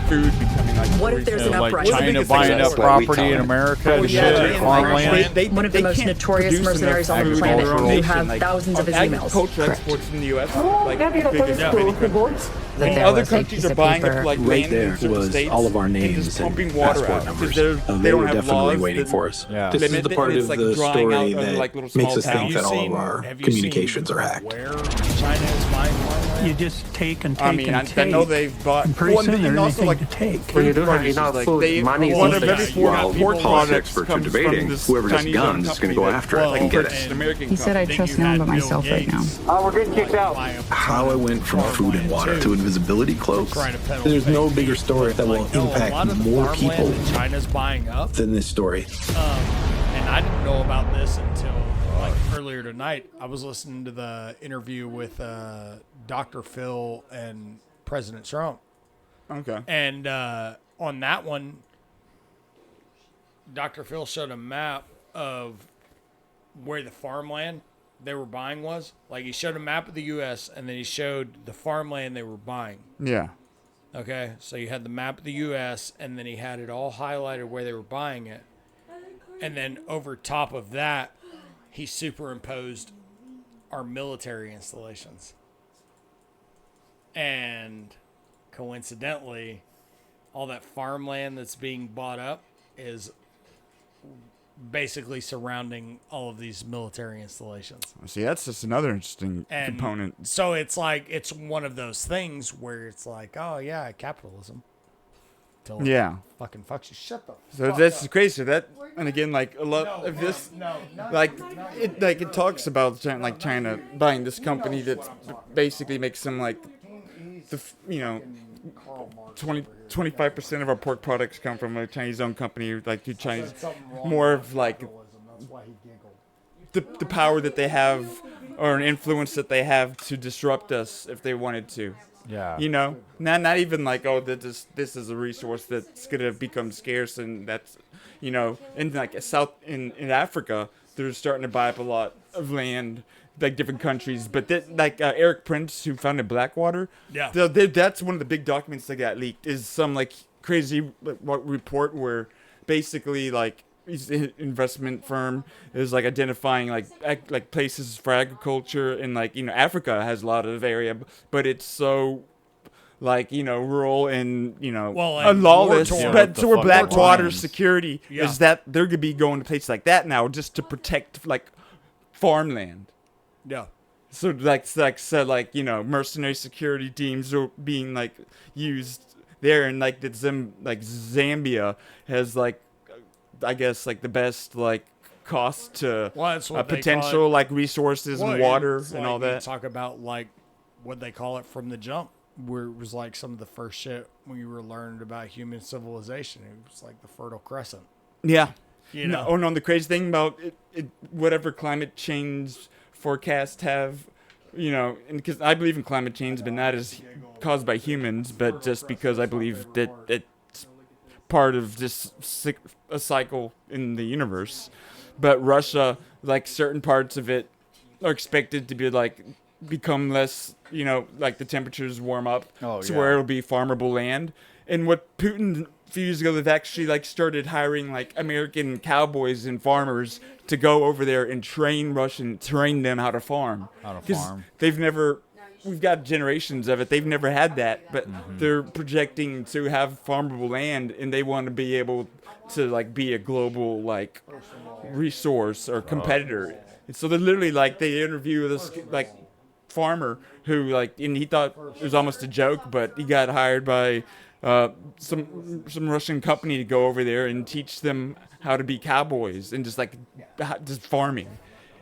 Speaker 2: food becoming like.
Speaker 8: What if there's an uprising?
Speaker 1: China buying up property in America to shit, farmland.
Speaker 8: One of the most notorious mercenaries on the planet. You have thousands of his emails.
Speaker 2: Agricultural exports in the U.S. Like
Speaker 8: That
Speaker 2: and
Speaker 8: there
Speaker 2: other
Speaker 8: was a
Speaker 2: countries
Speaker 8: piece
Speaker 2: are
Speaker 8: of
Speaker 2: buying
Speaker 8: paper.
Speaker 2: up like
Speaker 13: Right
Speaker 2: land
Speaker 13: there
Speaker 2: in certain
Speaker 13: was
Speaker 2: states
Speaker 13: all of our
Speaker 2: and
Speaker 13: names
Speaker 2: just
Speaker 13: and
Speaker 2: pumping water
Speaker 13: passport
Speaker 2: out
Speaker 13: numbers.
Speaker 2: because
Speaker 13: They
Speaker 2: don't
Speaker 13: were
Speaker 2: have
Speaker 13: definitely
Speaker 2: laws
Speaker 13: waiting
Speaker 2: that
Speaker 13: for us.
Speaker 1: Yeah.
Speaker 13: This is
Speaker 2: limit
Speaker 13: the
Speaker 2: it,
Speaker 13: part
Speaker 2: and
Speaker 13: of
Speaker 2: it's like
Speaker 13: the
Speaker 2: drying
Speaker 13: story
Speaker 2: out in,
Speaker 13: that
Speaker 2: like, little
Speaker 13: makes
Speaker 2: small
Speaker 13: us think
Speaker 2: towns.
Speaker 13: that all of our communications are hacked.
Speaker 3: Where China is buying farmland?
Speaker 25: You just take and take
Speaker 2: I mean,
Speaker 25: and
Speaker 2: I
Speaker 25: take.
Speaker 2: know they've bought.
Speaker 25: And pretty soon there's
Speaker 2: also
Speaker 25: anything
Speaker 2: like
Speaker 25: to take.
Speaker 17: When you don't have enough food, money is
Speaker 2: one of
Speaker 17: easy.
Speaker 2: every four
Speaker 16: While
Speaker 2: pork
Speaker 16: policy
Speaker 2: products
Speaker 16: experts are
Speaker 2: comes
Speaker 16: debating,
Speaker 2: from this
Speaker 16: whoever gets
Speaker 2: Chinese
Speaker 16: guns is going to go after it and get it.
Speaker 2: American
Speaker 8: He said I trust no one but myself right now.
Speaker 17: We're getting kicked out.
Speaker 13: How I went from food and water to invisibility cloaks. There's no bigger story that will impact more people
Speaker 3: that China's buying up.
Speaker 13: than this story.
Speaker 3: And I didn't know about this until like earlier tonight. I was listening to the interview with Dr. Phil and President Trump.
Speaker 2: Okay.
Speaker 3: And on that one, Dr. Phil showed a map of where the farmland they were buying was. Like, he showed a map of the U.S., and then he showed the farmland they were buying.
Speaker 2: Yeah.
Speaker 3: Okay, so you had the map of the U.S., and then he had it all highlighted where they were buying it. And then over top of that, he superimposed our military installations. And coincidentally, all that farmland that's being bought up is basically surrounding all of these military installations.
Speaker 2: See, that's just another interesting component.
Speaker 3: So it's like, it's one of those things where it's like, oh yeah, capitalism. Till it fucking fucks you. Shut the
Speaker 2: So
Speaker 3: fuck
Speaker 2: that's
Speaker 3: up.
Speaker 2: crazy. So that, and again, like a lot of this, it talks about China buying this company that basically makes them like, 25% of our pork products come from a Chinese-owned company, like the Chinese, more of like the power that they have or an influence that they have to disrupt us if they wanted to.
Speaker 1: Yeah.
Speaker 2: You know, not even like, oh, this is a resource that's gonna become scarce, and that's, you know, in like in Africa, they're starting to buy up a lot of land, like different countries. But Eric Prince, who founded Blackwater, that's one of the big documents that got leaked. Is some like crazy report where basically like his investment firm is like identifying like places for agriculture, and like, you know, Africa has a lot of area, but it's so like, you know, rural and, you know, lawless. But so where Blackwater security is that they're gonna be going to places like that now just to protect like farmland.
Speaker 3: Yeah.
Speaker 2: So like you know, mercenary security teams are being like used there, and like Zambia has like, I guess like the best like cost to potential like resources and water and all that.
Speaker 3: Talk about like what they call it from the jump, where it was like some of the first shit when you were learning about human civilization. It was like the Fertile Crescent.
Speaker 2: Yeah.
Speaker 3: You know.
Speaker 2: Oh no, the crazy thing about it, whatever climate change forecasts have, you know, and because I believe in climate change, but not as caused by humans, but just because I believe that it's part of just a cycle in the universe. But Russia, like certain parts of it, are expected to be like become less, like the temperatures warm up
Speaker 1: Oh,
Speaker 2: to
Speaker 1: yeah.
Speaker 2: where it'll be farmable land. And what Putin a few years ago, they've actually like started hiring like American cowboys and farmers to go over there and train them how to farm.
Speaker 1: How to
Speaker 2: 'Cause
Speaker 1: farm.
Speaker 2: we've got generations of it. They've never had that, but they're projecting to have farmable land, and they want to be able to like be a global like resource or competitor. And so they're literally like they interview this like farmer who like, and he thought it was almost a joke, but he got hired by some Russian company to go over there and teach them how to be cowboys and just farming.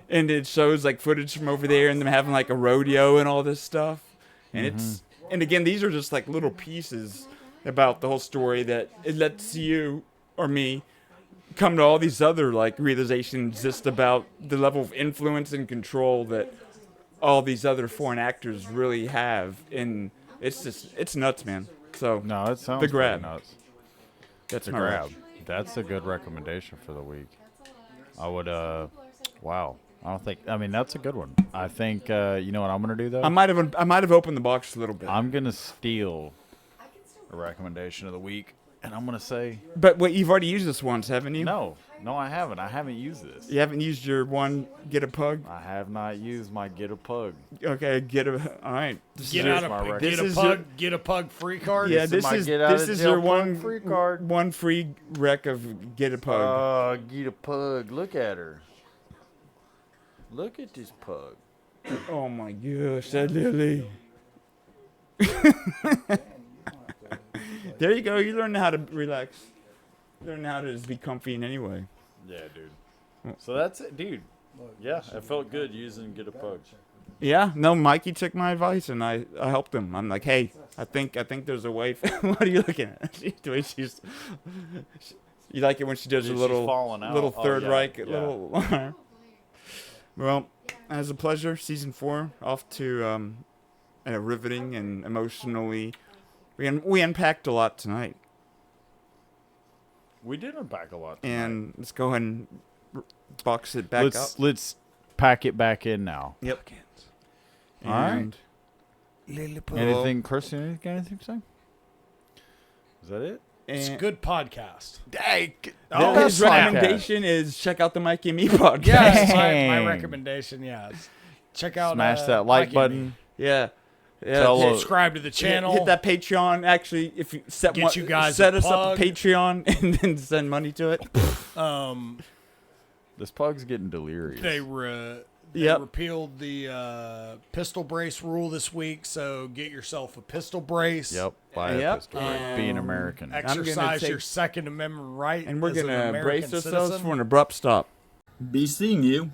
Speaker 2: And it shows like footage from over there and them having like a rodeo and all this stuff. And and again, these are just like little pieces about the whole story that it lets you or me come to all these other like realizations just about the level of influence and control that all these other foreign actors really have. And it's nuts, man. So
Speaker 1: No, it sounds
Speaker 2: the grab.
Speaker 1: pretty nuts.
Speaker 2: That's
Speaker 1: The
Speaker 2: my
Speaker 1: grab.
Speaker 2: rush.
Speaker 1: That's a good recommendation for the week. I would, wow. That's a good one. I think, you know what I'm going to do, though?
Speaker 2: I might have opened the box a little bit.
Speaker 1: I'm going to steal a recommendation of the week, and I'm going to say...
Speaker 2: But wait, you've already used this once, haven't you?
Speaker 1: No, I haven't. I haven't used this.
Speaker 2: You haven't used your one Get a Pug?
Speaker 1: I have not used my Get a Pug.
Speaker 2: Okay, all right.
Speaker 3: Get a pug free card.
Speaker 2: Yeah, this is your one
Speaker 1: free card.
Speaker 2: One free rec of Get a Pug.
Speaker 1: Get a Pug. Look at her. Look at this pug.
Speaker 2: Oh my gosh, that Lily. There you go. You learn how to relax. Learn how to just be comfy in any way.
Speaker 1: Yeah, dude. So that's it, dude. Yeah, it felt good using Get a Pug.
Speaker 2: Yeah, no, Mikey took my advice and I helped him. I'm like, hey, I think there's a way. What are you looking at? The way she's. You like it when she does
Speaker 1: Dude,
Speaker 2: a little
Speaker 1: falling out.
Speaker 2: Third Reich,
Speaker 1: yeah.
Speaker 2: little. Well, it was a pleasure. Season 4 off to a riveting and emotionally. We unpacked a lot tonight.
Speaker 1: We did unpack a lot tonight.
Speaker 2: And let's go ahead and box it back up.
Speaker 1: Let's pack it back in now.
Speaker 2: Yep.
Speaker 1: All right. Anything, Chris? Anything to say? Is that it?
Speaker 3: It's a good podcast.
Speaker 1: Hey,
Speaker 2: his recommendation is check out the Mikey and Me podcast.
Speaker 3: Yes, my recommendation. Yeah, check out.
Speaker 1: Smash that like
Speaker 3: Mikey
Speaker 1: button.
Speaker 2: Yeah.
Speaker 3: Subscribe to the channel.
Speaker 2: Hit that Patreon. Actually, if you set us up a Patreon and then send money to it.
Speaker 1: This pug's getting delirious.
Speaker 3: They repealed the pistol brace rule this week, so get yourself a pistol brace.
Speaker 1: Yep, buy a pistol brace. Be an American.
Speaker 3: Exercise your Second Amendment right.
Speaker 2: And we're
Speaker 3: going to
Speaker 2: brace ourselves for an abrupt stop.
Speaker 4: Be seeing you.